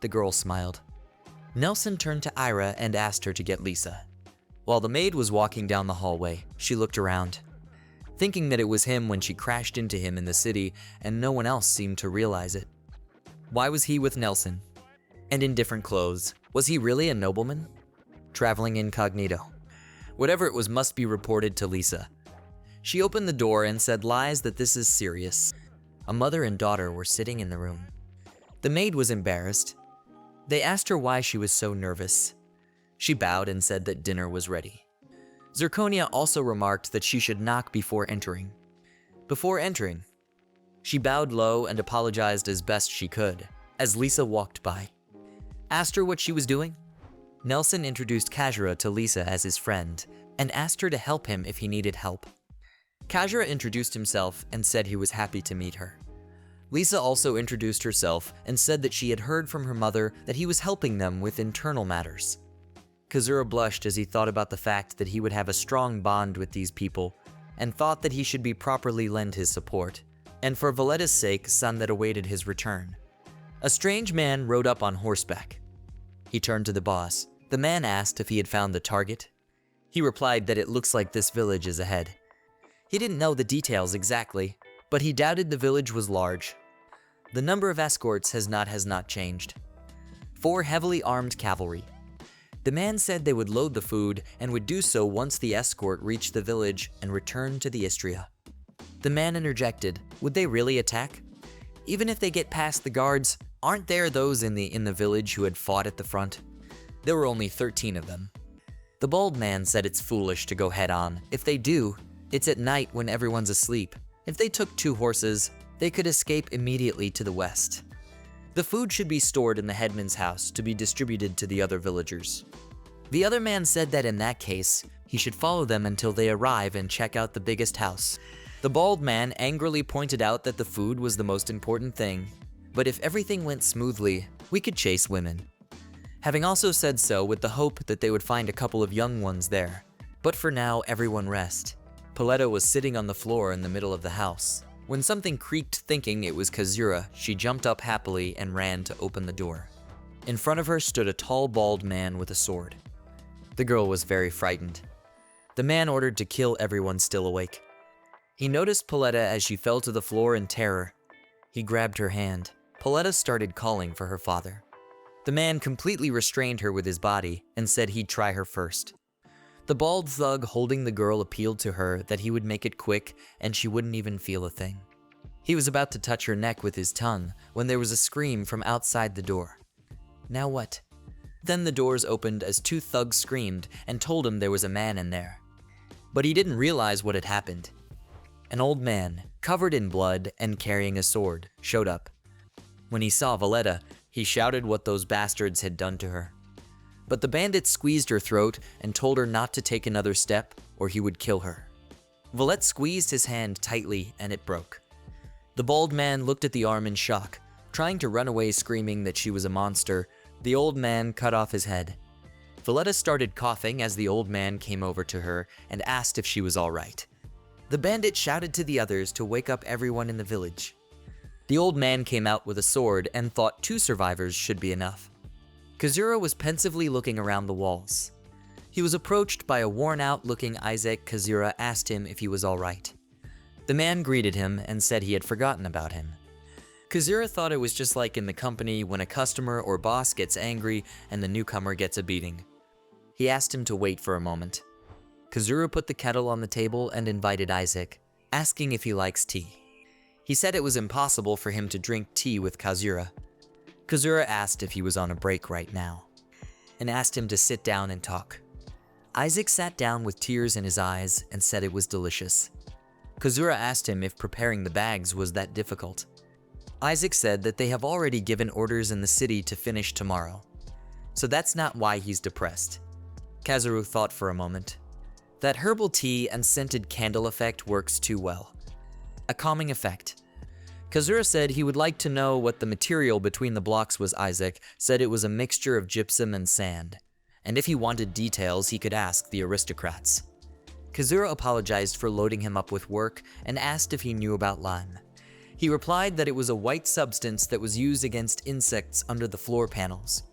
The girl smiled. Nelson turned to Ira and asked her to get Lisa. While the maid was walking down the hallway, she looked around, thinking that it was him when she crashed into him in the city and no one else seemed to realize it. Why was he with Nelson? And in different clothes, was he really a nobleman? Traveling incognito. Whatever it was must be reported to Lisa. She opened the door and said lies that this is serious. A mother and daughter were sitting in the room. The maid was embarrassed. They asked her why she was so nervous. She bowed and said that dinner was ready. Zirconia also remarked that she should knock before entering. She bowed low and apologized as best she could, as Lisa walked by. Asked her what she was doing. Nelson introduced Kazura to Lisa as his friend, and asked her to help him if he needed help. Kazura introduced himself and said he was happy to meet her. Lisa also introduced herself and said that she had heard from her mother that he was helping them with internal matters. Kazura blushed as he thought about the fact that he would have a strong bond with these people, and thought that he should be properly lend his support, and for Valletta's sake, son that awaited his return. A strange man rode up on horseback. He turned to the boss, The man asked if he had found the target. He replied that it looks like this village is ahead. He didn't know the details exactly, but he doubted the village was large. The number of escorts has not changed. 4 heavily armed cavalry. The man said they would load the food and would do so once the escort reached the village and returned to the Istria. The man interjected, would they really attack? Even if they get past the guards, aren't there those in the village who had fought at the front? There were only 13 of them. The bald man said it's foolish to go head on. If they do, it's at night when everyone's asleep. If they took 2 horses, they could escape immediately to the west. The food should be stored in the headman's house to be distributed to the other villagers. The other man said that in that case, he should follow them until they arrive and check out the biggest house. The bald man angrily pointed out that the food was the most important thing, but if everything went smoothly, we could chase women. Having also said so with the hope that they would find a couple of young ones there. But for now, everyone rest. Paletta was sitting on the floor in the middle of the house. When something creaked, thinking it was Kazura, she jumped up happily and ran to open the door. In front of her stood a tall, bald man with a sword. The girl was very frightened. The man ordered to kill everyone still awake. He noticed Paletta as she fell to the floor in terror. He grabbed her hand. Paletta started calling for her father. The man completely restrained her with his body and said he'd try her first. The bald thug holding the girl appealed to her that he would make it quick and she wouldn't even feel a thing. He was about to touch her neck with his tongue when there was a scream from outside the door. Now what? Then the doors opened as 2 thugs screamed and told him there was a man in there. But he didn't realize what had happened. An old man, covered in blood and carrying a sword, showed up. When he saw Valletta, he shouted what those bastards had done to her. But the bandit squeezed her throat and told her not to take another step or he would kill her. Valletta squeezed his hand tightly and it broke. The bald man looked at the arm in shock, trying to run away screaming that she was a monster. The old man cut off his head. Valletta started coughing as the old man came over to her and asked if she was all right. The bandit shouted to the others to wake up everyone in the village. The old man came out with a sword and thought 2 survivors should be enough. Kazura was pensively looking around the walls. He was approached by a worn-out-looking Isaac. Kazura asked him if he was all right. The man greeted him and said he had forgotten about him. Kazura thought it was just like in the company when a customer or boss gets angry and the newcomer gets a beating. He asked him to wait for a moment. Kazura put the kettle on the table and invited Isaac, asking if he likes tea. He said it was impossible for him to drink tea with Kazura. Kazura asked if he was on a break right now, and asked him to sit down and talk. Isaac sat down with tears in his eyes and said it was delicious. Kazura asked him if preparing the bags was that difficult. Isaac said that they have already given orders in the city to finish tomorrow, so that's not why he's depressed. Kazura thought for a moment. That herbal tea and scented candle effect works too well. A calming effect. Kazura said he would like to know what the material between the blocks was. Isaac said it was a mixture of gypsum and sand, and if he wanted details he could ask the aristocrats. Kazura apologized for loading him up with work and asked if he knew about lime. He replied that it was a white substance that was used against insects under the floor panels.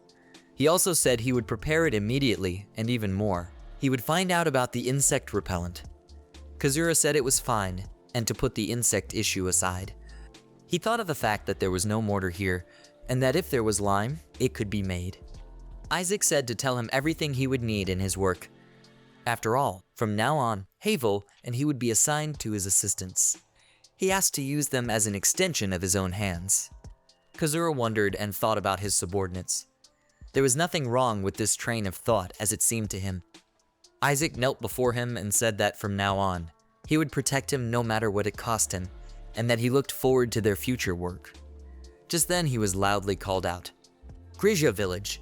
He also said he would prepare it immediately, and even more. He would find out about the insect repellent. Kazura said it was fine, and to put the insect issue aside. He thought of the fact that there was no mortar here, and that if there was lime, it could be made. Isaac said to tell him everything he would need in his work. After all, from now on, Havel and he would be assigned to his assistants. He asked to use them as an extension of his own hands. Kazura wondered and thought about his subordinates. There was nothing wrong with this train of thought as it seemed to him. Isaac knelt before him and said that from now on, he would protect him no matter what it cost him, and that he looked forward to their future work. Just then he was loudly called out. Grizia village.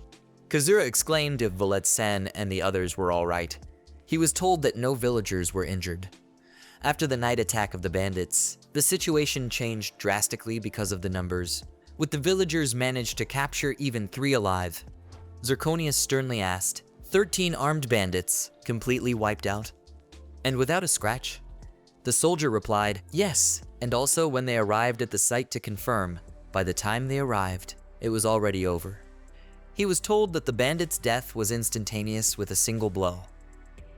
Kazura exclaimed if Valet-san and the others were all right. He was told that no villagers were injured. After the night attack of the bandits, the situation changed drastically because of the numbers, with the villagers managed to capture even 3 alive. Zirconius sternly asked, 13 armed bandits, completely wiped out? And without a scratch? The soldier replied, yes, and also when they arrived at the site to confirm, by the time they arrived, it was already over. He was told that the bandit's death was instantaneous with a single blow.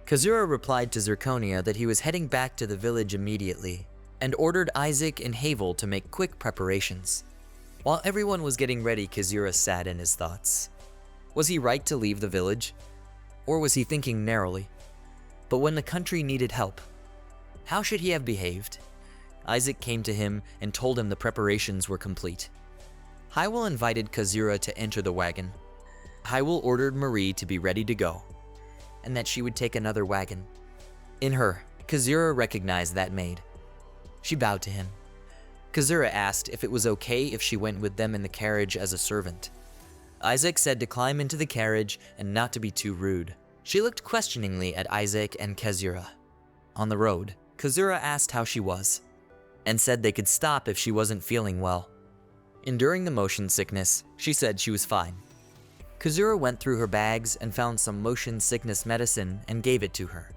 Kazura replied to Zirconia that he was heading back to the village immediately and ordered Isaac and Havel to make quick preparations. While everyone was getting ready, Kazura sat in his thoughts. Was he right to leave the village? Or was he thinking narrowly? But when the country needed help, how should he have behaved? Isaac came to him and told him the preparations were complete. Hywel invited Kazura to enter the wagon. Hywel ordered Marie to be ready to go, and that she would take another wagon. In her, Kazura recognized that maid. She bowed to him. Kazura asked if it was okay if she went with them in the carriage as a servant. Isaac said to climb into the carriage and not to be too rude. She looked questioningly at Isaac and Kazura. On the road, Kazura asked how she was, and said they could stop if she wasn't feeling well. Enduring the motion sickness, she said she was fine. Kazura went through her bags and found some motion sickness medicine and gave it to her.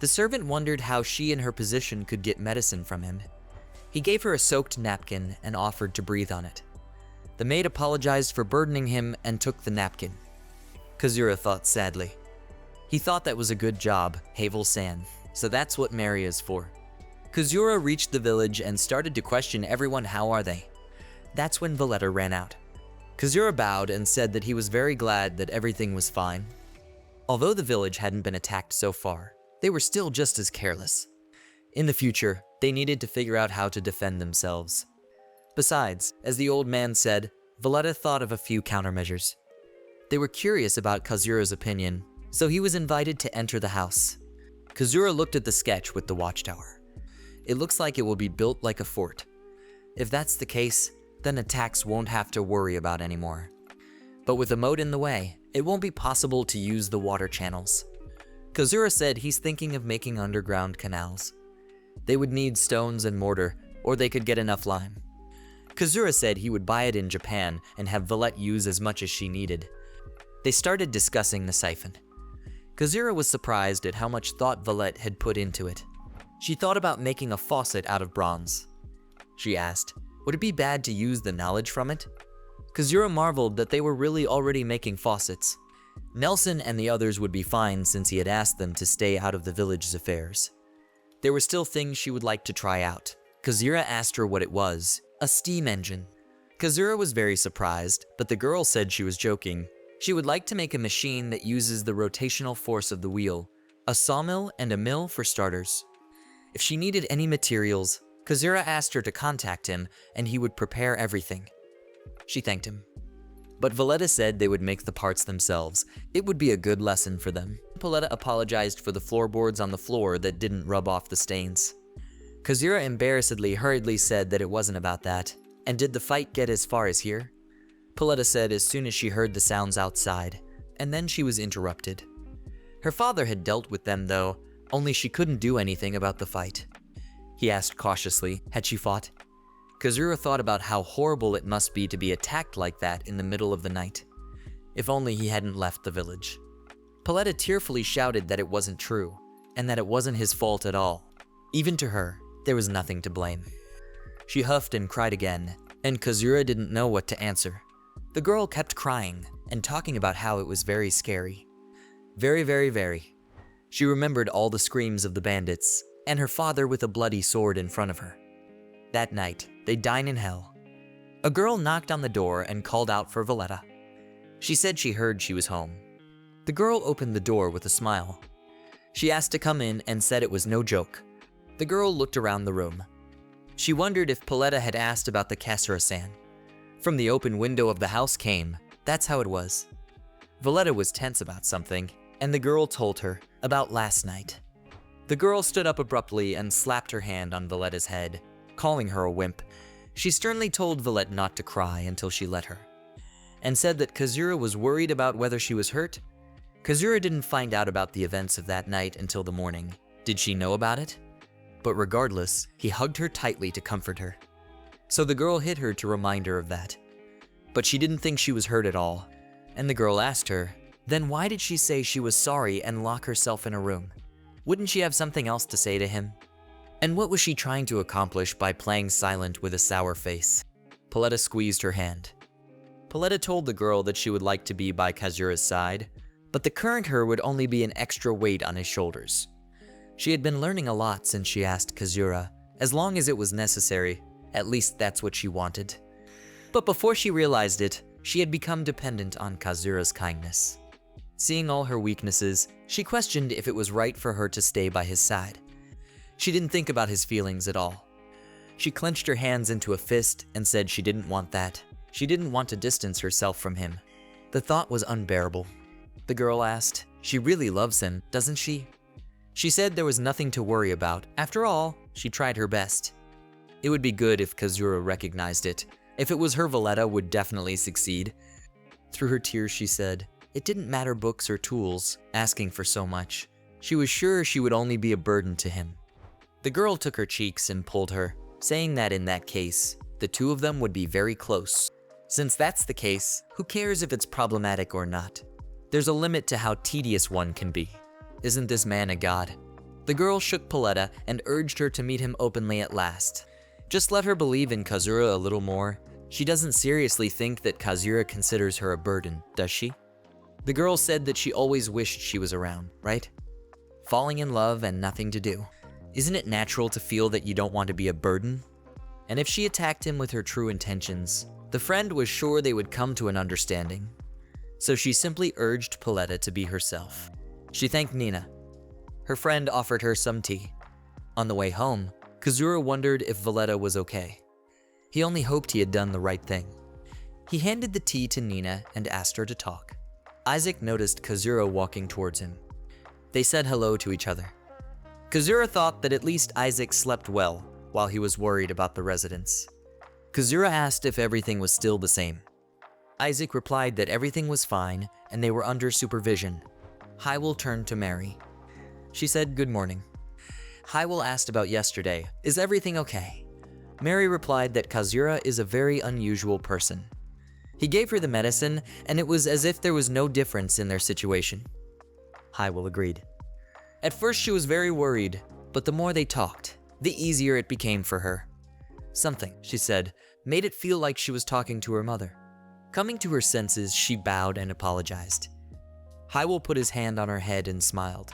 The servant wondered how she in her position could get medicine from him. He gave her a soaked napkin and offered to breathe on it. The maid apologized for burdening him and took the napkin. Kazura thought sadly. He thought that was a good job, Havel-san, so that's what Mary is for. Kazura reached the village and started to question everyone, how are they? That's when Valletta ran out. Kazura bowed and said that he was very glad that everything was fine. Although the village hadn't been attacked so far, they were still just as careless. In the future, they needed to figure out how to defend themselves. Besides, as the old man said, Valletta thought of a few countermeasures. They were curious about Kazura's opinion, so he was invited to enter the house. Kazura looked at the sketch with the watchtower. It looks like it will be built like a fort. If that's the case, then attacks won't have to worry about anymore. But with a moat in the way, it won't be possible to use the water channels. Kazura said he's thinking of making underground canals. They would need stones and mortar, or they could get enough lime. Kazura said he would buy it in Japan and have Valletta use as much as she needed. They started discussing the siphon. Kazura was surprised at how much thought Valletta had put into it. She thought about making a faucet out of bronze. She asked, would it be bad to use the knowledge from it? Kazura marveled that they were really already making faucets. Nelson and the others would be fine since he had asked them to stay out of the village's affairs. There were still things she would like to try out. Kazura asked her what it was, a steam engine. Kazura was very surprised, but the girl said she was joking. She would like to make a machine that uses the rotational force of the wheel, a sawmill and a mill for starters. If she needed any materials, Kazura asked her to contact him and he would prepare everything. She thanked him. But Valletta said they would make the parts themselves. It would be a good lesson for them. Valletta apologized for the floorboards on the floor that didn't rub off the stains. Kazura embarrassedly hurriedly said that it wasn't about that. And did the fight get as far as here? Valletta said as soon as she heard the sounds outside, and then she was interrupted. Her father had dealt with them though, only she couldn't do anything about the fight. He asked cautiously, had she fought? Kazura thought about how horrible it must be to be attacked like that in the middle of the night. If only he hadn't left the village. Valletta tearfully shouted that it wasn't true, and that it wasn't his fault at all. Even to her, there was nothing to blame. She huffed and cried again, and Kazura didn't know what to answer. The girl kept crying and talking about how it was very scary. Very, very, very. She remembered all the screams of the bandits, and her father with a bloody sword in front of her. That night, they dine in hell. A girl knocked on the door and called out for Valletta. She said she heard she was home. The girl opened the door with a smile. She asked to come in and said it was no joke. The girl looked around the room. She wondered if Valletta had asked about the Kasura-san. From the open window of the house came, that's how it was. Valletta was tense about something, and the girl told her about last night. The girl stood up abruptly and slapped her hand on Valletta's head, calling her a wimp. She sternly told Valletta not to cry until she let her, and said that Kazura was worried about whether she was hurt. Kazura didn't find out about the events of that night until the morning. Did she know about it? But regardless, he hugged her tightly to comfort her. So the girl hit her to remind her of that. But she didn't think she was hurt at all, and the girl asked her, then why did she say she was sorry and lock herself in a room? Wouldn't she have something else to say to him? And what was she trying to accomplish by playing silent with a sour face? Valletta squeezed her hand. Paletta told the girl that she would like to be by Kazura's side, but the current her would only be an extra weight on his shoulders. She had been learning a lot since she asked Kazura, as long as it was necessary, at least that's what she wanted. But before she realized it, she had become dependent on Kazura's kindness. Seeing all her weaknesses, she questioned if it was right for her to stay by his side. She didn't think about his feelings at all. She clenched her hands into a fist and said she didn't want that. She didn't want to distance herself from him. The thought was unbearable. The girl asked, "She really loves him, doesn't she?" She said there was nothing to worry about. After all, she tried her best. It would be good if Kazura recognized it. If it was her, Valletta would definitely succeed. Through her tears, she said, it didn't matter books or tools, asking for so much. She was sure she would only be a burden to him. The girl took her cheeks and pulled her, saying that in that case, the two of them would be very close. Since that's the case, who cares if it's problematic or not? There's a limit to how tedious one can be. Isn't this man a god? The girl shook Paletta and urged her to meet him openly at last. Just let her believe in Kazura a little more. She doesn't seriously think that Kazura considers her a burden, does she? The girl said that she always wished she was around, right? Falling in love and nothing to do. Isn't it natural to feel that you don't want to be a burden? And if she attacked him with her true intentions, the friend was sure they would come to an understanding. So she simply urged Paletta to be herself. She thanked Nina. Her friend offered her some tea. On the way home, Kazura wondered if Valletta was okay. He only hoped he had done the right thing. He handed the tea to Nina and asked her to talk. Isaac noticed Kazura walking towards him. They said hello to each other. Kazura thought that at least Isaac slept well while he was worried about the residents. Kazura asked if everything was still the same. Isaac replied that everything was fine and they were under supervision. Hywel turned to Mary. She said good morning. Hywel asked about yesterday. Is everything okay? Mary replied that Kazura is a very unusual person. He gave her the medicine, and it was as if there was no difference in their situation. Hywel agreed. At first she was very worried, but the more they talked, the easier it became for her. Something, she said, made it feel like she was talking to her mother. Coming to her senses, she bowed and apologized. Hywel put his hand on her head and smiled,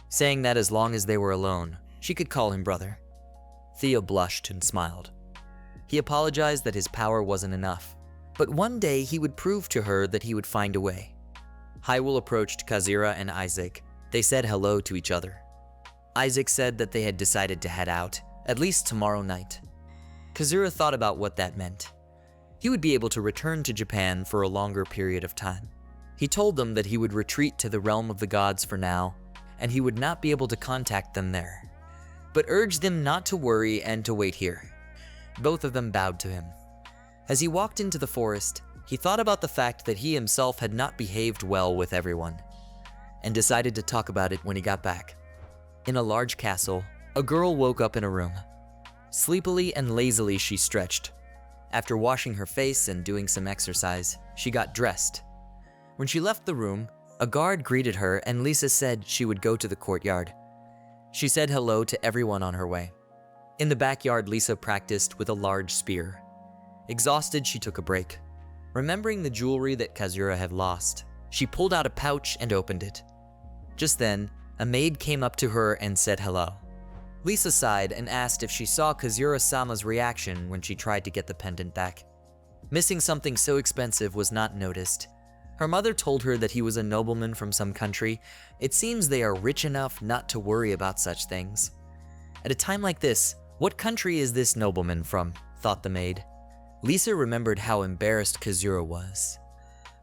saying that as long as they were alone, she could call him brother. Thea blushed and smiled. He apologized that his power wasn't enough, but one day he would prove to her that he would find a way. Hywel approached Kazura and Isaac. They said hello to each other. Isaac said that they had decided to head out, at least tomorrow night. Kazura thought about what that meant. He would be able to return to Japan for a longer period of time. He told them that he would retreat to the realm of the gods for now, and he would not be able to contact them there, but urged them not to worry and to wait here. Both of them bowed to him. As he walked into the forest, he thought about the fact that he himself had not behaved well with everyone, and decided to talk about it when he got back. In a large castle, a girl woke up in a room. Sleepily and lazily she stretched. After washing her face and doing some exercise, she got dressed. When she left the room, a guard greeted her and Lisa said she would go to the courtyard. She said hello to everyone on her way. In the backyard, Lisa practiced with a large spear. Exhausted, she took a break. Remembering the jewelry that Kazura had lost, she pulled out a pouch and opened it. Just then, a maid came up to her and said hello. Lisa sighed and asked if she saw Kazura-sama's reaction when she tried to get the pendant back. Missing something so expensive was not noticed. Her mother told her that he was a nobleman from some country. It seems they are rich enough not to worry about such things. At a time like this, what country is this nobleman from? Thought the maid. Lisa remembered how embarrassed Kazura was.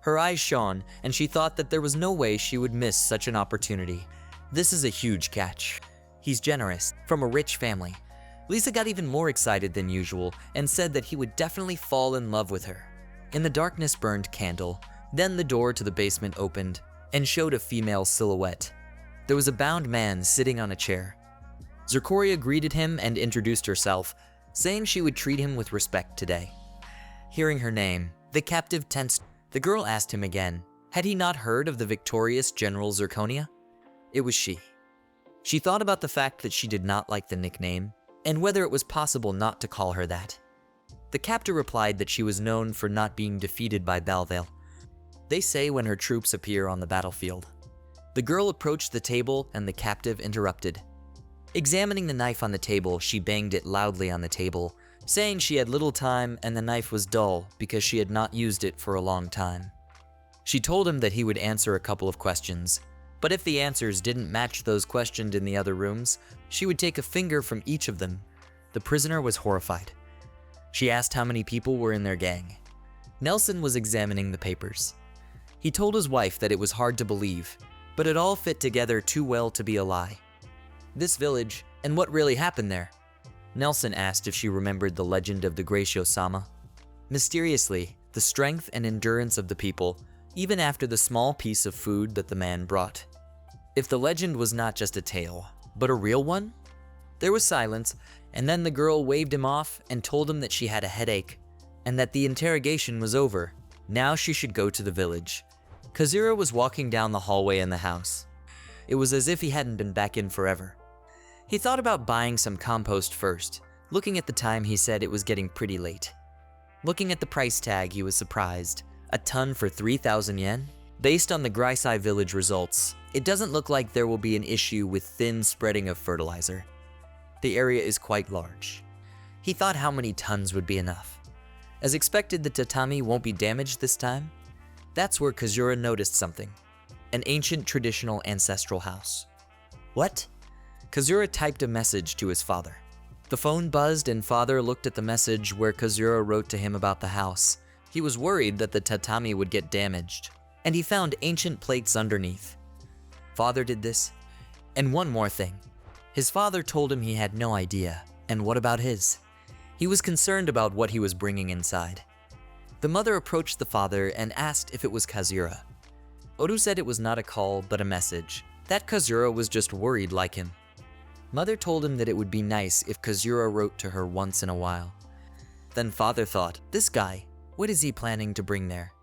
Her eyes shone, and she thought that there was no way she would miss such an opportunity. This is a huge catch. He's generous, from a rich family. Lisa got even more excited than usual and said that he would definitely fall in love with her. In the darkness burned candle. Then the door to the basement opened and showed a female silhouette. There was a bound man sitting on a chair. Zircoria greeted him and introduced herself, saying she would treat him with respect today. Hearing her name, the captive tensed. The girl asked him again, had he not heard of the victorious General Zirconia? It was she. She thought about the fact that she did not like the nickname, and whether it was possible not to call her that. The captor replied that she was known for not being defeated by Balvale. They say when her troops appear on the battlefield. The girl approached the table and the captive interrupted. Examining the knife on the table, she banged it loudly on the table, saying she had little time and the knife was dull because she had not used it for a long time. She told him that he would answer a couple of questions, but if the answers didn't match those questioned in the other rooms, she would take a finger from each of them. The prisoner was horrified. She asked how many people were in their gang. Nelson was examining the papers. He told his wife that it was hard to believe, but it all fit together too well to be a lie. This village, and what really happened there? Nelson asked if she remembered the legend of the Gracio-sama. Mysteriously, the strength and endurance of the people, even after the small piece of food that the man brought. If the legend was not just a tale, but a real one? There was silence, and then the girl waved him off and told him that she had a headache, and that the interrogation was over. Now she should go to the village. Kazura was walking down the hallway in the house. It was as if he hadn't been back in forever. He thought about buying some compost first. Looking at the time, he said it was getting pretty late. Looking at the price tag, he was surprised. A ton for 3,000 yen? Based on the Graisai village results, it doesn't look like there will be an issue with thin spreading of fertilizer. The area is quite large. He thought how many tons would be enough. As expected, the tatami won't be damaged this time. That's where Kazura noticed something. An ancient traditional ancestral house. What? Kazura typed a message to his father. The phone buzzed and father looked at the message where Kazura wrote to him about the house. He was worried that the tatami would get damaged, and he found ancient plates underneath. Father did this. And one more thing. His father told him he had no idea, and what about his? He was concerned about what he was bringing inside. The mother approached the father and asked if it was Kazura. Oru said it was not a call, but a message, that Kazura was just worried like him. Mother told him that it would be nice if Kazura wrote to her once in a while. Then father thought, this guy, what is he planning to bring there?